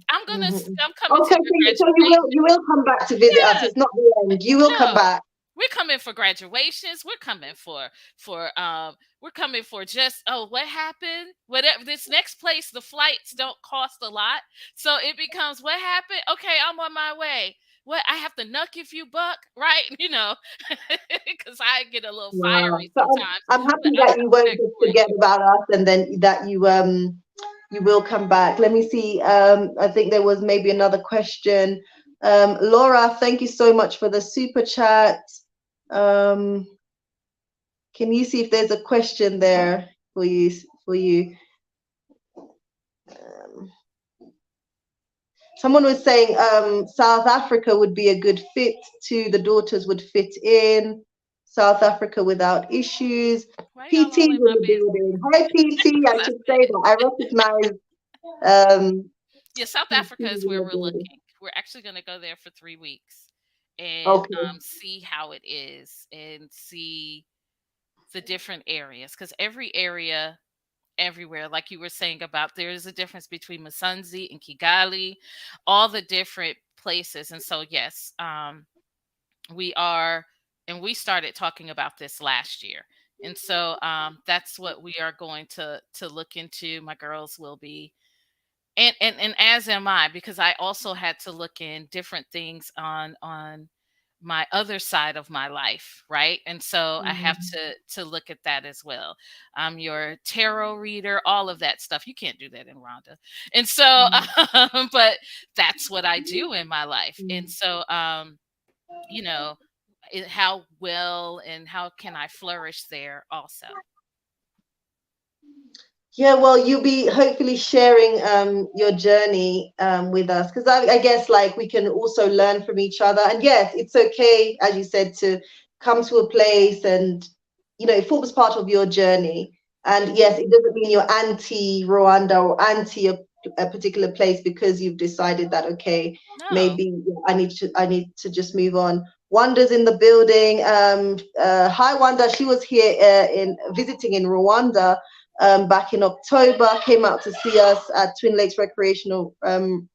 Speaker 3: I'm coming to
Speaker 1: Okay,
Speaker 3: your
Speaker 1: so you will
Speaker 3: graduation.
Speaker 1: you will come back to visit us.
Speaker 3: Yeah.
Speaker 1: It's not the end. You will come
Speaker 3: No.
Speaker 1: back.
Speaker 3: We're coming for graduations. We're coming for just, oh, what happened? Whatever, this next place, the flights don't cost a lot. So it becomes, what happened? Okay, I'm on my way. What, I have to nuck if you buck, right? Because I get a little
Speaker 1: Wow.
Speaker 3: fiery
Speaker 1: So
Speaker 3: sometimes.
Speaker 1: I'm
Speaker 3: But
Speaker 1: happy
Speaker 3: I'm
Speaker 1: that you
Speaker 3: coming
Speaker 1: won't
Speaker 3: back
Speaker 1: just
Speaker 3: for
Speaker 1: forget
Speaker 3: you.
Speaker 1: about us, and then that you will come back. Let me see. I think there was maybe another question. Laura, thank you so much for the super chat. Um, can you see if there's a question there for you? For you. Um, Someone was saying South Africa would be a good fit too. The daughters would fit in. South Africa without issues.
Speaker 3: Why y'all
Speaker 1: PT's
Speaker 3: all
Speaker 1: in
Speaker 3: in my
Speaker 1: the
Speaker 3: business?
Speaker 1: building. Hi PT, I
Speaker 3: That's
Speaker 1: should say
Speaker 3: it.
Speaker 1: that. I recognize
Speaker 3: Yeah, South Africa
Speaker 1: PT's
Speaker 3: is
Speaker 1: in
Speaker 3: where
Speaker 1: the
Speaker 3: we're
Speaker 1: building.
Speaker 3: looking. We're actually going to go there for 3 weeks and
Speaker 1: Okay.
Speaker 3: see how it is and see the different areas, because every area everywhere, like you were saying about, there is a difference between Masanzi and Kigali, all the different places. And so yes, we are, and we started talking about this last year. And so that's what we are going to look into. My girls will be, and as am I, because I also had to look in different things on my other side of my life, right? And so I have
Speaker 1: Mm,
Speaker 3: to look at that as well. I'm your tarot reader, all of that stuff. You can't do that in Rhonda. And so
Speaker 1: mm,
Speaker 3: but that's what I do in my life. And
Speaker 1: mm.
Speaker 3: so you know, how well and how can I flourish there also.
Speaker 1: Yeah, well, you'll be hopefully sharing your journey with us, because I guess like we can also learn from each other. And yes, it's okay, as you said, to come to a place, and it forms part of your journey. And
Speaker 3: Hmm.
Speaker 1: yes, it doesn't mean you're anti Rwanda or anti a particular place because you've decided that, okay,
Speaker 3: No.
Speaker 1: maybe I need to just move on. Wanda's in the building. Hi Wanda, she was here in visiting in Rwanda back in October, came out to see us at Twin Lakes Recreational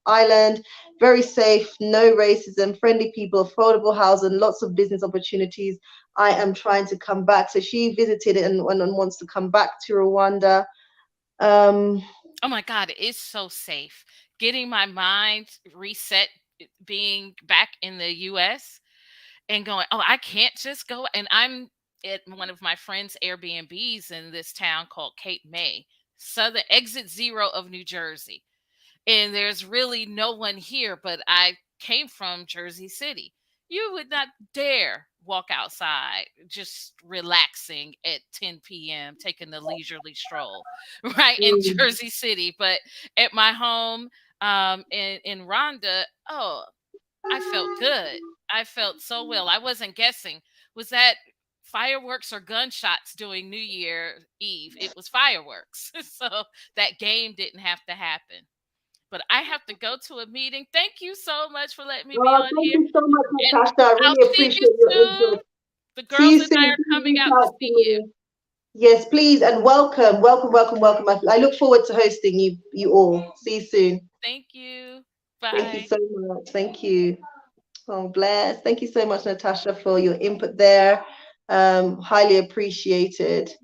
Speaker 1: Island. very safe, no racism, friendly people, affordable housing, lots of business opportunities. I am trying to come back. So she visited and wants to come back to Rwanda.
Speaker 3: Oh my God, it is so safe. Getting my mind reset, being back in the US and going, oh, I can't just go. And I'm at one of my friends' Airbnbs in this town called Cape May, southern exit zero of New Jersey. And there's really no one here, but I came from Jersey City. You would not dare walk outside just relaxing at 10 p.m., taking a leisurely stroll, right, in Jersey City. But at my home in Rwanda, oh, I felt good. I felt so well. I wasn't guessing. Was that fireworks or gunshots during New Year Eve? It was fireworks. So that game didn't have to happen. But I have to go to a meeting. Thank you so much for letting me be on
Speaker 1: Thank
Speaker 3: here.
Speaker 1: you so much,
Speaker 3: And
Speaker 1: Natasha. I
Speaker 3: I'll
Speaker 1: really
Speaker 3: see you
Speaker 1: appreciate your
Speaker 3: soon.
Speaker 1: input.
Speaker 3: The
Speaker 1: See
Speaker 3: girls
Speaker 1: you
Speaker 3: and I
Speaker 1: soon.
Speaker 3: are
Speaker 1: Please
Speaker 3: coming
Speaker 1: reach
Speaker 3: out to
Speaker 1: out to
Speaker 3: see you.
Speaker 1: me. Yes, please, and welcome, welcome, welcome, welcome. I look forward to hosting you all. See you soon.
Speaker 3: Thank you.
Speaker 1: Thank you
Speaker 3: Bye.
Speaker 1: so much. Thank you. Oh, bless. Thank you so much, Natasha, for your input there. Highly appreciated.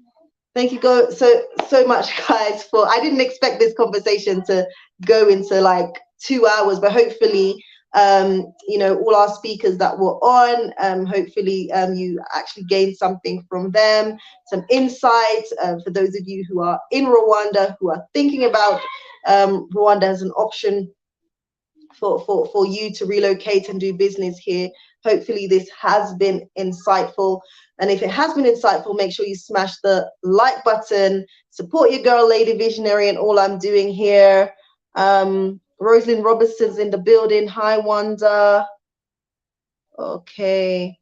Speaker 1: Thank you so much, guys. For I didn't expect this conversation to go into like 2 hours, but hopefully, all our speakers that were on, hopefully, you actually gained something from them, some insights. For those of you who are in Rwanda, who are thinking about Rwanda as an option for you to relocate and do business here. Hopefully this has been insightful. And if it has been insightful, make sure you smash the like button, support your girl, Lady Visionary, and all I'm doing here. Rosalind Robertson's in the building. Hi, Wanda. Okay.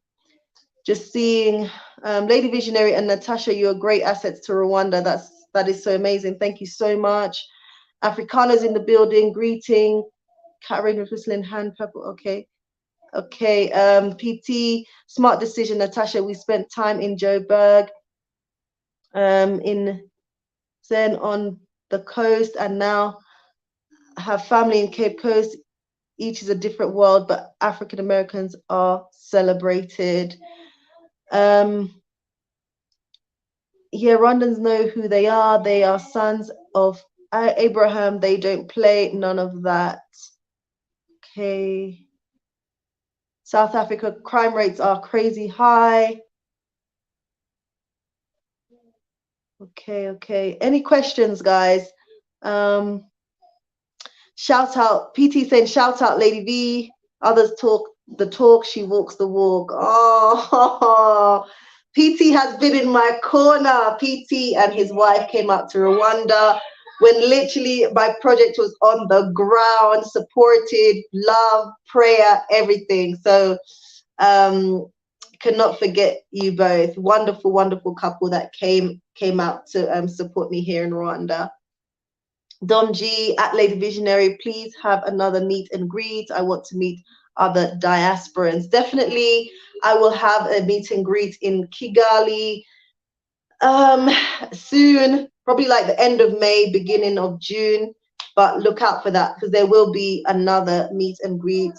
Speaker 1: Just seeing Lady Visionary and Natasha, you're great assets to Rwanda. That is so amazing. Thank you so much. Africana's in the building. Greeting. Karen with whistling hand purple. Okay. Okay. PT, smart decision, Natasha. We spent time in Joburg, in Zen on the coast, and now have family in Cape Coast. Each is a different world, but African Americans are celebrated. Yeah, Rwandans know who they are. They are sons of Abraham. They don't play. None of that. Okay. South Africa, crime rates are crazy high. Okay, okay. Any questions, guys? Shout out, PT saying, shout out, Lady V. Others talk the talk, she walks the walk. Oh, PT has been in my corner. PT and his wife came up to Rwanda when literally my project was on the ground, supported, love, prayer, everything. So cannot forget you both. Wonderful, wonderful couple that came out to support me here in Rwanda. Don G at Lady Visionary, please have another meet and greet. I want to meet other diasporans. Definitely, I will have a meet and greet in Kigali soon, probably like the end of May, beginning of June. But look out for that because there will be another meet and greet.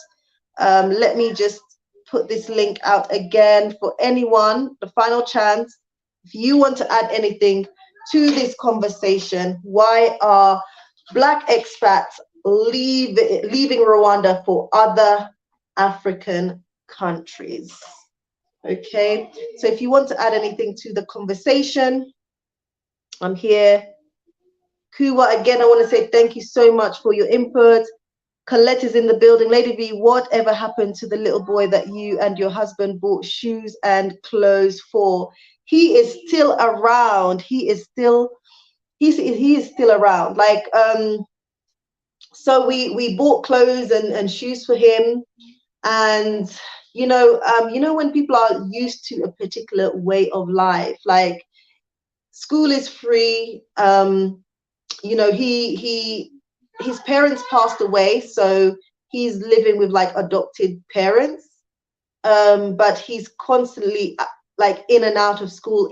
Speaker 1: Let me just put this link out again for anyone. The final chance. If you want to add anything to this conversation, why are Black expats leaving Rwanda for other African countries? Okay, so if you want to add anything to the conversation, I'm here. Kuwa, again, I want to say thank you so much for your input. Colette is in the building. Lady V, whatever happened to the little boy that you and your husband bought shoes and clothes for? He is still around. He is still around. Like, so we bought clothes and shoes for him. And you know when people are used to a particular way of life, like school is free. His parents passed away, so he's living with like adopted parents, but he's constantly like in and out of school,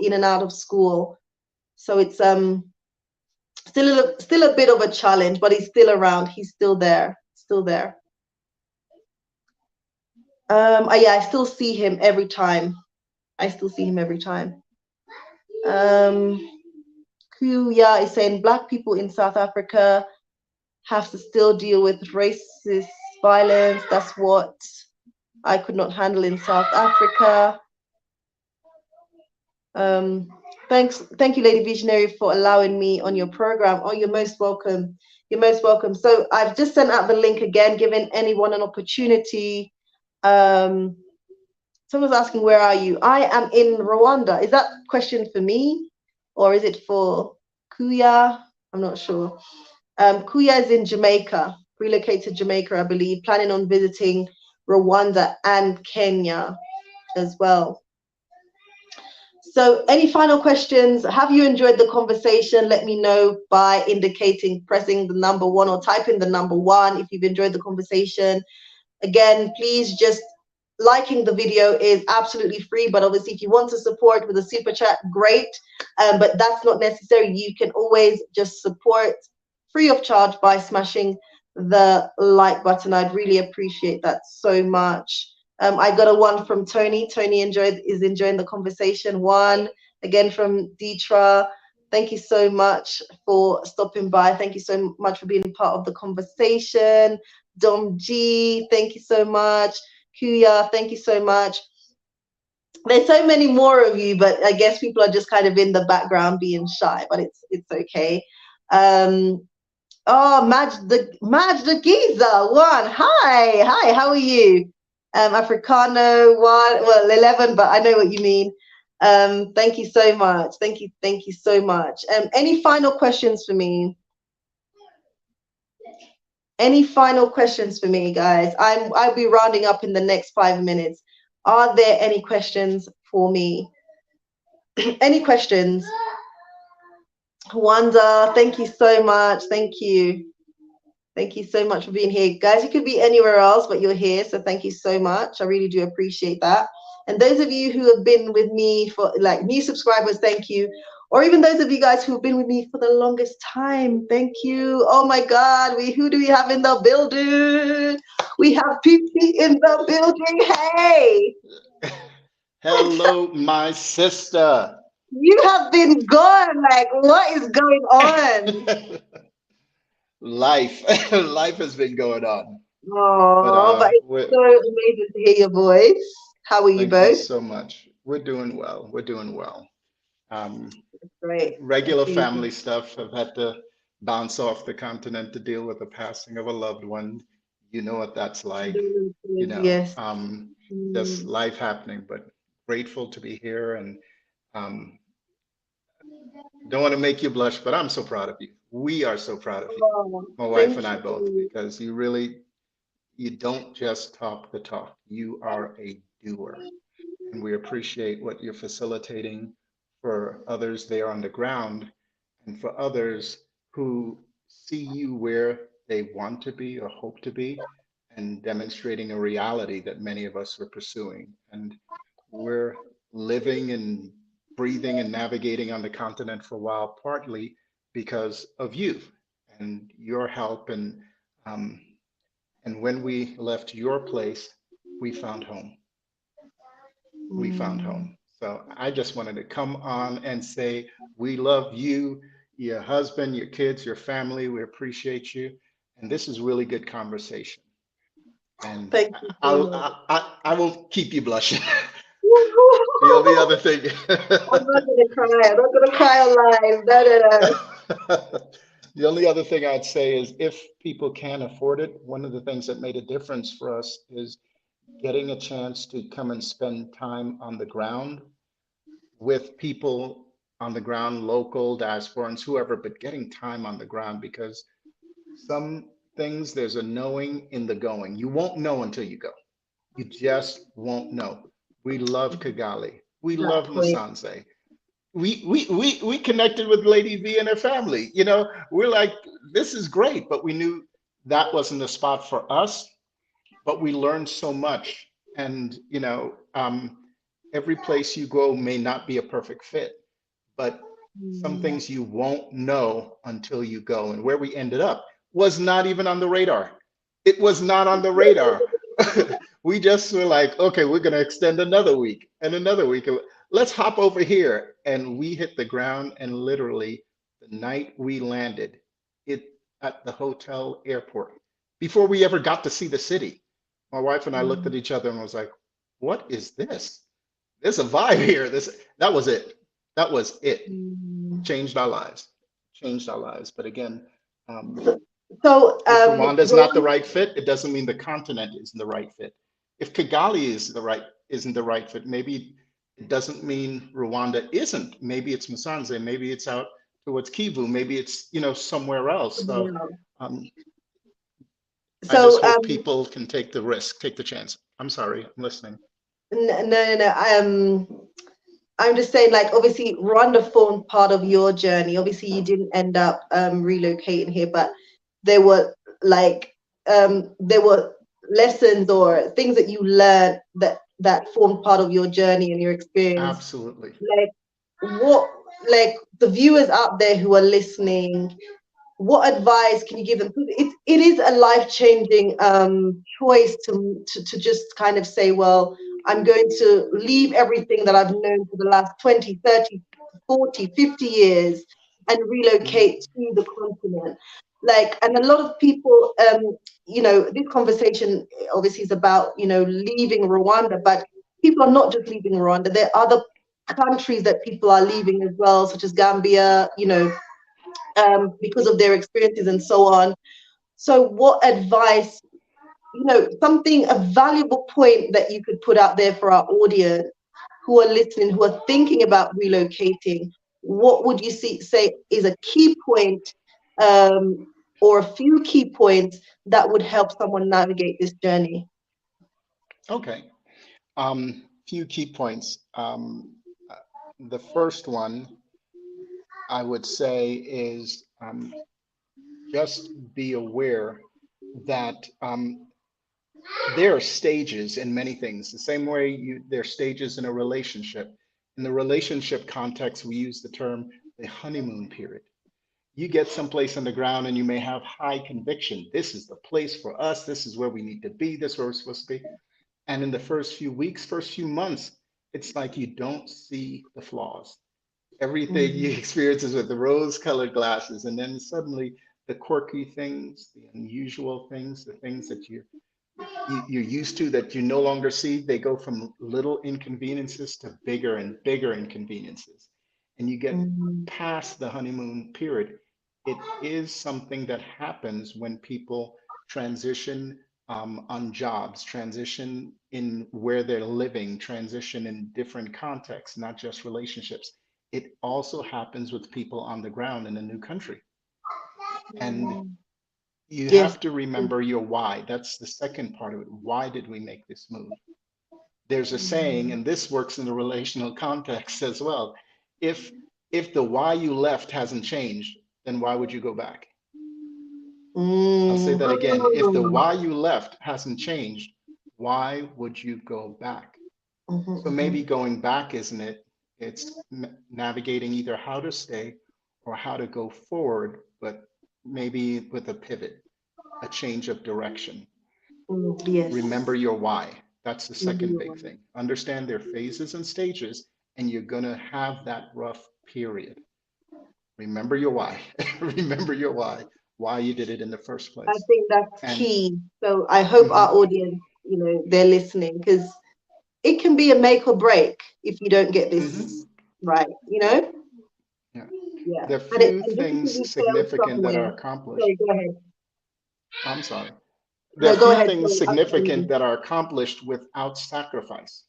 Speaker 1: so it's still a bit of a challenge, but he's still around, he's still there. Yeah, I still see him every time. I still see him every time. Kuya is saying Black people in South Africa have to still deal with racist violence. That's what I could not handle in South Africa. Um, thank you, Lady Visionary, for allowing me on your program. Oh, you're most welcome. You're most welcome. So I've just sent out the link again, giving anyone an opportunity. Someone's asking, where are you? I am in Rwanda. Is that question for me, or is it for Kuya? I'm not sure. Kuya is in Jamaica, relocated to Jamaica, I believe, planning on visiting Rwanda and Kenya as well. So, any final questions? Have you enjoyed the conversation? Let me know by pressing the number 1 or typing the number 1 if you've enjoyed the conversation. Again, please just liking the video is absolutely free, but obviously if you want to support with a super chat, great. But that's not necessary. You can always just support free of charge by smashing the like button. I'd really appreciate that so much. I got a 1 from Tony. Tony is enjoying the conversation. 1 again from Deetra. Thank you so much for stopping by. Thank you so much for being part of the conversation. Dom G, thank you so much. Kuya, thank you so much. There's so many more of you, but I guess people are just kind of in the background being shy, but it's okay. Maj the Giza 1. Hi, how are you? Africano 1, well 11, but I know what you mean. Thank you so much. Thank you so much. Any final questions for me? Any final questions for me, guys? I'll be rounding up in the next 5 minutes. Are there any questions for me? Any questions? Wanda, thank you so much. Thank you. Thank you so much for being here. Guys, you could be anywhere else, but you're here. So thank you so much. I really do appreciate that. And those of you who have been with me for like new subscribers, thank you. Or even those of you guys who have been with me for the longest time, thank you. Oh my God, who do we have in the building? We have PP in the building. Hey.
Speaker 4: Hello, my sister.
Speaker 1: You have been gone. Like, what is going on?
Speaker 4: Life, life has been going on.
Speaker 1: Oh, but it's so amazing to hear your voice. How are you
Speaker 4: Thank you
Speaker 1: both?
Speaker 4: so much. We're doing well. We're doing well.
Speaker 1: Great.
Speaker 4: Regular family stuff. I've had to bounce off the continent to deal with the passing of a loved one. You know what that's like.
Speaker 1: Yes.
Speaker 4: Just life happening, but grateful to be here and don't want to make you blush, but I'm so proud of you. We are so proud of you, my wife and I both, because you don't just talk the talk. You are a doer. And we appreciate what you're facilitating for others there on the ground and for others who see you where they want to be or hope to be and demonstrating a reality that many of us are pursuing. And we're living and breathing and navigating on the continent for a while, partly because of you and your help. And when we left your place, we found home. We found home. So I just wanted to come on and say, we love you, your husband, your kids, your family. We appreciate you. And this is really good conversation. And I will keep you blushing. The only other thing.
Speaker 1: I'm not gonna cry. I'm not gonna cry alive. No.
Speaker 4: The only other thing I'd say is if people can afford it, one of the things that made a difference for us is getting a chance to come and spend time on the ground with people on the ground, local, diasporans, whoever, but getting time on the ground because some things there's a knowing in the going. You won't know until you go. You just won't know. We love Kigali. We love Musanze. We connected with Lady V and her family. You know, we're like, this is great, but we knew that wasn't the spot for us. But we learned so much, and you know, every place you go may not be a perfect fit, but some things you won't know until you go. And where we ended up was not even on the radar. It was not on the radar. We just were like, okay, we're going to extend another week and another week. Let's hop over here. And we hit the ground, and literally the night we landed it at the hotel airport, before we ever got to see the city, my wife and I looked at each other and was like, what is this? There's a vibe here. That was it. That was it. Changed our lives. Changed our lives. But again,
Speaker 1: So,
Speaker 4: if Rwanda is not the right fit, it doesn't mean the continent isn't the right fit. If Kigali isn't the right fit, maybe it doesn't mean Rwanda isn't. Maybe it's Musanze, maybe it's out towards Kivu, maybe it's somewhere else. So I just hope people can take the risk, take the chance. I'm sorry, I'm listening.
Speaker 1: No. I'm just saying, like, obviously, Rwanda formed part of your journey. Obviously, you didn't end up relocating here, but there were there were lessons or things that you learned that formed part of your journey and your experience.
Speaker 4: Absolutely.
Speaker 1: Like, what, like, the viewers out there who are listening, what advice can you give them? It is a life-changing choice to just kind of say, well, I'm going to leave everything that I've known for the last 20, 30, 40, 50 years and relocate to the continent. Like, and a lot of people, this conversation obviously is about, leaving Rwanda, but people are not just leaving Rwanda. There are other countries that people are leaving as well, such as Gambia, because of their experiences and so on. So what advice, a valuable point that you could put out there for our audience who are listening, who are thinking about relocating, what would you say is a key point, or a few key points that would help someone navigate this journey?
Speaker 4: Okay. Few key points. The first one I would say is just be aware that there are stages in many things. The same way there are stages in a relationship. In the relationship context, we use the term the honeymoon period. You get someplace on the ground and you may have high conviction. This is the place for us. This is where we need to be. This is where we're supposed to be. And in the first few weeks, first few months, it's like you don't see the flaws. Everything you experience is with the rose-colored glasses. And then suddenly the quirky things, the unusual things, the things that you're used to that you no longer see, they go from little inconveniences to bigger and bigger inconveniences. And you get past the honeymoon period. It is something that happens when people transition on jobs, transition in where they're living, transition in different contexts, not just relationships. It also happens with people on the ground in a new country. And you have to remember your why. That's the second part of it. Why did we make this move? There's a saying, and this works in the relational context as well. If the why you left hasn't changed, then why would you go back? I'll say that again. If the why you left hasn't changed, why would you go back? So maybe going back isn't it? It's navigating either how to stay or how to go forward, but maybe with a pivot, a change of direction.
Speaker 1: Yes.
Speaker 4: Remember your why. That's the second big thing. Understand their phases and stages, and you're going to have that rough period. Remember your why. Remember your why you did it in the first place.
Speaker 1: I think that's key. So I hope our audience, they're listening, because it can be a make or break if you don't get this right,
Speaker 4: Yeah. There are few things significant that are accomplished.
Speaker 1: Sorry, go ahead.
Speaker 4: I'm sorry. There are few things significant that are accomplished without sacrifice.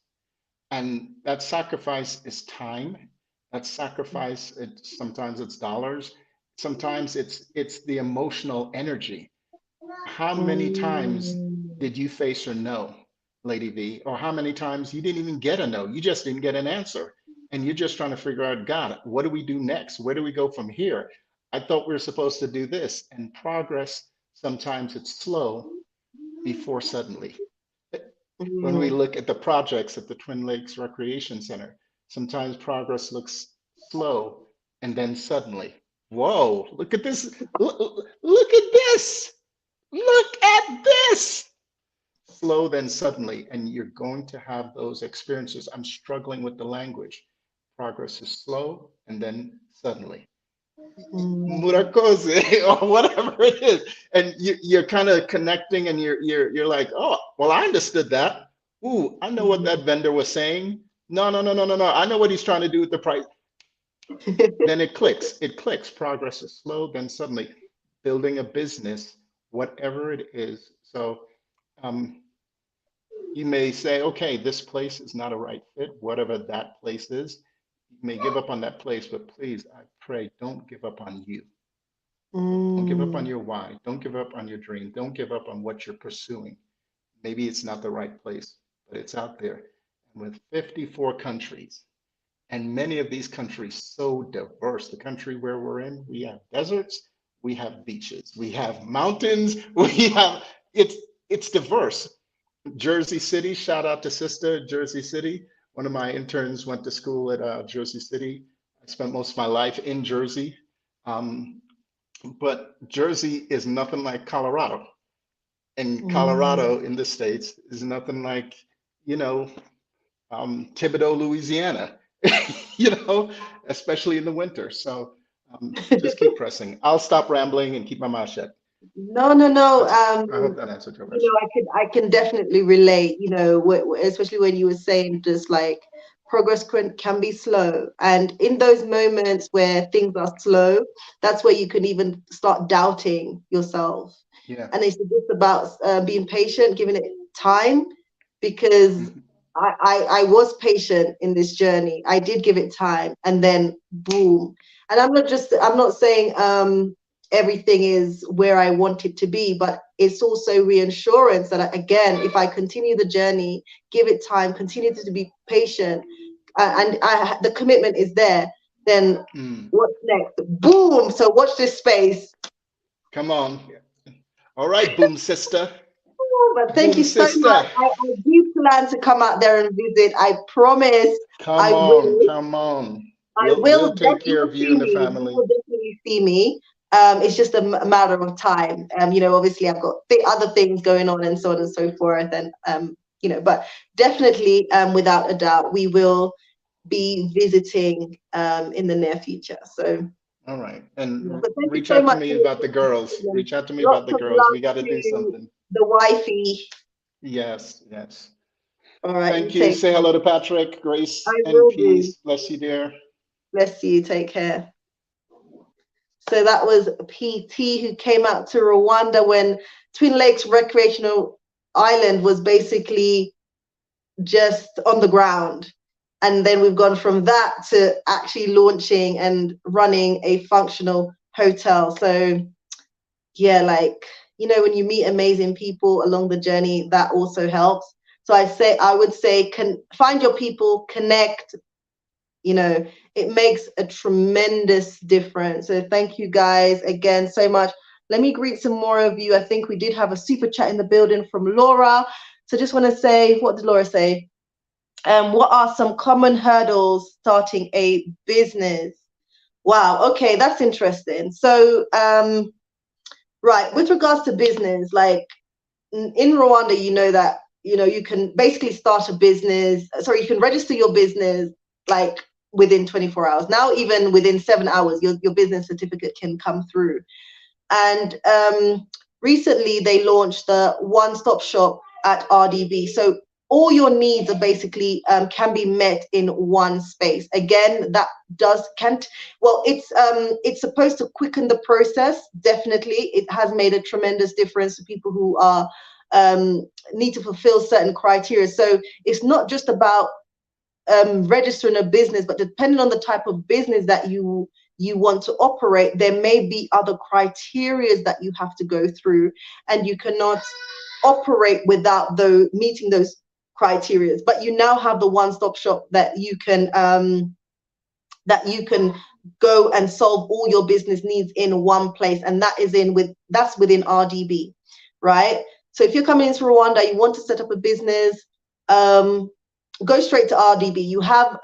Speaker 4: And that sacrifice is time. That sacrifice, sometimes it's dollars. Sometimes it's the emotional energy. How many times did you face a no, Lady V? Or how many times you didn't even get a no? You just didn't get an answer. And you're just trying to figure out, God, what do we do next? Where do we go from here? I thought we were supposed to do this. And progress, sometimes it's slow before suddenly. When we look at the projects at the Twin Lakes Recreation Center, sometimes progress looks slow and then suddenly, whoa, look at this. Look at this. Look at this. slow, then suddenly, and you're going to have those experiences. I'm struggling with the language. Progress is slow and then suddenly. Murakoze or whatever it is. And you're kind of connecting and you're like, oh, well, I understood that. Ooh, I know what that vendor was saying. No, no, no, no, no, no. I know what he's trying to do with the price. Then it clicks. It clicks. Progress is slow, then suddenly building a business, whatever it is. So you may say, okay, this place is not a right fit, whatever that place is. You may give up on that place, but please, I pray, don't give up on you. Don't give up on your why. Don't give up on your dream. Don't give up on what you're pursuing. Maybe it's not the right place, but it's out there. And with 54 countries, and many of these countries so diverse, the country where we're in, we have deserts, we have beaches, we have mountains, we have, it's diverse. Jersey City, shout out to sister, Jersey City. One of my interns went to school at Jersey City. I spent most of my life in Jersey. But Jersey is nothing like Colorado. And Colorado in the States is nothing like, you know, Thibodaux, Louisiana, you know, especially in the winter. So just keep pressing. I'll stop rambling and keep my mouth shut.
Speaker 1: No, no, no.
Speaker 4: I hope that answered your question.
Speaker 1: You know, I can definitely relate, you know, especially when you were saying just like progress can be slow. And in those moments where things are slow, that's where you can even start doubting yourself.
Speaker 4: Yeah.
Speaker 1: And it's just about being patient, giving it time, because I was patient in this journey. I did give it time, and then boom. And I'm not saying everything is where I want it to be, but it's also reassurance that again, if I continue the journey, give it time, continue to be patient, and the commitment is there, then what's next? Boom. So watch this space.
Speaker 4: Come on. All right, boom sister.
Speaker 1: But thank you so much. I do plan to come out there and visit. I promise.
Speaker 4: Come on. We'll take care of you and the family.
Speaker 1: You will definitely see me. It's just a matter of time. You know, obviously I've got other things going on and so on and so forth. And you know, but definitely, without a doubt, we will be visiting in the near future. So.
Speaker 4: All right. And
Speaker 1: yeah,
Speaker 4: reach out to me about the girls. Reach out to me about the girls. We got to do something.
Speaker 1: The wifey.
Speaker 4: Yes, yes.
Speaker 1: All right.
Speaker 4: Thank you. Say hello to Patrick. Grace and peace. Bless you, dear.
Speaker 1: Bless you. Take care. So that was PT who came out to Rwanda when Twin Lakes Recreational Island was basically just on the ground. And then we've gone from that to actually launching and running a functional hotel. So yeah, like, you know, when you meet amazing people along the journey, that also helps. So I would say, find your people, connect, you know, it makes a tremendous difference. So thank you guys again so much. Let me greet some more of you. I think we did have a super chat in the building from Laura. So just want to say, what did Laura say? What are some common hurdles starting a business? Wow, okay, that's interesting. So, right, with regards to business, like in Rwanda, you know that, you know, you can basically start a business, sorry, you can register your business like within 24 hours. Now, even within 7 hours, your business certificate can come through. And recently they launched the one-stop shop at RDB. So all your needs are basically can be met in one space. Again, that it's supposed to quicken the process. Definitely, it has made a tremendous difference to people who are need to fulfill certain criteria. So it's not just about registering a business, but depending on the type of business that you want to operate, there may be other criteria that you have to go through, and you cannot operate without meeting those criteria. But you now have the one-stop shop that you can go and solve all your business needs in one place, and that's within RDB, right? So if you're coming into Rwanda, you want to set up a business, go straight to RDB. You have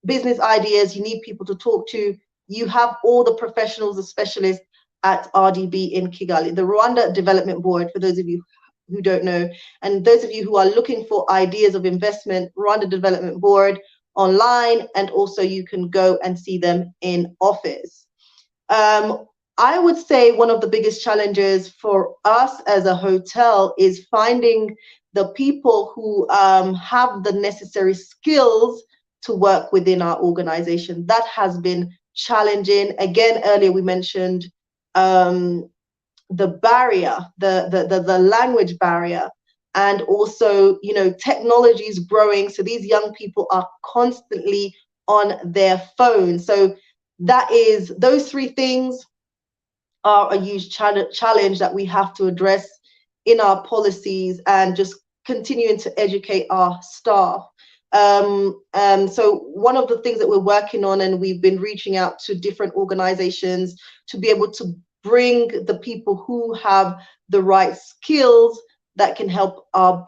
Speaker 1: business ideas, you need people to talk to, you have all the professionals, the specialists at RDB in Kigali. The Rwanda Development Board, for those of you who don't know. And those of you who are looking for ideas of investment, Rwanda Development Board online, and also you can go and see them in office. I would say one of the biggest challenges for us as a hotel is finding the people who have the necessary skills to work within our organization. That has been challenging. Again, earlier we mentioned the barrier, the language barrier, and also, you know, technology is growing. So these young people are constantly on their phone. So that is, those three things are a huge challenge that we have to address in our policies and just continuing to educate our staff. So one of the things that we're working on, and we've been reaching out to different organizations to be able to bring the people who have the right skills that can help our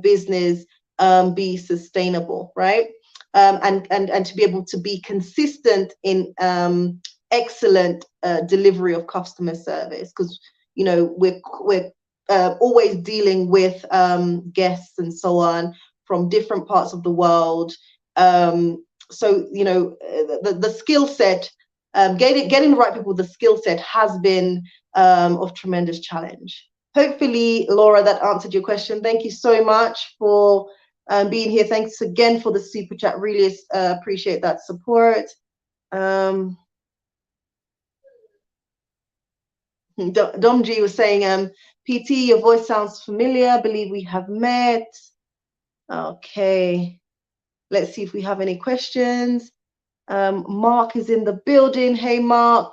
Speaker 1: business be sustainable, right? And to be able to be consistent in excellent delivery of customer service, because, you know, we're always dealing with guests and so on from different parts of the world. So, you know, the skill set, getting the right people with the skill set has been of tremendous challenge. Hopefully, Laura, that answered your question. Thank you so much for being here. Thanks again for the super chat. Really appreciate that support. Dom G was saying, PT, your voice sounds familiar. I believe we have met. Okay, let's see if we have any questions. Mark is in the building. Hey, Mark.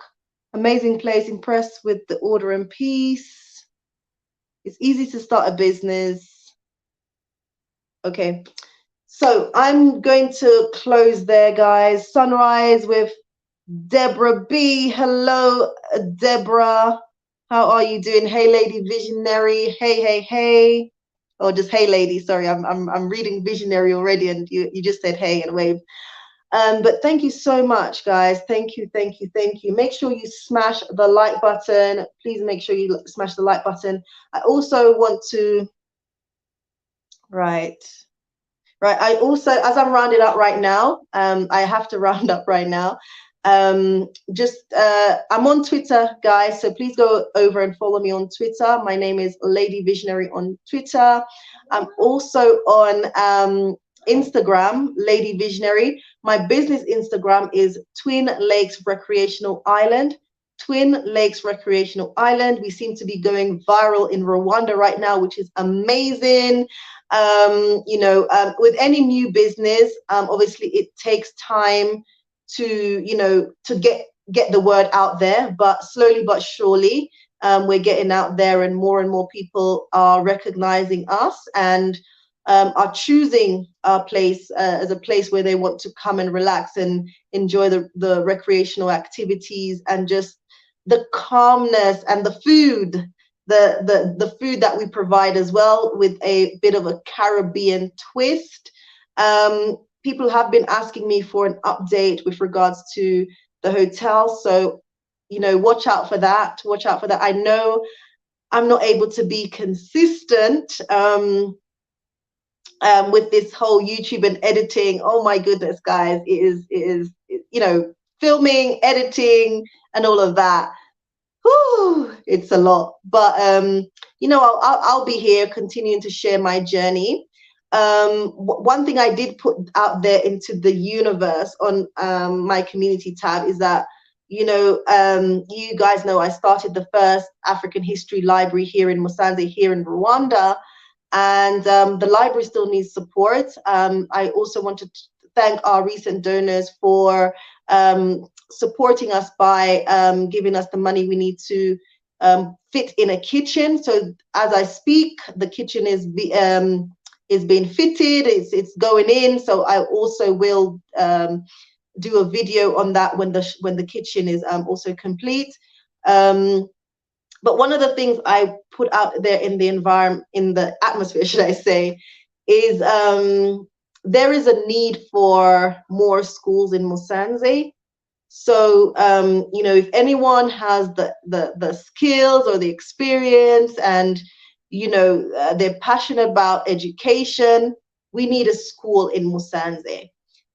Speaker 1: Amazing place. Impressed with the order and peace. It's easy to start a business. Okay, so I'm going to close there, guys. Sunrise with Deborah B. Hello, Deborah. How are you doing? Hey, Lady Visionary. Hey, hey, hey. Oh, just hey, lady. Sorry, I'm reading Visionary already, and you just said hey and wave. But thank you so much, guys. Thank you, thank you, thank you. Make sure you smash the like button. Please make sure you smash the like button. I also want to, right. I also, as I'm rounding up right now, I have to round up right now. I'm on Twitter, guys, so please go over and follow me on Twitter. My name is Lady Visionary on Twitter. I'm also on Instagram, Lady Visionary. My business Instagram is Twin Lakes Recreational Island. Twin Lakes Recreational Island. We seem to be going viral in Rwanda right now, which is amazing. You know, with any new business, obviously it takes time to, you know, to get the word out there, but slowly but surely we're getting out there, and more people are recognizing us and are choosing our place as a place where they want to come and relax and enjoy the recreational activities and just the calmness and the food, the food that we provide as well, with a bit of a Caribbean twist. People have been asking me for an update with regards to the hotel, so, you know, watch out for that. Watch out for that. I know I'm not able to be consistent with this whole YouTube and editing. Oh my goodness, guys, it is, you know, filming, editing, and all of that. Whew, it's a lot, but you know, I'll be here continuing to share my journey. One thing I did put out there into the universe on my community tab is that, you know, you guys know I started the first African history library here in Musanze, here in Rwanda, and the library still needs support. I also wanted to thank our recent donors for supporting us by giving us the money we need to fit in a kitchen. So as I speak, the kitchen is being fitted, it's going in. So I also will do a video on that when the kitchen is also complete. But one of the things I put out there in the environment, in the atmosphere, should I say, is there is a need for more schools in Musanze. So, you know, if anyone has the skills or the experience and, they're passionate about education, we need a school in Musanze.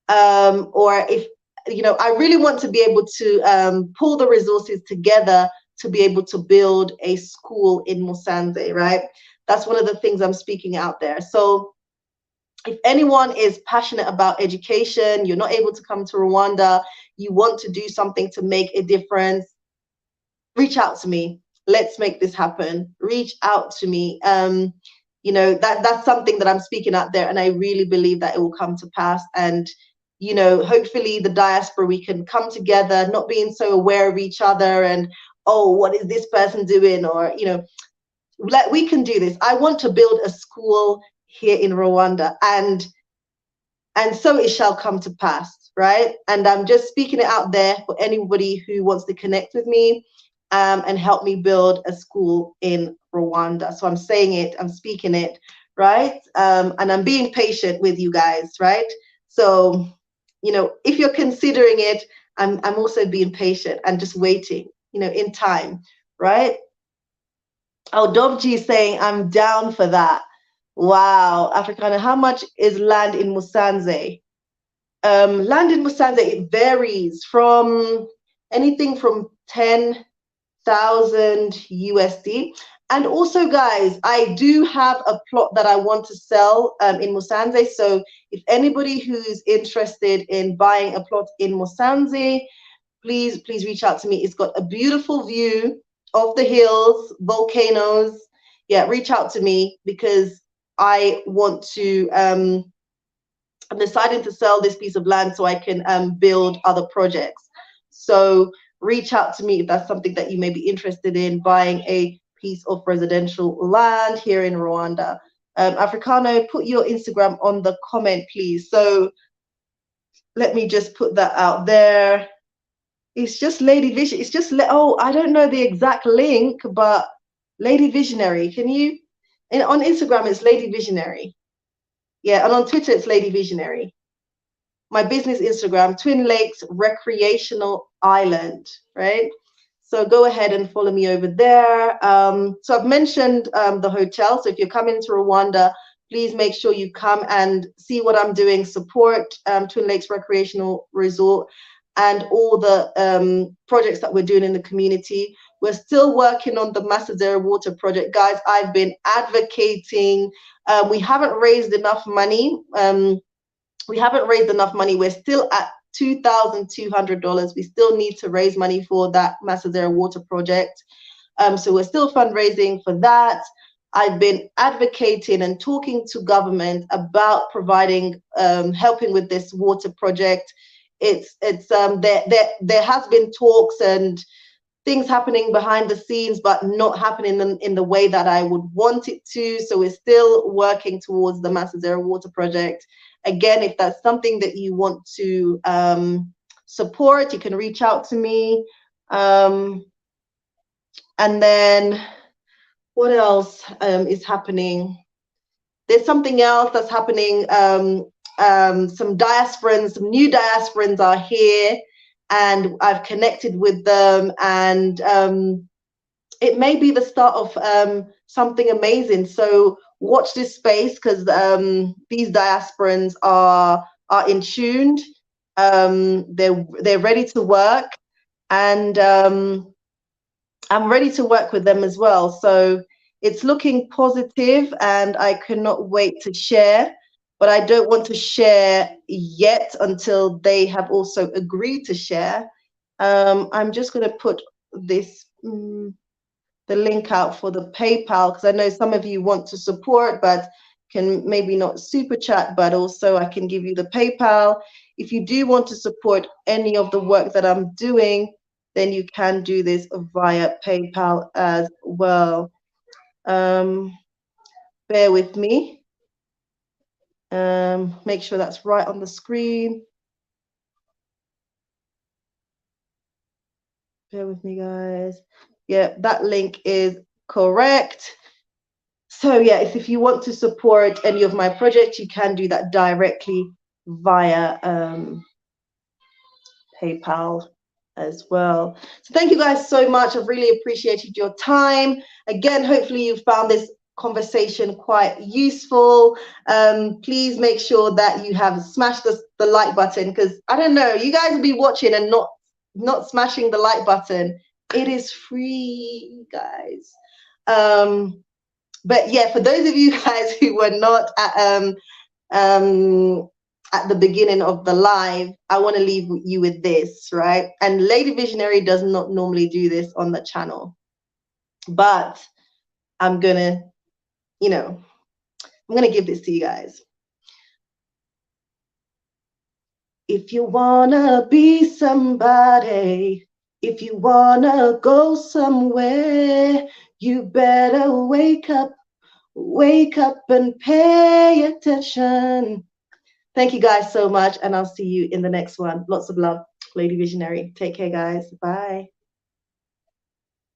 Speaker 1: Or if, I really want to be able to pull the resources together to be able to build a school in Musanze, right? That's one of the things I'm speaking out there. So if anyone is passionate about education, you're not able to come to Rwanda, you want to do something to make a difference, reach out to me. Let's make this happen. Reach out to me. That's something that I'm speaking out there, and I really believe that it will come to pass. And hopefully the diaspora, we can come together, not being so aware of each other and, oh, what is this person doing? Or like, we can do this. I want to build a school here in Rwanda, and so it shall come to pass, right? And I'm just speaking it out there for anybody who wants to connect with me and help me build a school in Rwanda. So I'm saying it, I'm speaking it, right? And I'm being patient with you guys, right? So, if you're considering it, I'm also being patient and just waiting, in time, right? Oh, Dovji is saying, I'm down for that. Wow, Africana, how much is land in Musanze? Land in Musanze, it varies from anything from 10,000 USD. And also, guys, I do have a plot that I want to sell in Musanze. So if anybody who's interested in buying a plot in Musanze, please reach out to me. It's got a beautiful view of the hills, volcanoes. Yeah, reach out to me, because I want to, I'm deciding to sell this piece of land so I can build other projects. So reach out to me if that's something that you may be interested in, buying a piece of residential land here in Rwanda. Africano, put your Instagram on the comment, please. So let me just put that out there. It's just Lady Vision. It's just, I don't know the exact link, but Lady Visionary. Can you, on Instagram, it's Lady Visionary. Yeah, and on Twitter, it's Lady Visionary. My business Instagram, Twin Lakes Recreational Island, right? So go ahead and follow me over there. So I've mentioned the hotel. So if you're coming to Rwanda, please make sure you come and see what I'm doing, support Twin Lakes Recreational Resort and all the projects that we're doing in the community. We're still working on the Masazera Water Project. Guys, I've been advocating. We haven't raised enough money. We're still at $2,200. We still need to raise money for that Masazera Water Project. So we're still fundraising for that. I've been advocating and talking to government about providing, helping with this water project. There has been talks and things happening behind the scenes, but not happening in the way that I would want it to. So we're still working towards the Masazera Water Project. Again, if that's something that you want to support, you can reach out to me. And then what else is happening? There's something else that's happening. Some new diasporans are here, and I've connected with them, and it may be the start of something amazing. So watch this space, because these diasporans are in tuned. They're ready to work, and I'm ready to work with them as well. So it's looking positive, and I cannot wait to share. But I don't want to share yet until they have also agreed to share. I'm just going to put this, the link out for the PayPal, because I know some of you want to support, but can maybe not super chat, but also I can give you the PayPal. If you do want to support any of the work that I'm doing, then you can do this via PayPal as well. Bear with me. Make sure that's right on the screen. Bear with me, guys. Yeah, that link is correct. So yes, if you want to support any of my projects, you can do that directly via PayPal as well. So thank you guys so much. I've really appreciated your time. Again, hopefully you found this conversation quite useful, please make sure that you have smashed the like button, because I don't know, you guys will be watching and not smashing the like button. It is free, guys. But yeah, for those of you guys who were not at the beginning of the live, I want to leave you with this, right? And Lady Visionary does not normally do this on the channel, but I'm gonna, I'm gonna give this to you guys. If you wanna be somebody, if you wanna go somewhere, you better wake up and pay attention. Thank you guys so much, and I'll see you in the next one. Lots of love, Lady Visionary. Take care, guys. Bye.